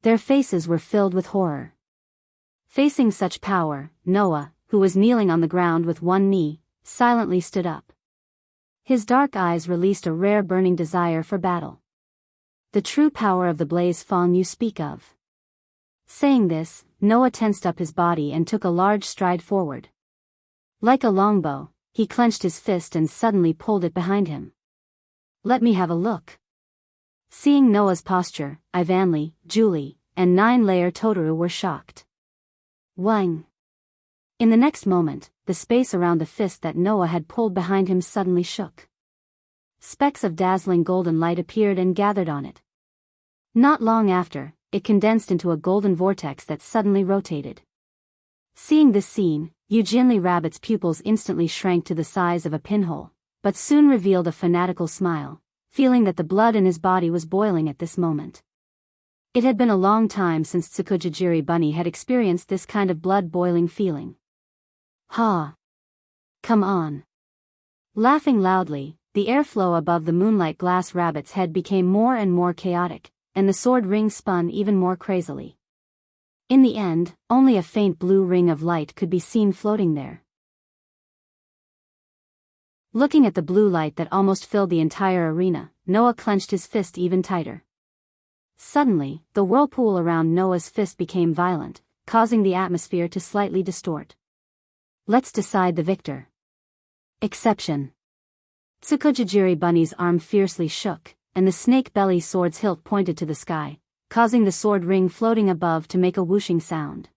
Their faces were filled with horror. Facing such power, Noah, who was kneeling on the ground with one knee, silently stood up. His dark eyes released a rare burning desire for battle. The true power of the blaze fong you speak of. Saying this, Noah tensed up his body and took a large stride forward. Like a longbow, he clenched his fist and suddenly pulled it behind him. Let me have a look. Seeing Noah's posture, Ivanley, Julie, and Nine-Layer Totoro were shocked. Wang. In the next moment, the space around the fist that Noah had pulled behind him suddenly shook. Specks of dazzling golden light appeared and gathered on it. Not long after, it condensed into a golden vortex that suddenly rotated. Seeing this scene, Eugenie Rabbit's pupils instantly shrank to the size of a pinhole, but soon revealed a fanatical smile, feeling that the blood in his body was boiling at this moment. It had been a long time since Tsukujijiri Bunny had experienced this kind of blood-boiling feeling. Ha! Come on! Laughing loudly, the airflow above the moonlight glass rabbit's head became more and more chaotic, and the sword ring spun even more crazily. In the end, only a faint blue ring of light could be seen floating there. Looking at the blue light that almost filled the entire arena, Noah clenched his fist even tighter. Suddenly, the whirlpool around Noah's fist became violent, causing the atmosphere to slightly distort. Let's decide the victor. Exception. Tsukujijiri Bunny's arm fiercely shook, and the snake belly sword's hilt pointed to the sky, causing the sword ring floating above to make a whooshing sound.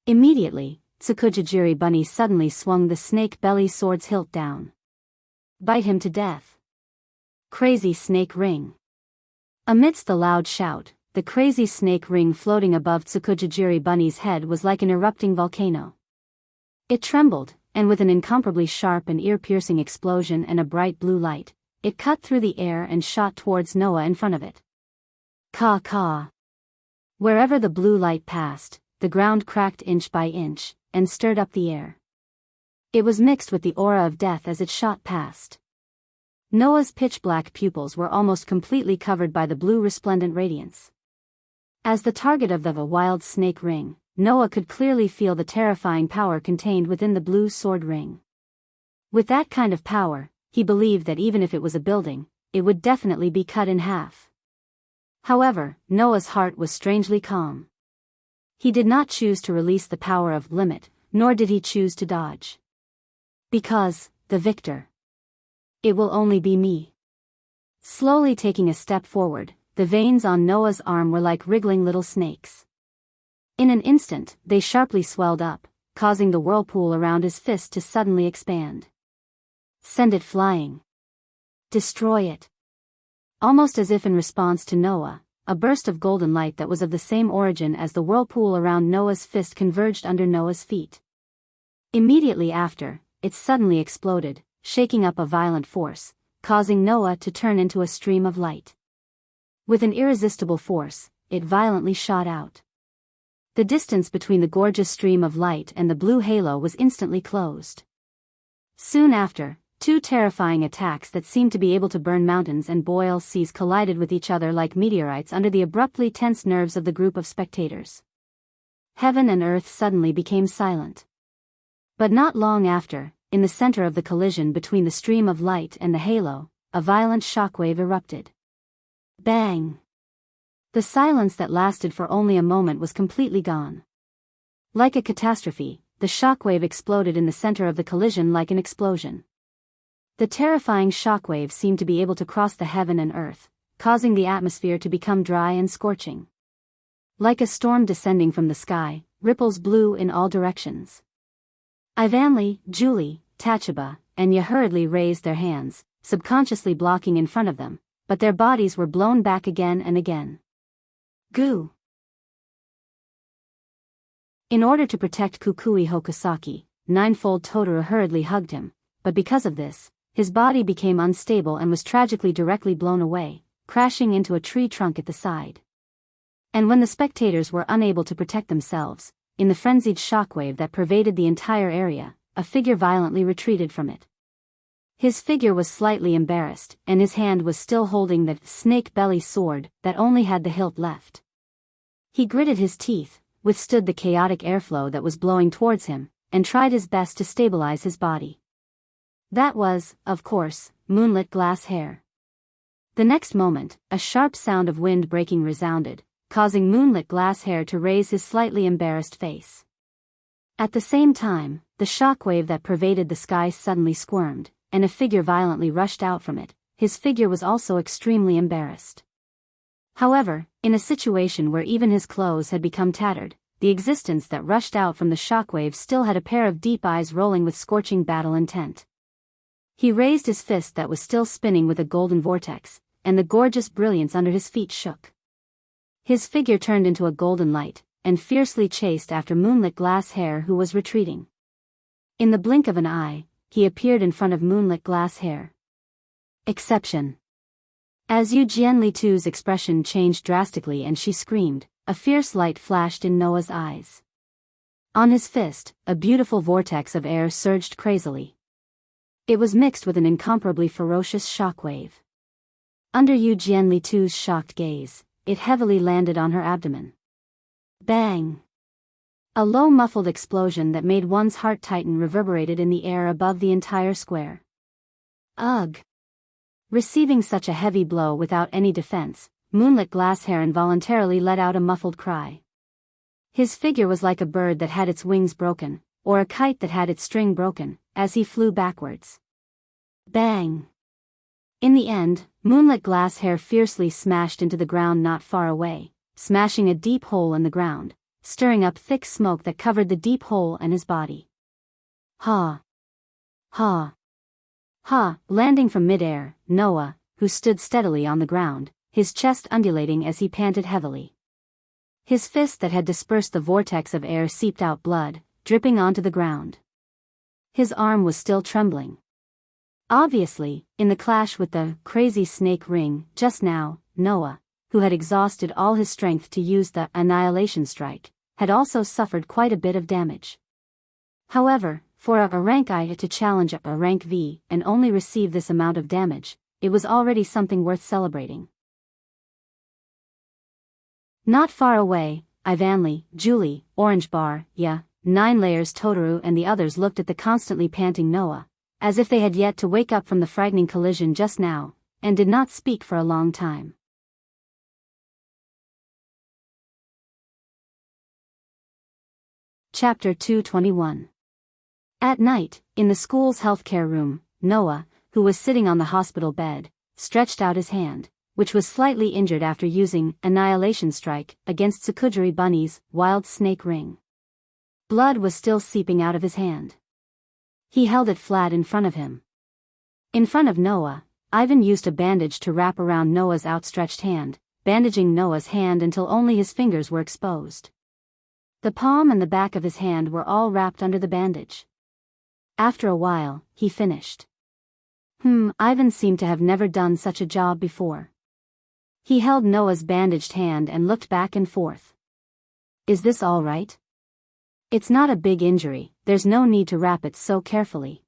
Immediately, Tsukujijiri Bunny suddenly swung the snake belly sword's hilt down. Bite him to death. Crazy snake ring. Amidst the loud shout, the crazy snake ring floating above Tsukujijiri Bunny's head was like an erupting volcano. It trembled, and with an incomparably sharp and ear-piercing explosion and a bright blue light, it cut through the air and shot towards Noah in front of it. Caw. Wherever the blue light passed, the ground cracked inch by inch, and stirred up the air. It was mixed with the aura of death as it shot past. Noah's pitch-black pupils were almost completely covered by the blue resplendent radiance. As the target of the wild snake ring, Noah could clearly feel the terrifying power contained within the blue sword ring. With that kind of power, he believed that even if it was a building, it would definitely be cut in half. However, Noah's heart was strangely calm. He did not choose to release the power of limit, nor did he choose to dodge. Because, the victor. It will only be me. Slowly taking a step forward, the veins on Noah's arm were like wriggling little snakes. In an instant, they sharply swelled up, causing the whirlpool around his fist to suddenly expand. Send it flying. Destroy it. Almost as if in response to Noah, a burst of golden light that was of the same origin as the whirlpool around Noah's fist converged under Noah's feet. Immediately after, it suddenly exploded, shaking up a violent force, causing Noah to turn into a stream of light. With an irresistible force, it violently shot out. The distance between the gorgeous stream of light and the blue halo was instantly closed. Soon after, two terrifying attacks that seemed to be able to burn mountains and boil seas collided with each other like meteorites under the abruptly tense nerves of the group of spectators. Heaven and earth suddenly became silent. But not long after, in the center of the collision between the stream of light and the halo, a violent shockwave erupted. Bang! The silence that lasted for only a moment was completely gone. Like a catastrophe, the shockwave exploded in the center of the collision like an explosion. The terrifying shockwave seemed to be able to cross the heaven and earth, causing the atmosphere to become dry and scorching. Like a storm descending from the sky, ripples blew in all directions. Ivanli, Julie, Tachaba, and Ya hurriedly raised their hands, subconsciously blocking in front of them, but their bodies were blown back again and again. Goo! In order to protect Kukui Hokusaki, Ninefold Totoro hurriedly hugged him, but because of this, his body became unstable and was tragically directly blown away, crashing into a tree trunk at the side. And when the spectators were unable to protect themselves, in the frenzied shockwave that pervaded the entire area, a figure violently retreated from it. His figure was slightly embarrassed, and his hand was still holding the snake belly sword that only had the hilt left. He gritted his teeth, withstood the chaotic airflow that was blowing towards him, and tried his best to stabilize his body. That was, of course, moonlit glass hair. The next moment, a sharp sound of wind breaking resounded, causing moonlit glass hair to raise his slightly embarrassed face. At the same time, the shockwave that pervaded the sky suddenly squirmed, and a figure violently rushed out from it. His figure was also extremely embarrassed. However, in a situation where even his clothes had become tattered, the existence that rushed out from the shockwave still had a pair of deep eyes rolling with scorching battle intent. He raised his fist that was still spinning with a golden vortex, and the gorgeous brilliance under his feet shook. His figure turned into a golden light, and fiercely chased after moonlit glass hair who was retreating. In the blink of an eye, he appeared in front of moonlit glass hair. Exception. As Yu Jianlitu's expression changed drastically and she screamed, a fierce light flashed in Noah's eyes. On his fist, a beautiful vortex of air surged crazily. It was mixed with an incomparably ferocious shockwave. Under Yu Jianlitu's shocked gaze, it heavily landed on her abdomen. Bang! A low muffled explosion that made one's heart tighten reverberated in the air above the entire square. Ugh! Receiving such a heavy blow without any defense, Moonlit Glasshair involuntarily let out a muffled cry. His figure was like a bird that had its wings broken, or a kite that had its string broken, as he flew backwards. Bang! In the end, Moonlit Glasshair fiercely smashed into the ground not far away, smashing a deep hole in the ground, stirring up thick smoke that covered the deep hole and his body. Ha! Ha! Ha! Landing from midair, Noah, who stood steadily on the ground, his chest undulating as he panted heavily. His fist that had dispersed the vortex of air seeped out blood, dripping onto the ground. His arm was still trembling. Obviously, in the clash with the crazy snake ring, just now, Noah, who had exhausted all his strength to use the annihilation strike, had also suffered quite a bit of damage. However, for a rank I to challenge a rank V and only receive this amount of damage, it was already something worth celebrating. Not far away, Ivanly, Julie, Orange Bar, Ya, 9 Layers Totoro and the others looked at the constantly panting Noah, as if they had yet to wake up from the frightening collision just now, and did not speak for a long time. Chapter 221. At night, in the school's healthcare room, Noah, who was sitting on the hospital bed, stretched out his hand, which was slightly injured after using Annihilation Strike against Tsukujiri Bunny's wild snake ring. Blood was still seeping out of his hand. He held it flat in front of him. In front of Noah, Ivan used a bandage to wrap around Noah's outstretched hand, bandaging Noah's hand until only his fingers were exposed. The palm and the back of his hand were all wrapped under the bandage. After a while, he finished. Ivan seemed to have never done such a job before. He held Noah's bandaged hand and looked back and forth. Is this all right? It's not a big injury, there's no need to wrap it so carefully.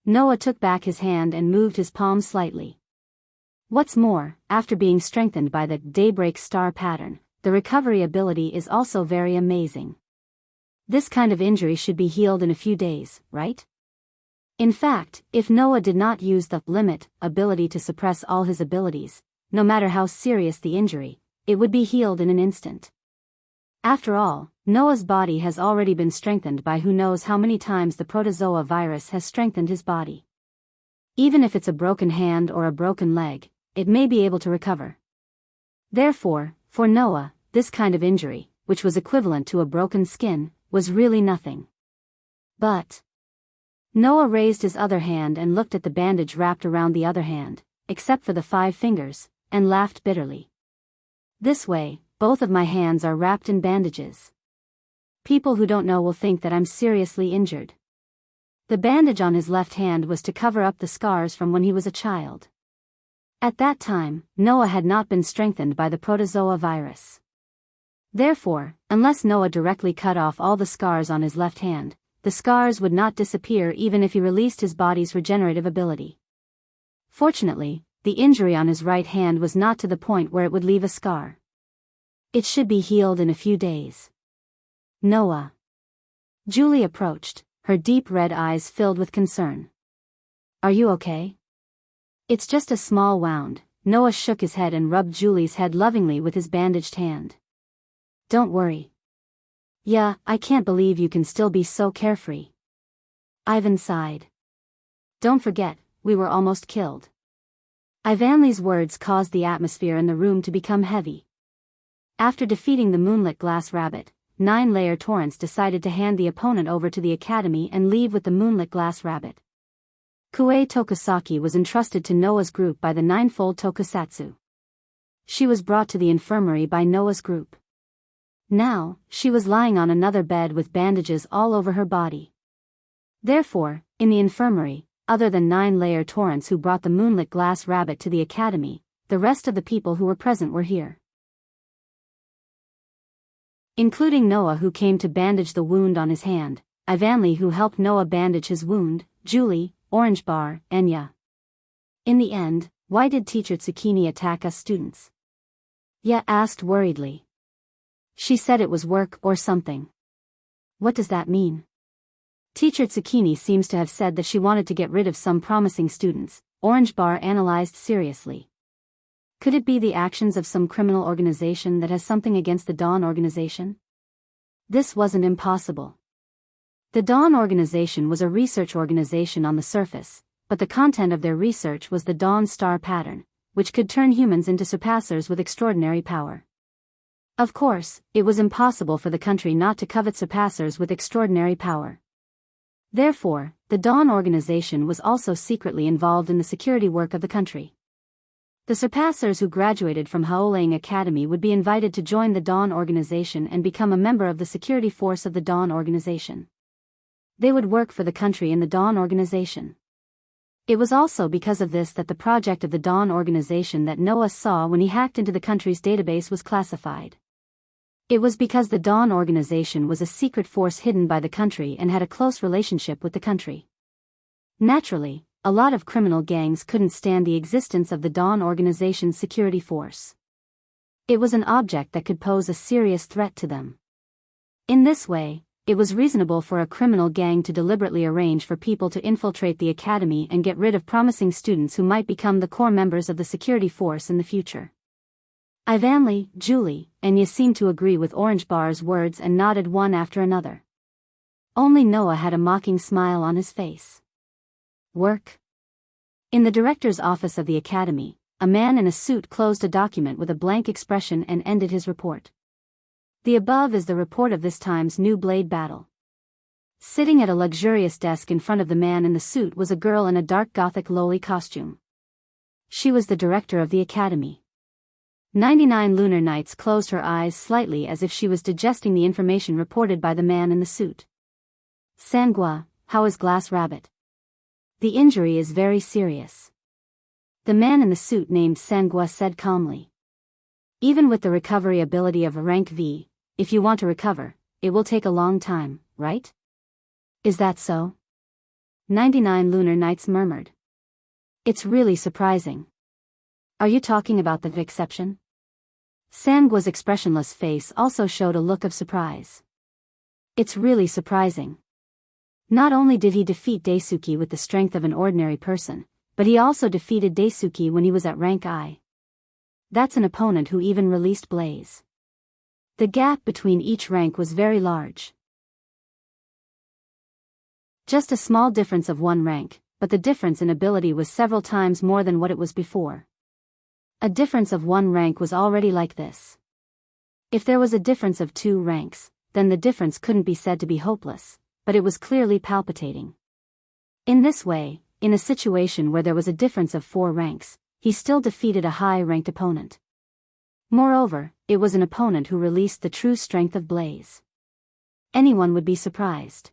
Noah took back his hand and moved his palm slightly. What's more, after being strengthened by the Daybreak Star pattern, the recovery ability is also very amazing. This kind of injury should be healed in a few days, right? In fact, if Noah did not use the limit ability to suppress all his abilities, no matter how serious the injury, it would be healed in an instant. After all, Noah's body has already been strengthened by who knows how many times the protozoa virus has strengthened his body. Even if it's a broken hand or a broken leg, it may be able to recover. Therefore, for Noah, this kind of injury, which was equivalent to a broken skin, was really nothing. But Noah raised his other hand and looked at the bandage wrapped around the other hand, except for the 5 fingers, and laughed bitterly. This way, both of my hands are wrapped in bandages. People who don't know will think that I'm seriously injured. The bandage on his left hand was to cover up the scars from when he was a child. At that time, Noah had not been strengthened by the protozoa virus. Therefore, unless Noah directly cut off all the scars on his left hand, the scars would not disappear even if he released his body's regenerative ability. Fortunately, the injury on his right hand was not to the point where it would leave a scar. It should be healed in a few days. Noah. Julie approached, her deep red eyes filled with concern. Are you okay? It's just a small wound. Noah shook his head and rubbed Julie's head lovingly with his bandaged hand. Don't worry. Yeah, I can't believe you can still be so carefree. Ivan sighed. Don't forget, we were almost killed. Ivanly's words caused the atmosphere in the room to become heavy. After defeating the Moonlit Glass Rabbit, 9-Layer Torrance decided to hand the opponent over to the academy and leave with the Moonlit Glass Rabbit. Kue Tokusaki was entrusted to Noah's group by the Ninefold Tokusatsu. She was brought to the infirmary by Noah's group. Now, she was lying on another bed with bandages all over her body. Therefore, in the infirmary, other than 9-Layer Torrance who brought the Moonlit Glass Rabbit to the academy, the rest of the people who were present were here, including Noah, who came to bandage the wound on his hand, Ivanli, who helped Noah bandage his wound, Julie, Orange Bar, Enya. In the end, why did teacher Tsukini attack us students? Ya asked worriedly. She said it was work or something. What does that mean? Teacher Tsukini seems to have said that she wanted to get rid of some promising students, Orange Bar analyzed seriously. Could it be the actions of some criminal organization that has something against the Dawn organization? This wasn't impossible. The Dawn organization was a research organization on the surface, but the content of their research was the Dawn star pattern, which could turn humans into surpassers with extraordinary power. Of course, it was impossible for the country not to covet surpassers with extraordinary power. Therefore, the Dawn organization was also secretly involved in the security work of the country. The surpassers who graduated from Haolang Academy would be invited to join the Dawn organization and become a member of the security force of the Dawn organization. They would work for the country in the Dawn organization. It was also because of this that the project of the Dawn organization that Noah saw when he hacked into the country's database was classified. It was because the Dawn organization was a secret force hidden by the country and had a close relationship with the country. Naturally, a lot of criminal gangs couldn't stand the existence of the Dawn organization's security force. It was an object that could pose a serious threat to them. In this way, it was reasonable for a criminal gang to deliberately arrange for people to infiltrate the academy and get rid of promising students who might become the core members of the security force in the future. Ivanli, Julie, and Enya seemed to agree with Orange Bar's words and nodded one after another. Only Noah had a mocking smile on his face. Work? In the director's office of the academy, a man in a suit closed a document with a blank expression and ended his report. The above is the report of this time's new blade battle. Sitting at a luxurious desk in front of the man in the suit was a girl in a dark gothic lowly costume. She was the director of the academy. 99 Lunar Nights closed her eyes slightly as if she was digesting the information reported by the man in the suit. Sangua, how is Glass Rabbit? The injury is very serious. The man in the suit named Sangua said calmly. Even with the recovery ability of a rank V, if you want to recover, it will take a long time, right? Is that so? 99 Lunar Nights murmured. It's really surprising. Are you talking about the exception? Sangua's expressionless face also showed a look of surprise. It's really surprising. Not only did he defeat Daisuke with the strength of an ordinary person, but he also defeated Daisuke when he was at rank I. That's an opponent who even released Blaze. The gap between each rank was very large. Just a small difference of one rank, but the difference in ability was several times more than what it was before. A difference of one rank was already like this. If there was a difference of 2 ranks, then the difference couldn't be said to be hopeless, but it was clearly palpitating. In this way, in a situation where there was a difference of 4 ranks, he still defeated a high-ranked opponent. Moreover, it was an opponent who released the true strength of Blaze. Anyone would be surprised.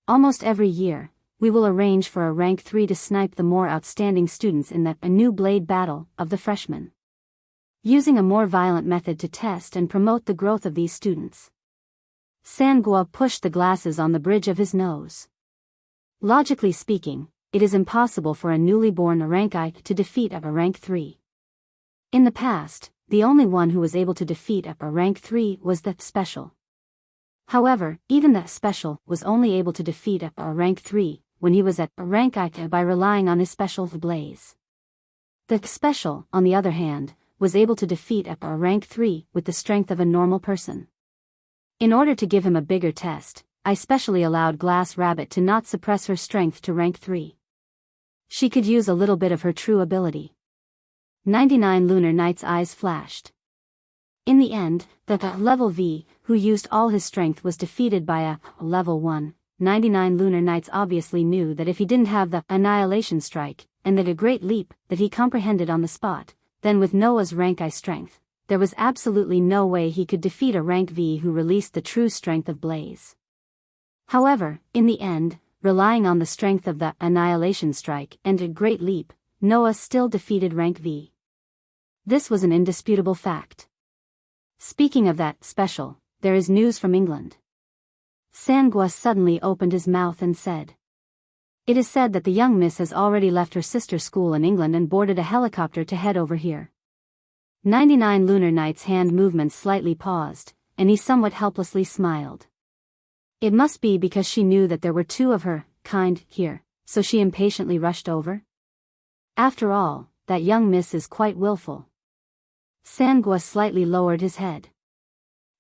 Almost every year, we will arrange for a rank 3 to snipe the more outstanding students in a new blade battle of the freshmen. Using a more violent method to test and promote the growth of these students. Sangua pushed the glasses on the bridge of his nose. Logically speaking, it is impossible for a newly born rank I to defeat a rank 3. In the past, the only one who was able to defeat a rank 3 was the special. However, even the special was only able to defeat a rank 3 when he was at a rank I by relying on his special Blaze. The special, on the other hand, was able to defeat a rank 3 with the strength of a normal person. In order to give him a bigger test, I specially allowed Glass Rabbit to not suppress her strength to rank 3. She could use a little bit of her true ability. 99 Lunar Nights' eyes flashed. In the end, the level V, who used all his strength, was defeated by a level 1. 99 Lunar Nights obviously knew that if he didn't have the annihilation strike, and that a great leap that he comprehended on the spot, then with Noah's rank I strength, there was absolutely no way he could defeat a rank V who released the true strength of Blaze. However, in the end, relying on the strength of the annihilation strike and a great leap, Noah still defeated rank V. This was an indisputable fact. Speaking of that special, there is news from England. Sangwa suddenly opened his mouth and said. It is said that the young miss has already left her sister's school in England and boarded a helicopter to head over here. 99 Lunar Knight's hand movements slightly paused, and he somewhat helplessly smiled. It must be because she knew that there were two of her kind here, so she impatiently rushed over. After all, that young miss is quite willful. Sangwa slightly lowered his head.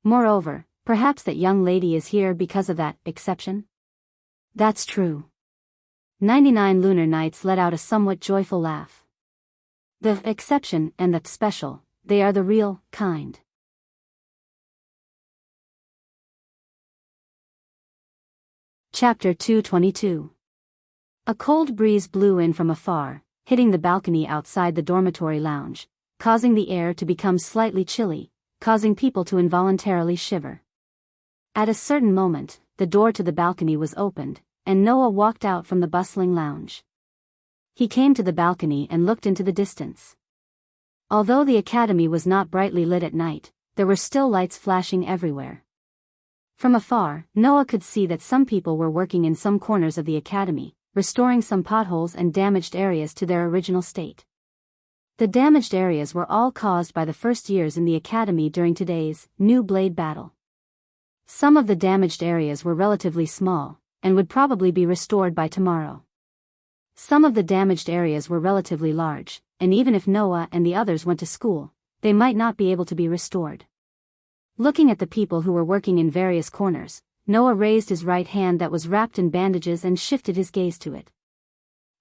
Moreover, perhaps that young lady is here because of that exception? That's true. 99 Lunar Knights let out a somewhat joyful laugh. The exception and the special, they are the real kind. Chapter 222. A cold breeze blew in from afar, hitting the balcony outside the dormitory lounge, causing the air to become slightly chilly, causing people to involuntarily shiver. At a certain moment, the door to the balcony was opened, and Noah walked out from the bustling lounge. He came to the balcony and looked into the distance. Although the academy was not brightly lit at night, there were still lights flashing everywhere. From afar, Noah could see that some people were working in some corners of the academy, restoring some potholes and damaged areas to their original state. The damaged areas were all caused by the first years in the academy during today's new blade battle. Some of the damaged areas were relatively small, and would probably be restored by tomorrow. Some of the damaged areas were relatively large, and even if Noah and the others went to school, they might not be able to be restored. Looking at the people who were working in various corners, Noah raised his right hand that was wrapped in bandages and shifted his gaze to it.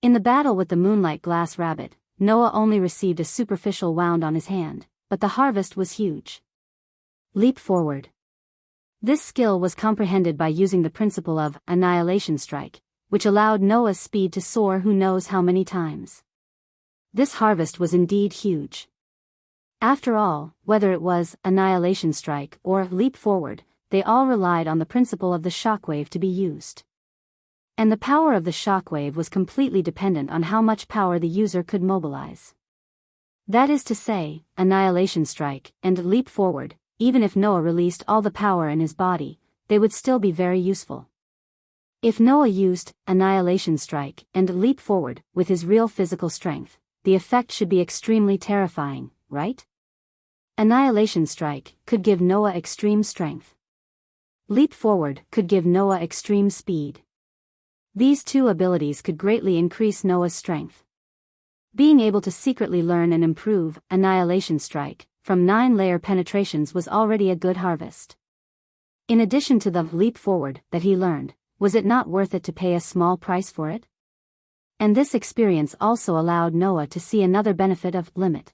In the battle with the Moonlight Glass Rabbit, Noah only received a superficial wound on his hand, but the harvest was huge. Leap forward. This skill was comprehended by using the principle of annihilation strike, which allowed Noah's speed to soar who knows how many times. This harvest was indeed huge. After all, whether it was annihilation strike or leap forward, they all relied on the principle of the shockwave to be used. And the power of the shockwave was completely dependent on how much power the user could mobilize. That is to say, annihilation strike and leap forward, even if Noah released all the power in his body, they would still be very useful. If Noah used annihilation strike and leap forward with his real physical strength, the effect should be extremely terrifying, right? Annihilation strike could give Noah extreme strength. Leap forward could give Noah extreme speed. These two abilities could greatly increase Noah's strength. Being able to secretly learn and improve annihilation strike from 9-layer penetrations was already a good harvest. In addition to the leap forward that he learned, was it not worth it to pay a small price for it? And this experience also allowed Noah to see another benefit of limit.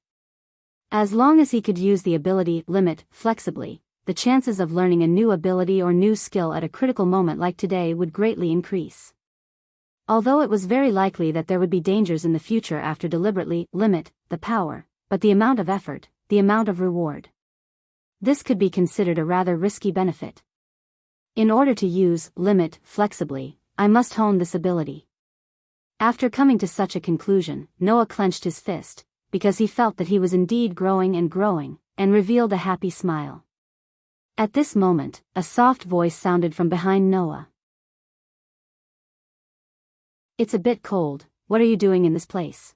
As long as he could use the ability limit flexibly, the chances of learning a new ability or new skill at a critical moment like today would greatly increase. Although it was very likely that there would be dangers in the future after deliberately limit the power, but the amount of effort, the amount of reward. This could be considered a rather risky benefit. In order to use limit flexibly, I must hone this ability. After coming to such a conclusion, Noah clenched his fist, because he felt that he was indeed growing, and revealed a happy smile. At this moment, a soft voice sounded from behind Noah. It's a bit cold, what are you doing in this place?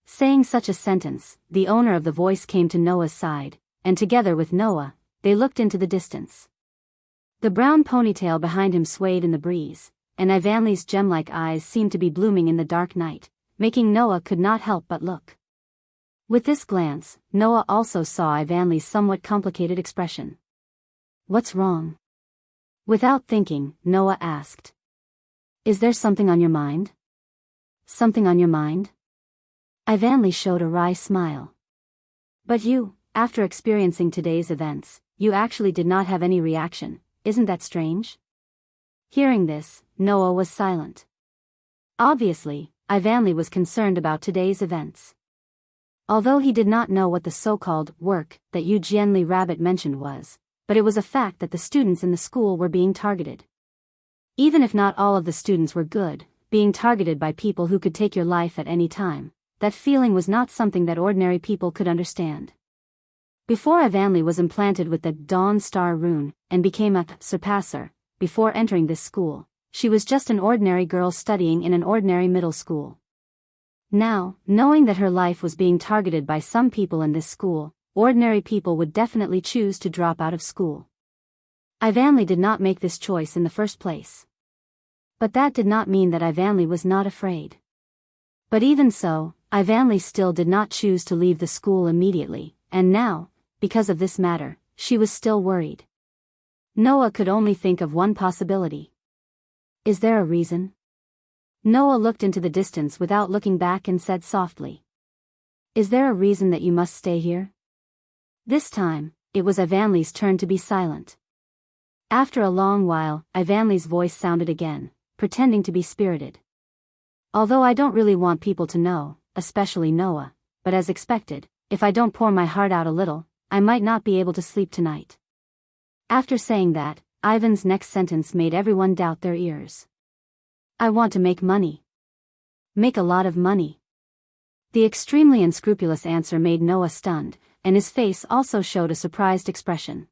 Saying such a sentence, the owner of the voice came to Noah's side, and together with Noah, they looked into the distance. The brown ponytail behind him swayed in the breeze, and Ivanley's gem-like eyes seemed to be blooming in the dark night, making Noah could not help but look. With this glance, Noah also saw Ivanley's somewhat complicated expression. What's wrong? Without thinking, Noah asked. Is there something on your mind? Something on your mind? Ivanley showed a wry smile. But you, after experiencing today's events, you actually did not have any reaction, isn't that strange? Hearing this, Noah was silent. Obviously, Ivanley was concerned about today's events. Although he did not know what the so-called work that Eugenly Rabbit mentioned was, but it was a fact that the students in the school were being targeted. Even if not all of the students were good, being targeted by people who could take your life at any time, that feeling was not something that ordinary people could understand. Before Ivanley was implanted with the Dawn Star rune, and became a surpasser, before entering this school, she was just an ordinary girl studying in an ordinary middle school. Now, knowing that her life was being targeted by some people in this school, ordinary people would definitely choose to drop out of school. Ivanley did not make this choice in the first place. But that did not mean that Ivanley was not afraid. But even so, Ivanley still did not choose to leave the school immediately, and now, because of this matter, she was still worried. Noah could only think of one possibility. Is there a reason? Noah looked into the distance without looking back and said softly. Is there a reason that you must stay here? This time, it was Ivanley's turn to be silent. After a long while, Ivanley's voice sounded again, pretending to be spirited. Although I don't really want people to know, especially Noah, but as expected, if I don't pour my heart out a little, I might not be able to sleep tonight. After saying that, Ivan's next sentence made everyone doubt their ears. I want to make money. Make a lot of money. The extremely unscrupulous answer made Noah stunned, and his face also showed a surprised expression.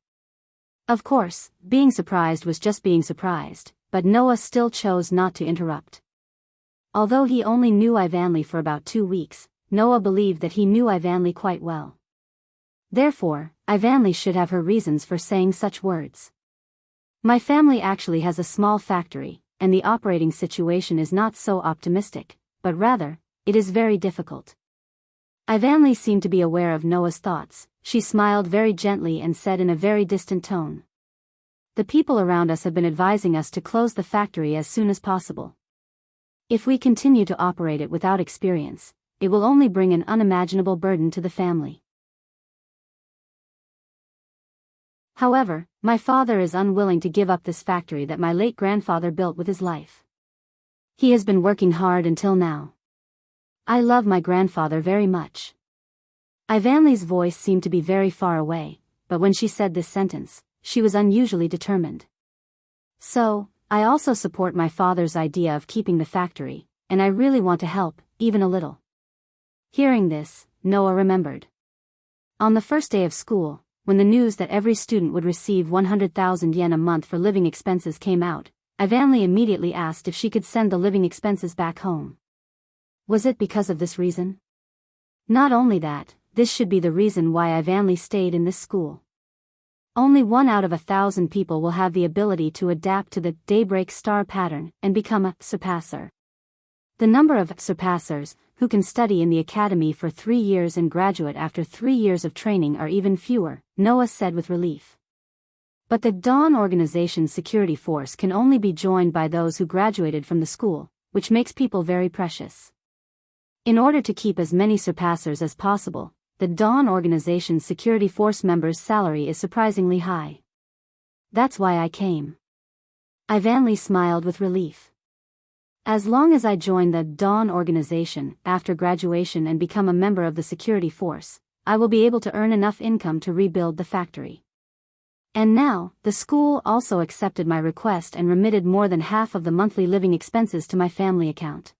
Of course, being surprised was just being surprised, but Noah still chose not to interrupt. Although he only knew Ivanley for about 2 weeks, Noah believed that he knew Ivanley quite well. Therefore, Ivanley should have her reasons for saying such words. My family actually has a small factory, and the operating situation is not so optimistic, but rather, it is very difficult. Ivanley seemed to be aware of Noah's thoughts. She smiled very gently and said in a very distant tone. The people around us have been advising us to close the factory as soon as possible. If we continue to operate it without experience, it will only bring an unimaginable burden to the family. However, my father is unwilling to give up this factory that my late grandfather built with his life. He has been working hard until now. I love my grandfather very much. Ivanley's voice seemed to be very far away, but when she said this sentence, she was unusually determined. So, I also support my father's idea of keeping the factory, and I really want to help, even a little. Hearing this, Noah remembered. On the first day of school, when the news that every student would receive 100,000 yen a month for living expenses came out, Ivanley immediately asked if she could send the living expenses back home. Was it because of this reason? Not only that, this should be the reason why Ivanley stayed in this school. Only 1 out of 1,000 people will have the ability to adapt to the daybreak star pattern and become a surpasser. The number of surpassers who can study in the academy for 3 years and graduate after 3 years of training are even fewer, Noah said with relief. But the Dawn Organization's security force can only be joined by those who graduated from the school, which makes people very precious. In order to keep as many surpassers as possible, the Dawn Organization's security force members' salary is surprisingly high. That's why I came. Ivanley smiled with relief. As long as I join the Dawn Organization after graduation and become a member of the security force, I will be able to earn enough income to rebuild the factory. And now, the school also accepted my request and remitted more than half of the monthly living expenses to my family account.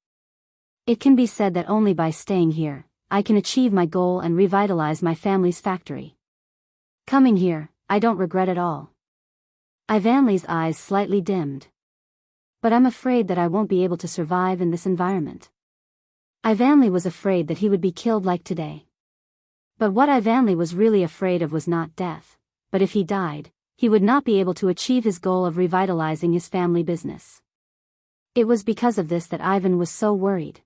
It can be said that only by staying here, I can achieve my goal and revitalize my family's factory. Coming here, I don't regret at all. Ivanley's eyes slightly dimmed. But I'm afraid that I won't be able to survive in this environment. Ivanley was afraid that he would be killed like today. But what Ivanley was really afraid of was not death, but if he died, he would not be able to achieve his goal of revitalizing his family business. It was because of this that Ivan was so worried.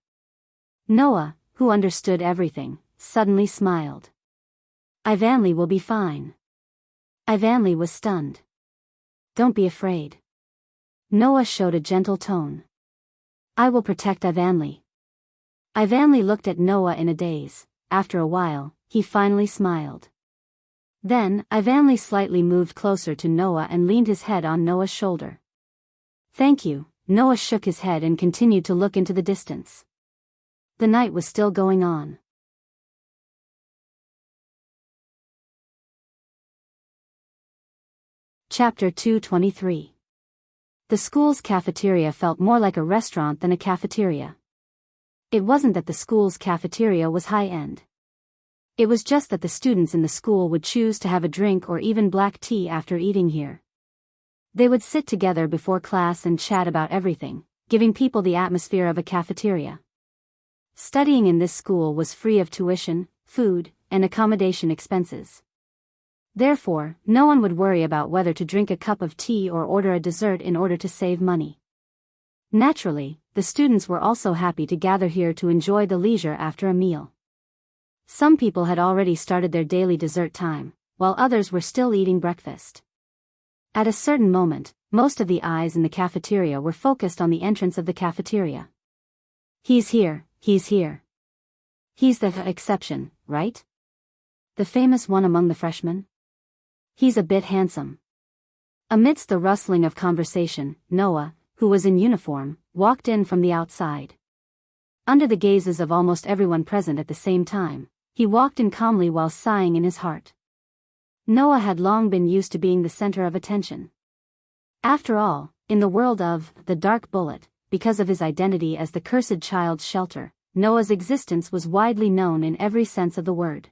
Noah, who understood everything, suddenly smiled. Ivanley will be fine. Ivanley was stunned. Don't be afraid. Noah showed a gentle tone. I will protect Ivanley. Ivanley looked at Noah in a daze. After a while, he finally smiled. Then, Ivanley slightly moved closer to Noah and leaned his head on Noah's shoulder. Thank you. Noah shook his head and continued to look into the distance. The night was still going on. Chapter 223. The school's cafeteria felt more like a restaurant than a cafeteria. It wasn't that the school's cafeteria was high-end. It was just that the students in the school would choose to have a drink or even black tea after eating here. They would sit together before class and chat about everything, giving people the atmosphere of a cafeteria. Studying in this school was free of tuition, food, and accommodation expenses. Therefore, no one would worry about whether to drink a cup of tea or order a dessert in order to save money. Naturally, the students were also happy to gather here to enjoy the leisure after a meal. Some people had already started their daily dessert time, while others were still eating breakfast. At a certain moment, most of the eyes in the cafeteria were focused on the entrance of the cafeteria. "He's here, he's here. He's the exception, right? The famous one among the freshmen? He's a bit handsome." Amidst the rustling of conversation, Noah, who was in uniform, walked in from the outside. Under the gazes of almost everyone present at the same time, he walked in calmly while sighing in his heart. Noah had long been used to being the center of attention. After all, in the world of the Dark Bullet, because of his identity as the cursed child's shelter, Noah's existence was widely known in every sense of the word.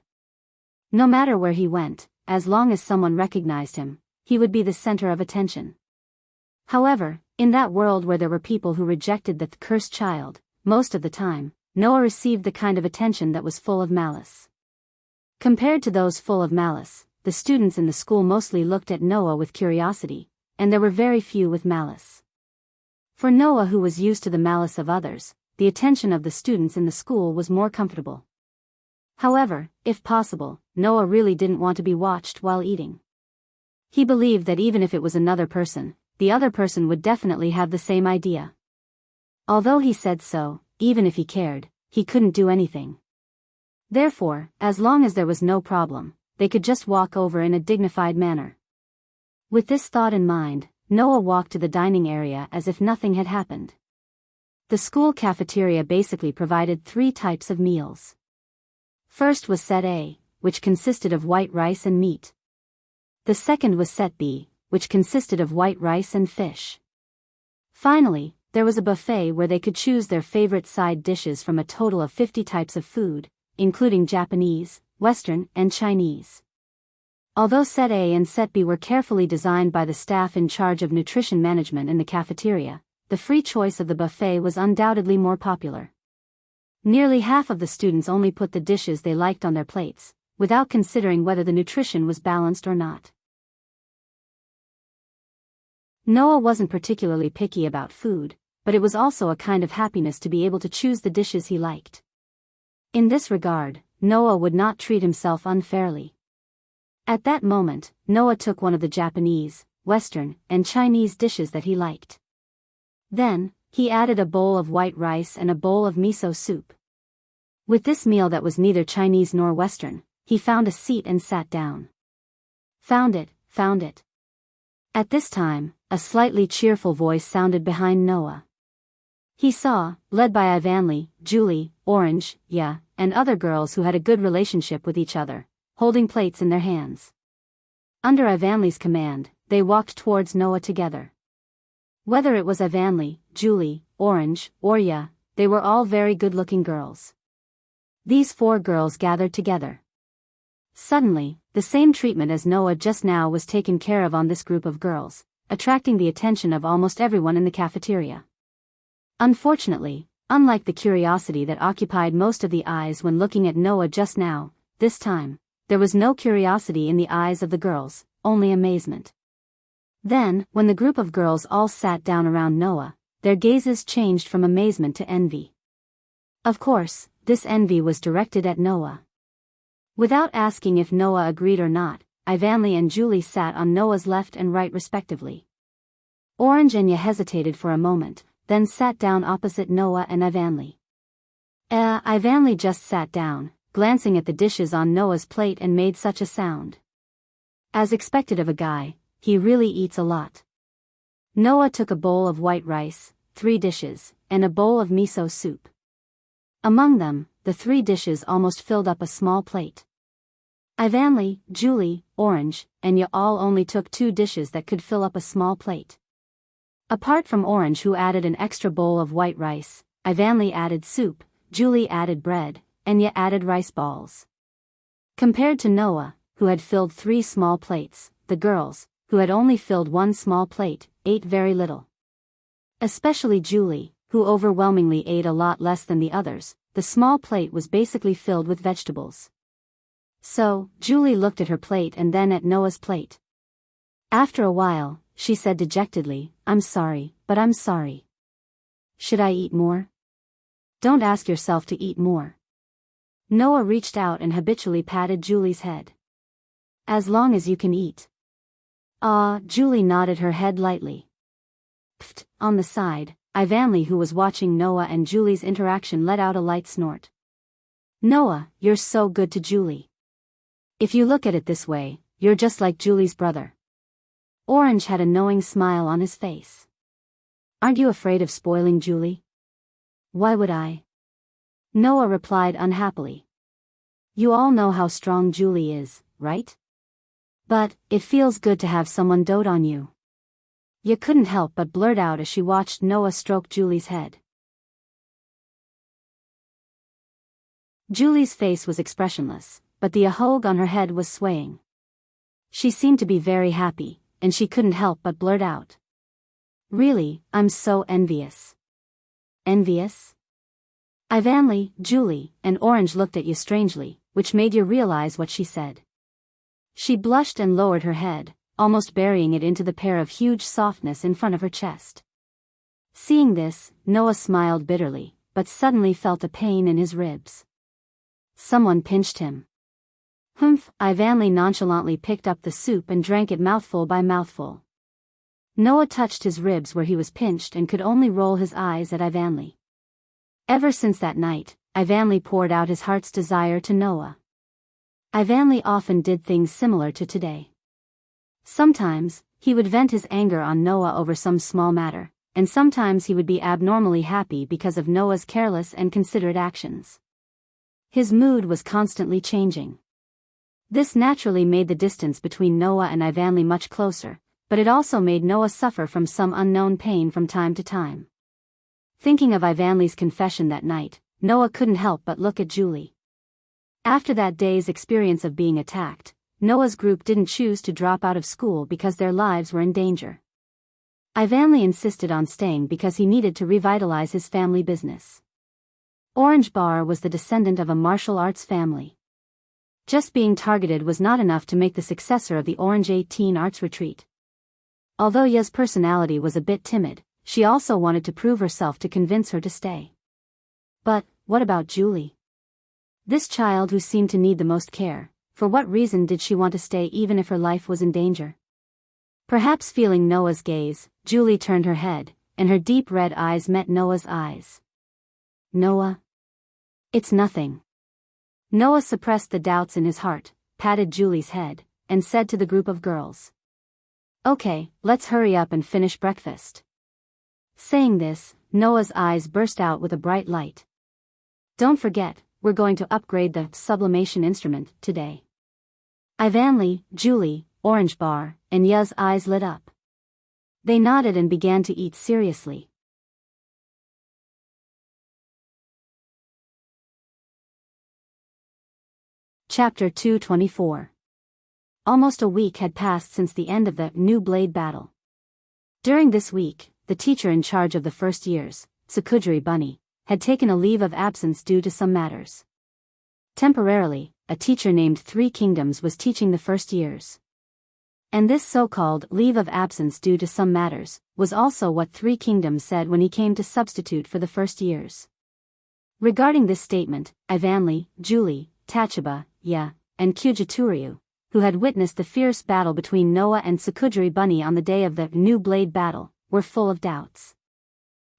No matter where he went, as long as someone recognized him, he would be the center of attention. However, in that world where there were people who rejected the cursed child, most of the time, Noah received the kind of attention that was full of malice. Compared to those full of malice, the students in the school mostly looked at Noah with curiosity, and there were very few with malice. For Noah, who was used to the malice of others, the attention of the students in the school was more comfortable. However, if possible, Noah really didn't want to be watched while eating. He believed that even if it was another person, the other person would definitely have the same idea. Although he said so, even if he cared, he couldn't do anything. Therefore, as long as there was no problem, they could just walk over in a dignified manner. With this thought in mind, Noah walked to the dining area as if nothing had happened. The school cafeteria basically provided 3 types of meals. First was set A, which consisted of white rice and meat. The second was set B, which consisted of white rice and fish. Finally, there was a buffet where they could choose their favorite side dishes from a total of 50 types of food, including Japanese, Western, and Chinese. Although Set A and Set B were carefully designed by the staff in charge of nutrition management in the cafeteria, the free choice of the buffet was undoubtedly more popular. Nearly half of the students only put the dishes they liked on their plates, without considering whether the nutrition was balanced or not. Noah wasn't particularly picky about food, but it was also a kind of happiness to be able to choose the dishes he liked. In this regard, Noah would not treat himself unfairly. At that moment, Noah took one of the Japanese, Western, and Chinese dishes that he liked. Then, he added a bowl of white rice and a bowl of miso soup. With this meal that was neither Chinese nor Western, he found a seat and sat down. Found it. At this time, a slightly cheerful voice sounded behind Noah. He saw, led by Ivanly, Julie, Orange, Ya, and other girls who had a good relationship with each other, holding plates in their hands. Under Ivanly's command, they walked towards Noah together. Whether it was Ivanly, Julie, Orange, or Ya, they were all very good-looking girls. These 4 girls gathered together. Suddenly, the same treatment as Noah just now was taken care of on this group of girls, attracting the attention of almost everyone in the cafeteria. Unfortunately, unlike the curiosity that occupied most of the eyes when looking at Noah just now, this time, there was no curiosity in the eyes of the girls, only amazement. Then, when the group of girls all sat down around Noah, their gazes changed from amazement to envy. Of course, this envy was directed at Noah. Without asking if Noah agreed or not, Ivanly and Julie sat on Noah's left and right respectively. Orange and Ya hesitated for a moment, then sat down opposite Noah and Ivanly. Ivanly just sat down, glancing at the dishes on Noah's plate, and made such a sound. As expected of a guy, he really eats a lot. Noah took a bowl of white rice, 3 dishes, and a bowl of miso soup. Among them, the 3 dishes almost filled up a small plate. Ivanly, Julie, Orange, and Ya all only took 2 dishes that could fill up a small plate. Apart from Orange, who added an extra bowl of white rice, Ivanly added soup, Julie added bread, and Nya added rice balls. Compared to Noah, who had filled 3 small plates, the girls, who had only filled 1 small plate, ate very little. Especially Julie, who overwhelmingly ate a lot less than the others. The small plate was basically filled with vegetables. So, Julie looked at her plate and then at Noah's plate. After a while, she said dejectedly, "I'm sorry, but I'm sorry. Should I eat more?" "Don't ask yourself to eat more." Noah reached out and habitually patted Julie's head. "As long as you can eat." Julie nodded her head lightly. Pfft, on the side, Ivanley, who was watching Noah and Julie's interaction, let out a light snort. "Noah, you're so good to Julie. If you look at it this way, you're just like Julie's brother." Orange had a knowing smile on his face. "Aren't you afraid of spoiling Julie?" "Why would I?" Noah replied unhappily. "You all know how strong Julie is, right? But it feels good to have someone dote on you." You couldn't help but blurt out as she watched Noah stroke Julie's head. Julie's face was expressionless, but the ahog on her head was swaying. She seemed to be very happy, and she couldn't help but blurt out, "Really, I'm so envious." "Envious?" Ivanley, Julie, and Orange looked at you strangely, which made you realize what she said. She blushed and lowered her head, almost burying it into the pair of huge softness in front of her chest. Seeing this, Noah smiled bitterly, but suddenly felt a pain in his ribs. Someone pinched him. "Humph." Ivanley nonchalantly picked up the soup and drank it mouthful by mouthful. Noah touched his ribs where he was pinched and could only roll his eyes at Ivanley. Ever since that night, Ivanley poured out his heart's desire to Noah. Ivanley often did things similar to today. Sometimes, he would vent his anger on Noah over some small matter, and sometimes he would be abnormally happy because of Noah's careless and considerate actions. His mood was constantly changing. This naturally made the distance between Noah and Ivanley much closer, but it also made Noah suffer from some unknown pain from time to time. Thinking of Ivanley's confession that night, Noah couldn't help but look at Julie. After that day's experience of being attacked, Noah's group didn't choose to drop out of school because their lives were in danger. Ivanley insisted on staying because he needed to revitalize his family business. Orange Bar was the descendant of a martial arts family. Just being targeted was not enough to make the successor of the Orange 18 Arts Retreat. Although Ya's personality was a bit timid, she also wanted to prove herself to convince her to stay. But, what about Julie? This child who seemed to need the most care. For what reason did she want to stay even if her life was in danger? Perhaps feeling Noah's gaze, Julie turned her head, and her deep red eyes met Noah's eyes. "Noah? It's nothing." Noah suppressed the doubts in his heart, patted Julie's head, and said to the group of girls, "Okay, let's hurry up and finish breakfast." Saying this, Noah's eyes burst out with a bright light. "Don't forget, we're going to upgrade the sublimation instrument today." Ivanley, Julie, Orange Bar, and Ya's eyes lit up. They nodded and began to eat seriously. Chapter 224. Almost a week had passed since the end of the New Blade battle. During this week, the teacher in charge of the first years, Sakudri Bunny, had taken a leave of absence due to some matters. Temporarily, a teacher named Three Kingdoms was teaching the first years. And this so-called leave of absence due to some matters was also what Three Kingdoms said when he came to substitute for the first years. Regarding this statement, Ivanley, Julie, Tachaba, Ya, and Kyujituryu, who had witnessed the fierce battle between Noah and Sakudri Bunny on the day of the New Blade battle, were full of doubts.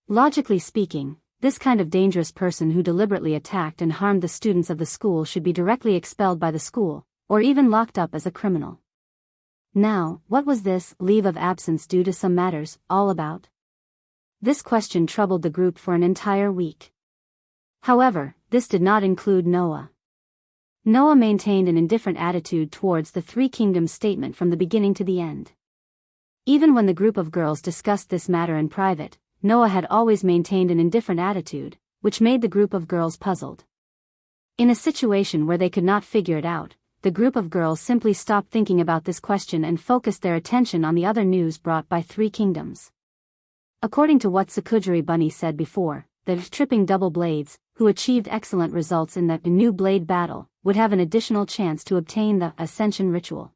Logically speaking, this kind of dangerous person who deliberately attacked and harmed the students of the school should be directly expelled by the school, or even locked up as a criminal. Now, what was this leave of absence due to some matters all about? This question troubled the group for an entire week. However, this did not include Noah. Noah maintained an indifferent attitude towards the Three Kingdoms statement from the beginning to the end. Even when the group of girls discussed this matter in private, Noah had always maintained an indifferent attitude, which made the group of girls puzzled. In a situation where they could not figure it out, the group of girls simply stopped thinking about this question and focused their attention on the other news brought by Three Kingdoms. According to what Sakujiri Bunny said before, the tripping double blades, who achieved excellent results in the new blade battle, would have an additional chance to obtain the ascension ritual.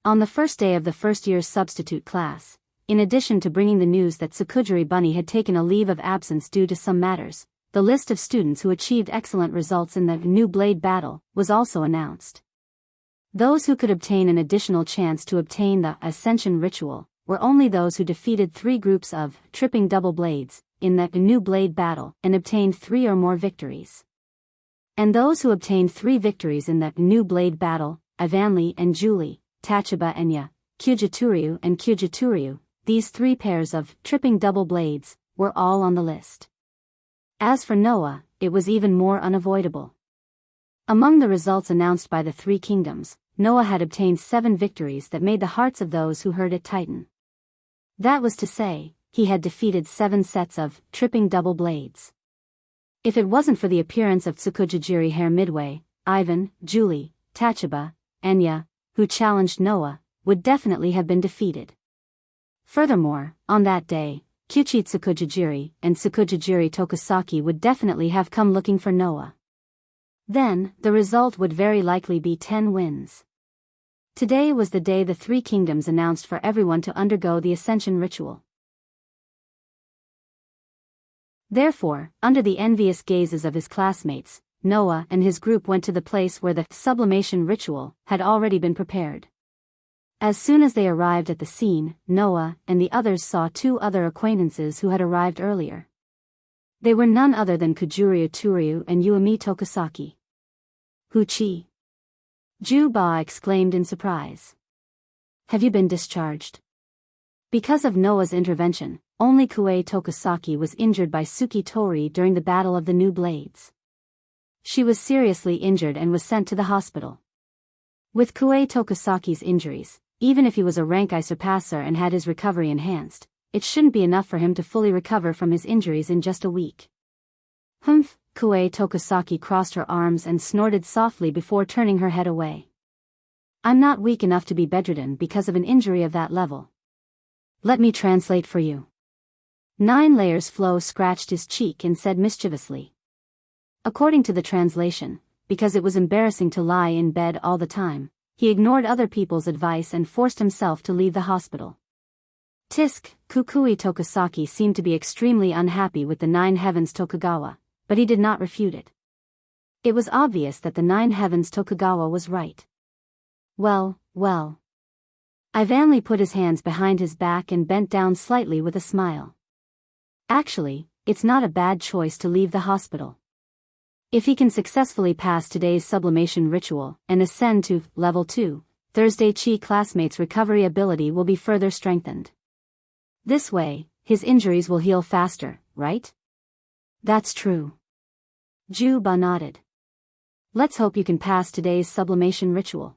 On the first day of the first year's substitute class, in addition to bringing the news that Sakujiri Bunny had taken a leave of absence due to some matters, the list of students who achieved excellent results in the new blade battle was also announced. Those who could obtain an additional chance to obtain the ascension ritual were only those who defeated 3 groups of tripping double blades in the new blade battle and obtained 3 or more victories. And those who obtained 3 victories in the new blade battle, Ivanli and Julie, Tachaba Enya, Kyujituryu and Kyujituryu, these 3 pairs of tripping double blades, were all on the list. As for Noah, it was even more unavoidable. Among the results announced by the Three Kingdoms, Noah had obtained 7 victories that made the hearts of those who heard it tighten. That was to say, he had defeated 7 sets of tripping double blades. If it wasn't for the appearance of Tsukujijiri Hair Midway, Ivan, Julie, Tachaba, Enya, who challenged Noah, would definitely have been defeated. Furthermore, on that day, Kyuchi Tsukujijiri and Tsukujijiri Tokusaki would definitely have come looking for Noah. Then, the result would very likely be 10 wins. Today was the day the Three Kingdoms announced for everyone to undergo the ascension ritual. Therefore, under the envious gazes of his classmates, Noah and his group went to the place where the sublimation ritual had already been prepared. As soon as they arrived at the scene, Noah and the others saw 2 other acquaintances who had arrived earlier. They were none other than Kujuryu Turyu and Yuami Tokusaki. Huchi! Juba exclaimed in surprise. Have you been discharged? Because of Noah's intervention, only Kue Tokusaki was injured by Suki Tori during the Battle of the New Blades. She was seriously injured and was sent to the hospital. With Kue Tokusaki's injuries, even if he was a rank I surpasser and had his recovery enhanced, it shouldn't be enough for him to fully recover from his injuries in just a week. Humph! Kue Tokusaki crossed her arms and snorted softly before turning her head away. I'm not weak enough to be bedridden because of an injury of that level. Let me translate for you. 9 Layers Flow scratched his cheek and said mischievously. According to the translation, because it was embarrassing to lie in bed all the time, he ignored other people's advice and forced himself to leave the hospital. Tisk, Kukui Tokusaki seemed to be extremely unhappy with the 9 Heavens Tokugawa, but he did not refute it. It was obvious that the 9 Heavens Tokugawa was right. Well. Ivanli put his hands behind his back and bent down slightly with a smile. Actually, it's not a bad choice to leave the hospital. If he can successfully pass today's sublimation ritual and ascend to level 2, Thursday Chi classmates' recovery ability will be further strengthened. This way, his injuries will heal faster, right? That's true. Juba nodded. Let's hope you can pass today's sublimation ritual.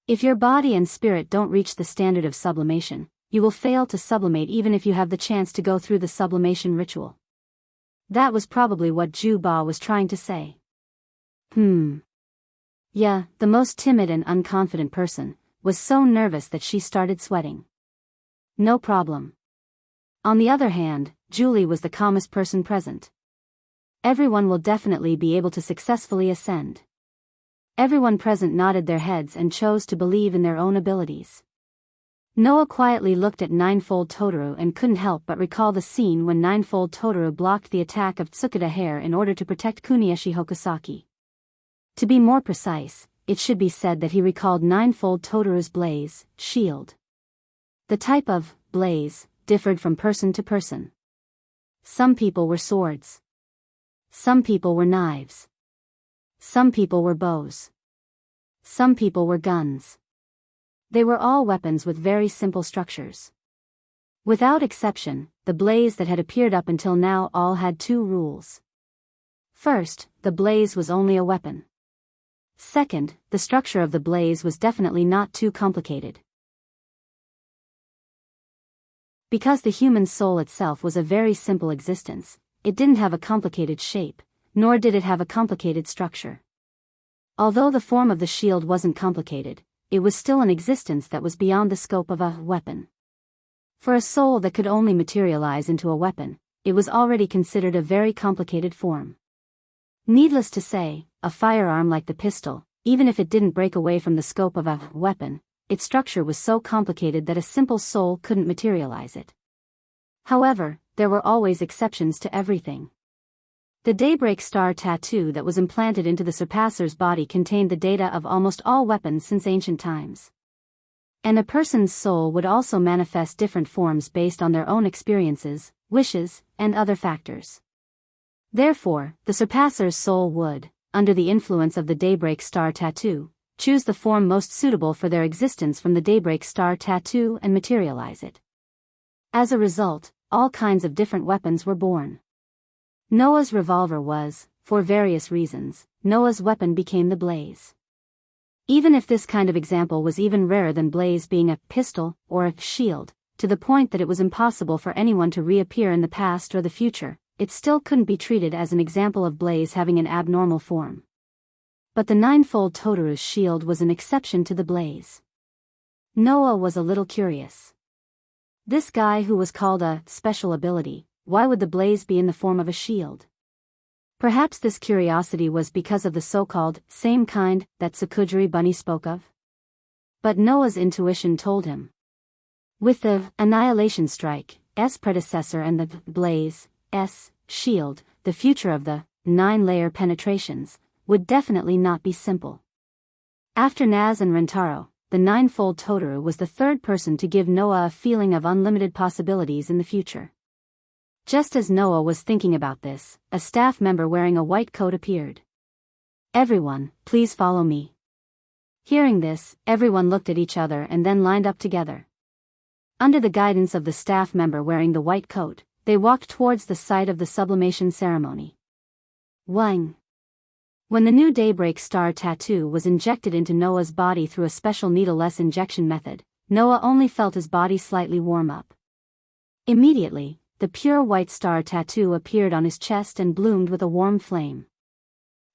If your body and spirit don't reach the standard of sublimation, you will fail to sublimate even if you have the chance to go through the sublimation ritual. That was probably what Juba was trying to say. Yeah, the most timid and unconfident person was so nervous that she started sweating. No problem. On the other hand, Julie was the calmest person present. Everyone will definitely be able to successfully ascend. Everyone present nodded their heads and chose to believe in their own abilities. Noah quietly looked at Ninefold Totoro and couldn't help but recall the scene when Ninefold Totoro blocked the attack of Tsukuda Hair in order to protect Kunieshi Hokusaki. To be more precise, it should be said that he recalled Ninefold Totoro's blaze, shield. The type of blaze differed from person to person. Some people were swords. Some people were knives. Some people were bows. Some people were guns. They were all weapons with very simple structures. Without exception, the blaze that had appeared up until now all had 2 rules. First, the blaze was only a weapon. Second, the structure of the blaze was definitely not too complicated. Because the human soul itself was a very simple existence, it didn't have a complicated shape, nor did it have a complicated structure. Although the form of the shield wasn't complicated, it was still an existence that was beyond the scope of a weapon. For a soul that could only materialize into a weapon, it was already considered a very complicated form. Needless to say, a firearm like the pistol, even if it didn't break away from the scope of a weapon, its structure was so complicated that a simple soul couldn't materialize it. However, there were always exceptions to everything. The daybreak star tattoo that was implanted into the surpasser's body contained the data of almost all weapons since ancient times. And a person's soul would also manifest different forms based on their own experiences, wishes, and other factors. Therefore, the surpasser's soul would, under the influence of the daybreak star tattoo, choose the form most suitable for their existence from the daybreak star tattoo and materialize it. As a result, all kinds of different weapons were born. Noah's revolver was, for various reasons, Noah's weapon became the blaze. Even if this kind of example was even rarer than blaze being a pistol or a shield, to the point that it was impossible for anyone to reappear in the past or the future, it still couldn't be treated as an example of blaze having an abnormal form. But the ninefold Totaru's shield was an exception to the blaze. Noah was a little curious. This guy who was called a special ability, why would the blaze be in the form of a shield? Perhaps this curiosity was because of the so-called same kind that Sakujiri Bunny spoke of? But Noah's intuition told him. With the Annihilation Strike's predecessor and the Blaze's shield, the future of the 9-layer penetrations would definitely not be simple. After Naz and Rentaro, the ninefold Totoro was the third person to give Noah a feeling of unlimited possibilities in the future. Just as Noah was thinking about this, a staff member wearing a white coat appeared. "Everyone, please follow me." Hearing this, everyone looked at each other and then lined up together. Under the guidance of the staff member wearing the white coat, they walked towards the site of the sublimation ceremony. Wang. When the new daybreak star tattoo was injected into Noah's body through a special needle-less injection method, Noah only felt his body slightly warm up. Immediately, the pure white star tattoo appeared on his chest and bloomed with a warm flame.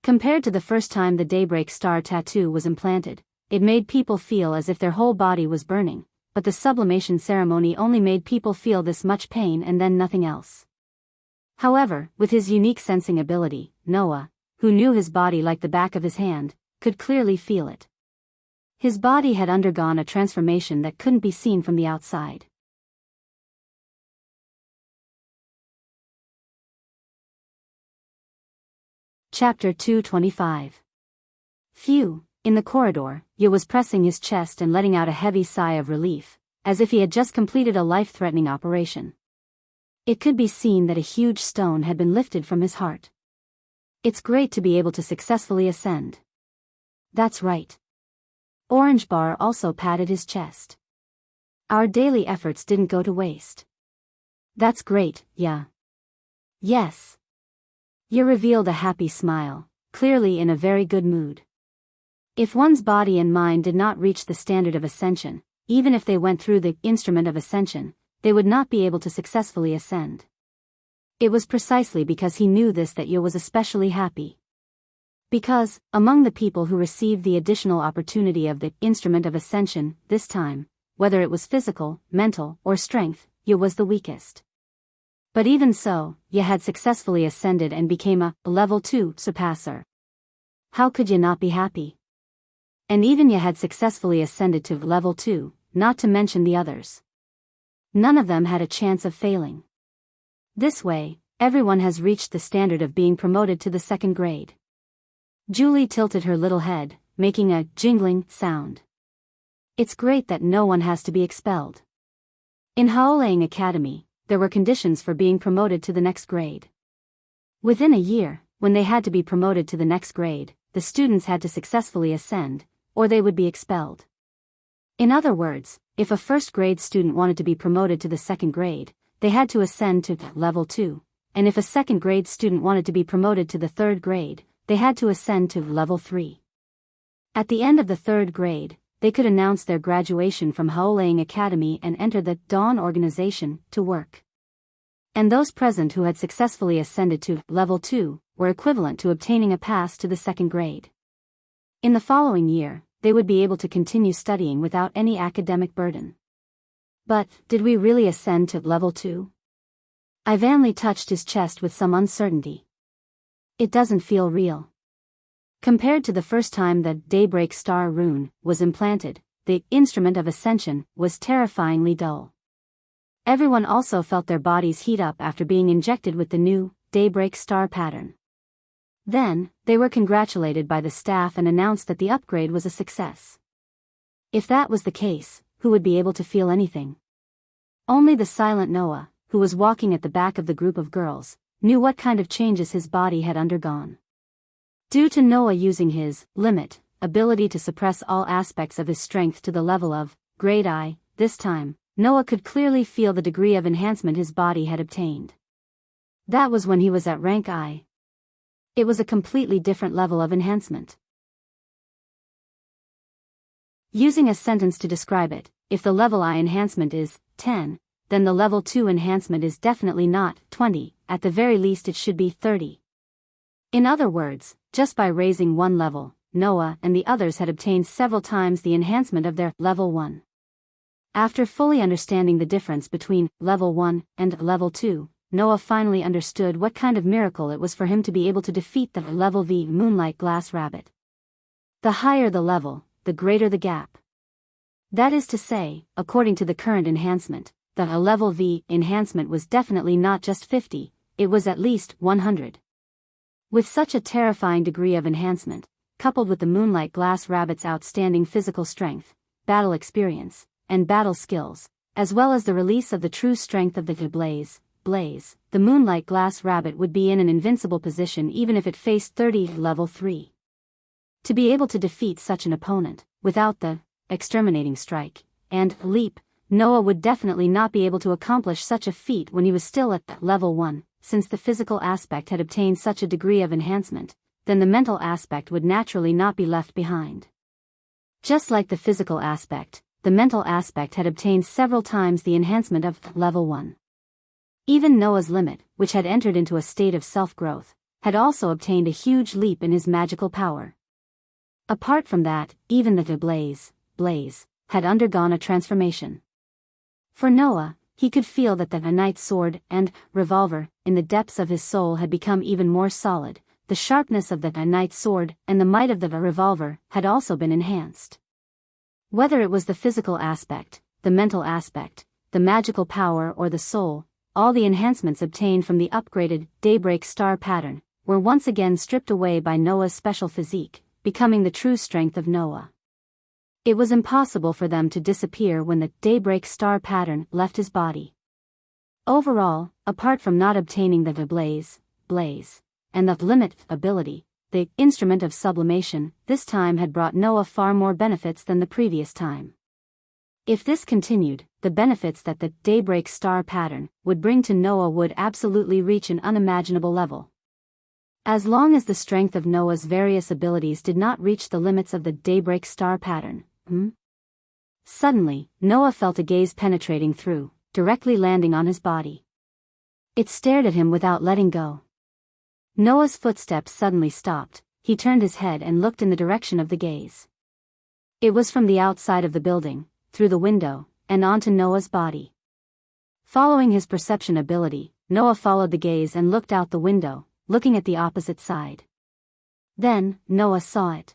Compared to the first time the daybreak star tattoo was implanted, it made people feel as if their whole body was burning, but the sublimation ceremony only made people feel this much pain and then nothing else. However, with his unique sensing ability, Noah, who knew his body like the back of his hand, could clearly feel it. His body had undergone a transformation that couldn't be seen from the outside. Chapter 225. Phew. In the corridor, Ye was pressing his chest and letting out a heavy sigh of relief, as if he had just completed a life-threatening operation. It could be seen that a huge stone had been lifted from his heart. It's great to be able to successfully ascend. That's right. Orange Bar also patted his chest. Our daily efforts didn't go to waste. That's great, yeah. Yes. Ye revealed a happy smile, clearly in a very good mood. If one's body and mind did not reach the standard of ascension, even if they went through the instrument of ascension, they would not be able to successfully ascend. It was precisely because he knew this that Ye was especially happy. Because, among the people who received the additional opportunity of the instrument of ascension, this time, whether it was physical, mental, or strength, Ye was the weakest. But even so, Ye had successfully ascended and became a level 2 surpasser. How could Ye not be happy? And even Ye had successfully ascended to level 2, not to mention the others. None of them had a chance of failing. This way, everyone has reached the standard of being promoted to the second grade. Julie tilted her little head, making a jingling sound. It's great that no one has to be expelled. In Haolang Academy, there were conditions for being promoted to the next grade. Within a year, when they had to be promoted to the next grade, the students had to successfully ascend, or they would be expelled. In other words, if a first-grade student wanted to be promoted to the second grade, they had to ascend to level 2, and if a second-grade student wanted to be promoted to the third grade, they had to ascend to level 3. At the end of the third grade, they could announce their graduation from Haolang Academy and enter the Dawn organization to work. And those present who had successfully ascended to level 2 were equivalent to obtaining a pass to the second grade. In the following year, they would be able to continue studying without any academic burden. But, did we really ascend to level 2? Ivanley touched his chest with some uncertainty. It doesn't feel real. Compared to the first time the Daybreak Star rune was implanted, the instrument of ascension was terrifyingly dull. Everyone also felt their bodies heat up after being injected with the new Daybreak Star pattern. Then, they were congratulated by the staff and announced that the upgrade was a success. If that was the case, who would be able to feel anything? Only the silent Noah, who was walking at the back of the group of girls, knew what kind of changes his body had undergone. Due to Noah using his limit ability to suppress all aspects of his strength to the level of grade I, this time, Noah could clearly feel the degree of enhancement his body had obtained. That was when he was at rank I. It was a completely different level of enhancement. Using a sentence to describe it, if the level I enhancement is 10, then the level 2 enhancement is definitely not 20, at the very least it should be 30. In other words, just by raising one level, Noah and the others had obtained several times the enhancement of their level 1. After fully understanding the difference between level 1 and level 2, Noah finally understood what kind of miracle it was for him to be able to defeat the level V Moonlight Glass Rabbit. The higher the level, the greater the gap. That is to say, according to the current enhancement, the level V enhancement was definitely not just 50, it was at least 100. With such a terrifying degree of enhancement, coupled with the Moonlight Glass Rabbit's outstanding physical strength, battle experience, and battle skills, as well as the release of the true strength of the Blaze, the Moonlight Glass Rabbit would be in an invincible position even if it faced 30 level 3. To be able to defeat such an opponent, without the exterminating strike and leap, Noah would definitely not be able to accomplish such a feat when he was still at level 1, since the physical aspect had obtained such a degree of enhancement, then the mental aspect would naturally not be left behind. Just like the physical aspect, the mental aspect had obtained several times the enhancement of level 1. Even Noah's limit, which had entered into a state of self-growth, had also obtained a huge leap in his magical power. Apart from that, even the Blaze, had undergone a transformation. For Noah, he could feel that the knight's sword and revolver, in the depths of his soul had become even more solid. The sharpness of the knight's sword and the might of the revolver had also been enhanced. Whether it was the physical aspect, the mental aspect, the magical power or the soul, all the enhancements obtained from the upgraded Daybreak Star pattern were once again stripped away by Noah's special physique, becoming the true strength of Noah. It was impossible for them to disappear when the Daybreak Star pattern left his body. Overall, apart from not obtaining the Blaze, and the limit ability, the instrument of sublimation, this time had brought Noah far more benefits than the previous time. If this continued, the benefits that the Daybreak Star pattern would bring to Noah would absolutely reach an unimaginable level. As long as the strength of Noah's various abilities did not reach the limits of the Daybreak Star pattern. Suddenly, Noah felt a gaze penetrating through, directly landing on his body. It stared at him without letting go. Noah's footsteps suddenly stopped. He turned his head and looked in the direction of the gaze. It was from the outside of the building, through the window, and onto Noah's body. Following his perception ability, Noah followed the gaze and looked out the window, looking at the opposite side. Then, Noah saw it.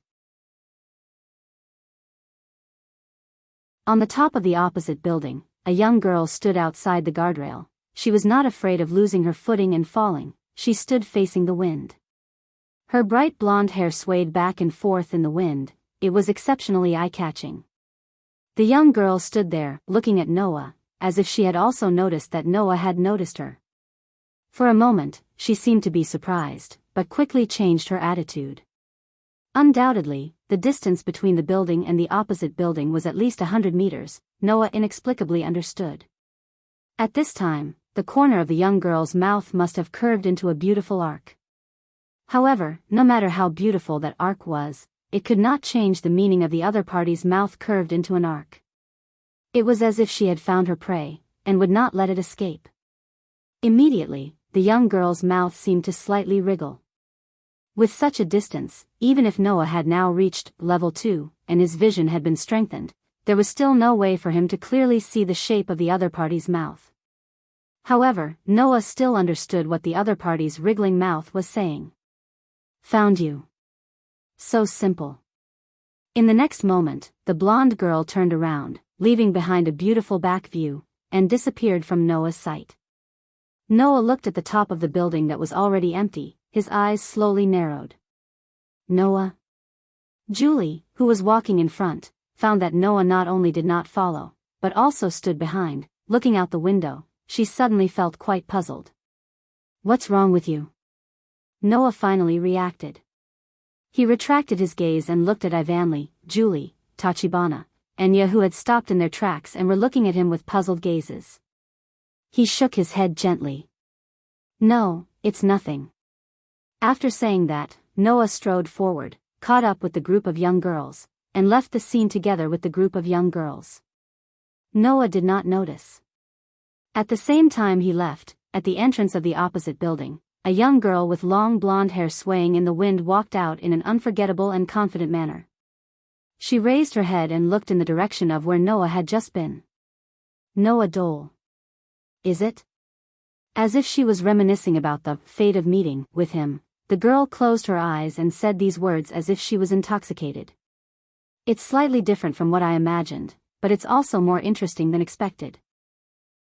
On the top of the opposite building, a young girl stood outside the guardrail. She was not afraid of losing her footing and falling. She stood facing the wind. Her bright blonde hair swayed back and forth in the wind. It was exceptionally eye-catching. The young girl stood there, looking at Noah, as if she had also noticed that Noah had noticed her. For a moment, she seemed to be surprised, but quickly changed her attitude. Undoubtedly, the distance between the building and the opposite building was at least 100 meters, Noah inexplicably understood. At this time, the corner of the young girl's mouth must have curved into a beautiful arc. However, no matter how beautiful that arc was, it could not change the meaning of the other party's mouth curved into an arc. It was as if she had found her prey, and would not let it escape. Immediately, the young girl's mouth seemed to slightly wriggle. With such a distance, even if Noah had now reached level 2, and his vision had been strengthened, there was still no way for him to clearly see the shape of the other party's mouth. However, Noah still understood what the other party's wriggling mouth was saying. Found you. So simple. In the next moment, the blonde girl turned around, leaving behind a beautiful back view, and disappeared from Noah's sight. Noah looked at the top of the building that was already empty, his eyes slowly narrowed. Noah? Julie, who was walking in front, found that Noah not only did not follow, but also stood behind, looking out the window. She suddenly felt quite puzzled. What's wrong with you? Noah finally reacted. He retracted his gaze and looked at Ivanli, Julie, Tachibana, and Nya, who had stopped in their tracks and were looking at him with puzzled gazes. He shook his head gently. No, it's nothing. After saying that, Noah strode forward, caught up with the group of young girls, and left the scene together with the group of young girls. Noah did not notice. At the same time he left, at the entrance of the opposite building, a young girl with long blonde hair swaying in the wind walked out in an unforgettable and confident manner. She raised her head and looked in the direction of where Noah had just been. Noah Dole. Is it? As if she was reminiscing about the fate of meeting with him, the girl closed her eyes and said these words as if she was intoxicated. It's slightly different from what I imagined, but it's also more interesting than expected.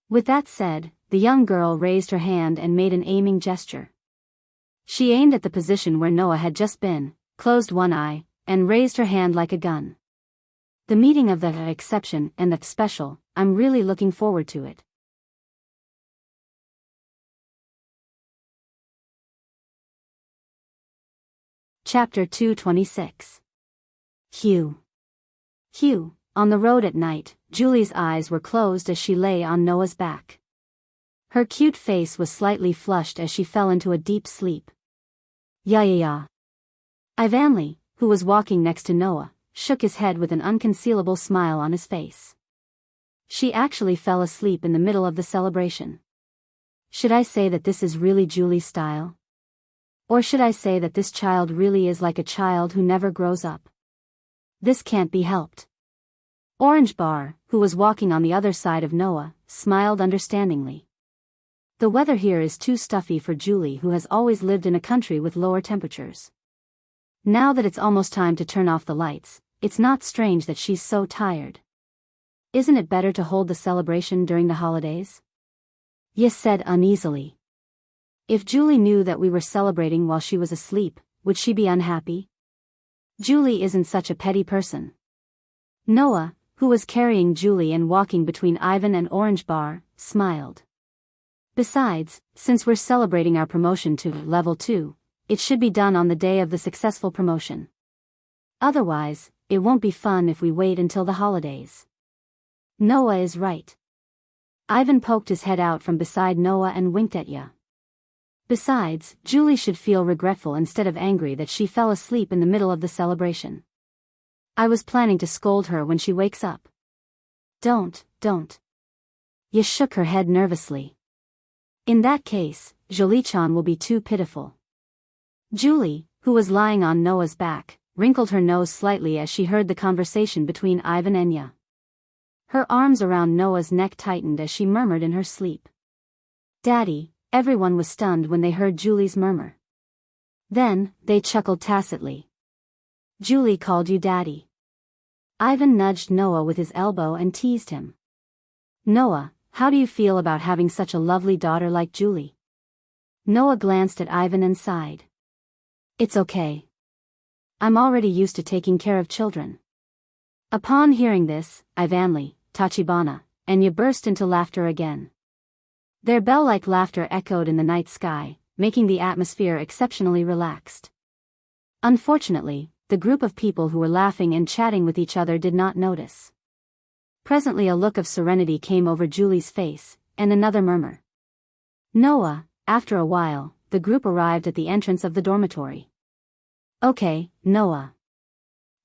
With that said, the young girl raised her hand and made an aiming gesture. She aimed at the position where Noah had just been, closed one eye, and raised her hand like a gun. The meeting of the exception and the special, I'm really looking forward to it. Chapter 226. Hugh. On the road at night, Julie's eyes were closed as she lay on Noah's back. Her cute face was slightly flushed as she fell into a deep sleep. Yeah. Ivanli, who was walking next to Noah, shook his head with an unconcealable smile on his face. She actually fell asleep in the middle of the celebration. Should I say that this is really Julie's style? Or should I say that this child really is like a child who never grows up? This can't be helped. Orange Bar, who was walking on the other side of Noah, smiled understandingly. The weather here is too stuffy for Julie, who has always lived in a country with lower temperatures. Now that it's almost time to turn off the lights, it's not strange that she's so tired. Isn't it better to hold the celebration during the holidays? Yes said uneasily. If Julie knew that we were celebrating while she was asleep, would she be unhappy? Julie isn't such a petty person. Noah, who was carrying Julie and walking between Ivan and Orange Bar, smiled. Besides, since we're celebrating our promotion to level 2, it should be done on the day of the successful promotion. Otherwise, it won't be fun if we wait until the holidays. Noah is right. Ivan poked his head out from beside Noah and winked at Ya. Besides, Julie should feel regretful instead of angry that she fell asleep in the middle of the celebration. I was planning to scold her when she wakes up. Don't. Ya shook her head nervously. In that case, Jolie-chan will be too pitiful. Julie, who was lying on Noah's back, wrinkled her nose slightly as she heard the conversation between Ivan and Ya. Her arms around Noah's neck tightened as she murmured in her sleep. Daddy. Everyone was stunned when they heard Julie's murmur. Then, they chuckled tacitly. Julie called you Daddy. Ivan nudged Noah with his elbow and teased him. Noah, how do you feel about having such a lovely daughter like Julie? Noah glanced at Ivan and sighed. It's okay. I'm already used to taking care of children. Upon hearing this, Ivanli, Tachibana, and Ya burst into laughter again. Their bell-like laughter echoed in the night sky, making the atmosphere exceptionally relaxed. Unfortunately, the group of people who were laughing and chatting with each other did not notice. Presently a look of serenity came over Julie's face, and another murmur. Noah. After a while, the group arrived at the entrance of the dormitory. Okay, Noah.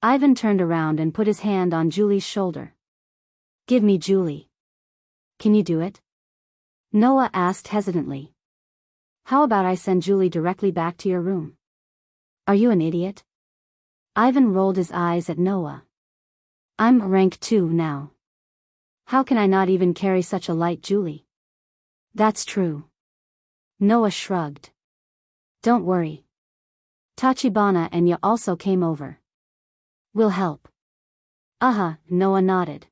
Ivan turned around and put his hand on Julie's shoulder. Give me Julie. Can you do it? Noah asked hesitantly. How about I send Julie directly back to your room? Are you an idiot? Ivan rolled his eyes at Noah. I'm rank 2 now. How can I not even carry such a light Julie? That's true. Noah shrugged. Don't worry. Tachibana and Ya also came over. We'll help. Noah nodded.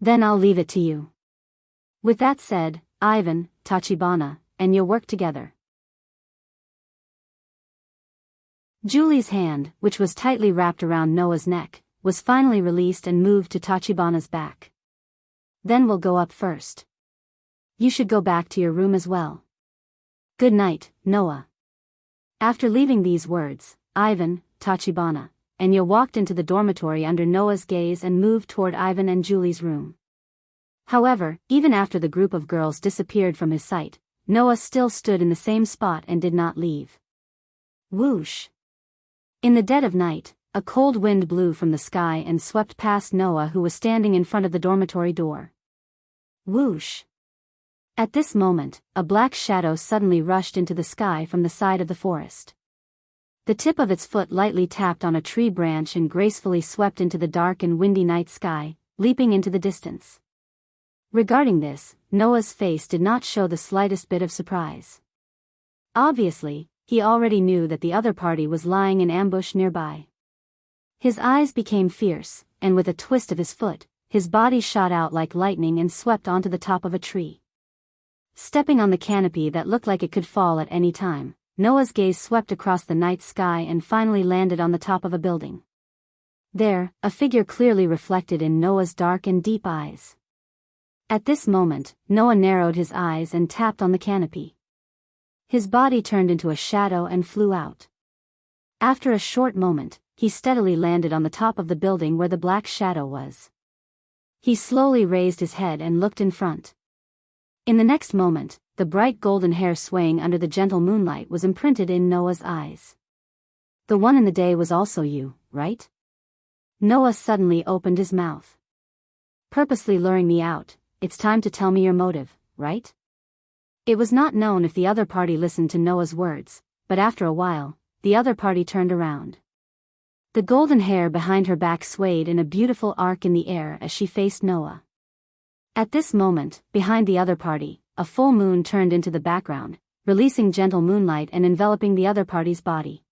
Then I'll leave it to you. With that said, Ivan, Tachibana, and Ya work together. Julie's hand, which was tightly wrapped around Noah's neck, was finally released and moved to Tachibana's back. Then we'll go up first. You should go back to your room as well. Good night, Noah. After leaving these words, Ivan, Tachibana, and Ya walked into the dormitory under Noah's gaze and moved toward Ivan and Julie's room. However, even after the group of girls disappeared from his sight, Noah still stood in the same spot and did not leave. Whoosh! In the dead of night, a cold wind blew from the sky and swept past Noah, who was standing in front of the dormitory door. Whoosh! At this moment, a black shadow suddenly rushed into the sky from the side of the forest. The tip of its foot lightly tapped on a tree branch and gracefully swept into the dark and windy night sky, leaping into the distance. Regarding this, Noah's face did not show the slightest bit of surprise. Obviously, he already knew that the other party was lying in ambush nearby. His eyes became fierce, and with a twist of his foot, his body shot out like lightning and swept onto the top of a tree. Stepping on the canopy that looked like it could fall at any time, Noah's gaze swept across the night sky and finally landed on the top of a building. There, a figure clearly reflected in Noah's dark and deep eyes. At this moment, Noah narrowed his eyes and tapped on the canopy. His body turned into a shadow and flew out. After a short moment, he steadily landed on the top of the building where the black shadow was. He slowly raised his head and looked in front. In the next moment, the bright golden hair swaying under the gentle moonlight was imprinted in Noah's eyes. The one in the day was also you, right? Noah suddenly opened his mouth. Purposely luring me out, it's time to tell me your motive, right? It was not known if the other party listened to Noah's words, but after a while, the other party turned around. The golden hair behind her back swayed in a beautiful arc in the air as she faced Noah. At this moment, behind the other party, a full moon turned into the background, releasing gentle moonlight and enveloping the other party's body.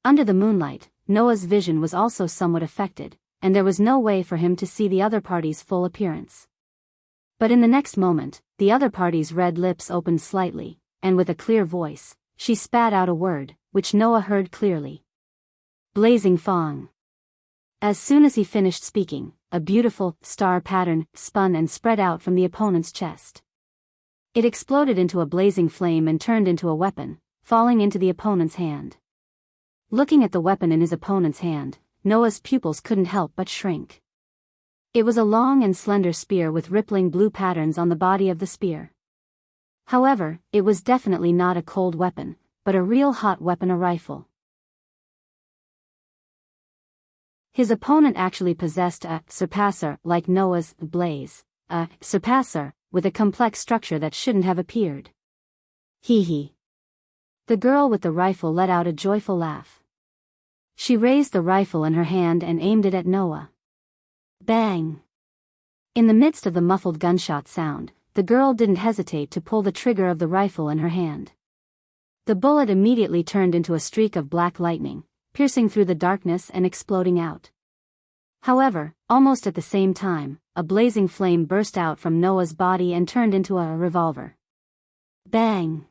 Under the moonlight, Noah's vision was also somewhat affected, and there was no way for him to see the other party's full appearance. But in the next moment, the other party's red lips opened slightly, and with a clear voice, she spat out a word, which Noah heard clearly. Blazing Fong. As soon as he finished speaking, a beautiful star pattern spun and spread out from the opponent's chest. It exploded into a blazing flame and turned into a weapon, falling into the opponent's hand. Looking at the weapon in his opponent's hand, Noah's pupils couldn't help but shrink. It was a long and slender spear with rippling blue patterns on the body of the spear. However, it was definitely not a cold weapon, but a real hot weapon, a rifle. His opponent actually possessed a surpasser like Noah's blaze, a surpasser with a complex structure that shouldn't have appeared. Hee hee. The girl with the rifle let out a joyful laugh. She raised the rifle in her hand and aimed it at Noah. Bang! In the midst of the muffled gunshot sound, the girl didn't hesitate to pull the trigger of the rifle in her hand. The bullet immediately turned into a streak of black lightning, piercing through the darkness and exploding out. However, almost at the same time, a blazing flame burst out from Noah's body and turned into a revolver. Bang!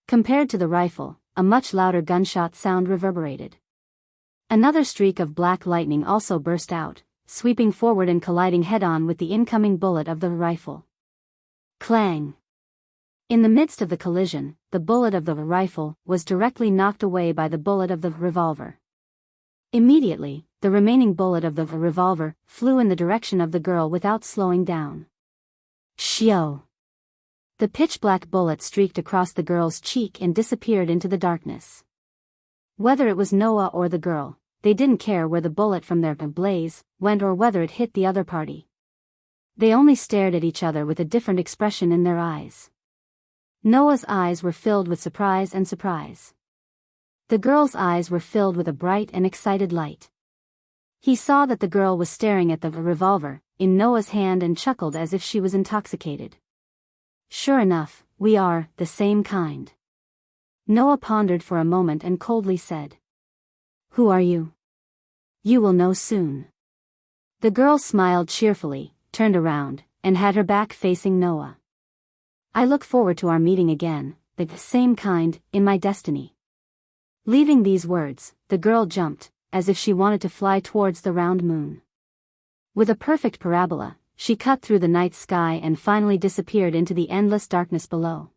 Compared to the rifle, a much louder gunshot sound reverberated. Another streak of black lightning also burst out, sweeping forward and colliding head-on with the incoming bullet of the rifle. Clang! In the midst of the collision, the bullet of the rifle was directly knocked away by the bullet of the revolver. Immediately, the remaining bullet of the revolver flew in the direction of the girl without slowing down. Shio! The pitch-black bullet streaked across the girl's cheek and disappeared into the darkness. Whether it was Noah or the girl, they didn't care where the bullet from their blaze went or whether it hit the other party. They only stared at each other with a different expression in their eyes. Noah's eyes were filled with surprise and surprise. The girl's eyes were filled with a bright and excited light. He saw that the girl was staring at the revolver in Noah's hand and chuckled as if she was intoxicated. Sure enough, we are the same kind. Noah pondered for a moment and coldly said, "Who are you?" "You will know soon." The girl smiled cheerfully, turned around, and had her back facing Noah. "I look forward to our meeting again, the same kind, in my destiny." Leaving these words, the girl jumped, as if she wanted to fly towards the round moon. With a perfect parabola, she cut through the night sky and finally disappeared into the endless darkness below.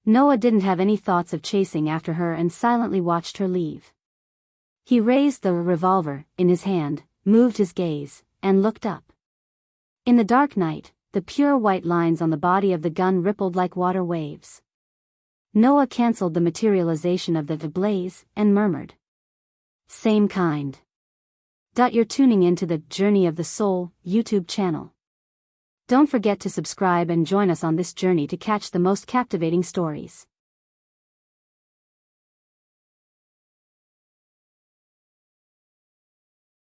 Noah didn't have any thoughts of chasing after her and silently watched her leave. He raised the revolver in his hand, moved his gaze, and looked up. In the dark night, the pure white lines on the body of the gun rippled like water waves. Noah cancelled the materialization of the blaze and murmured, "Same kind." You're tuning into the Journey of the Soul YouTube channel. Don't forget to subscribe and join us on this journey to catch the most captivating stories.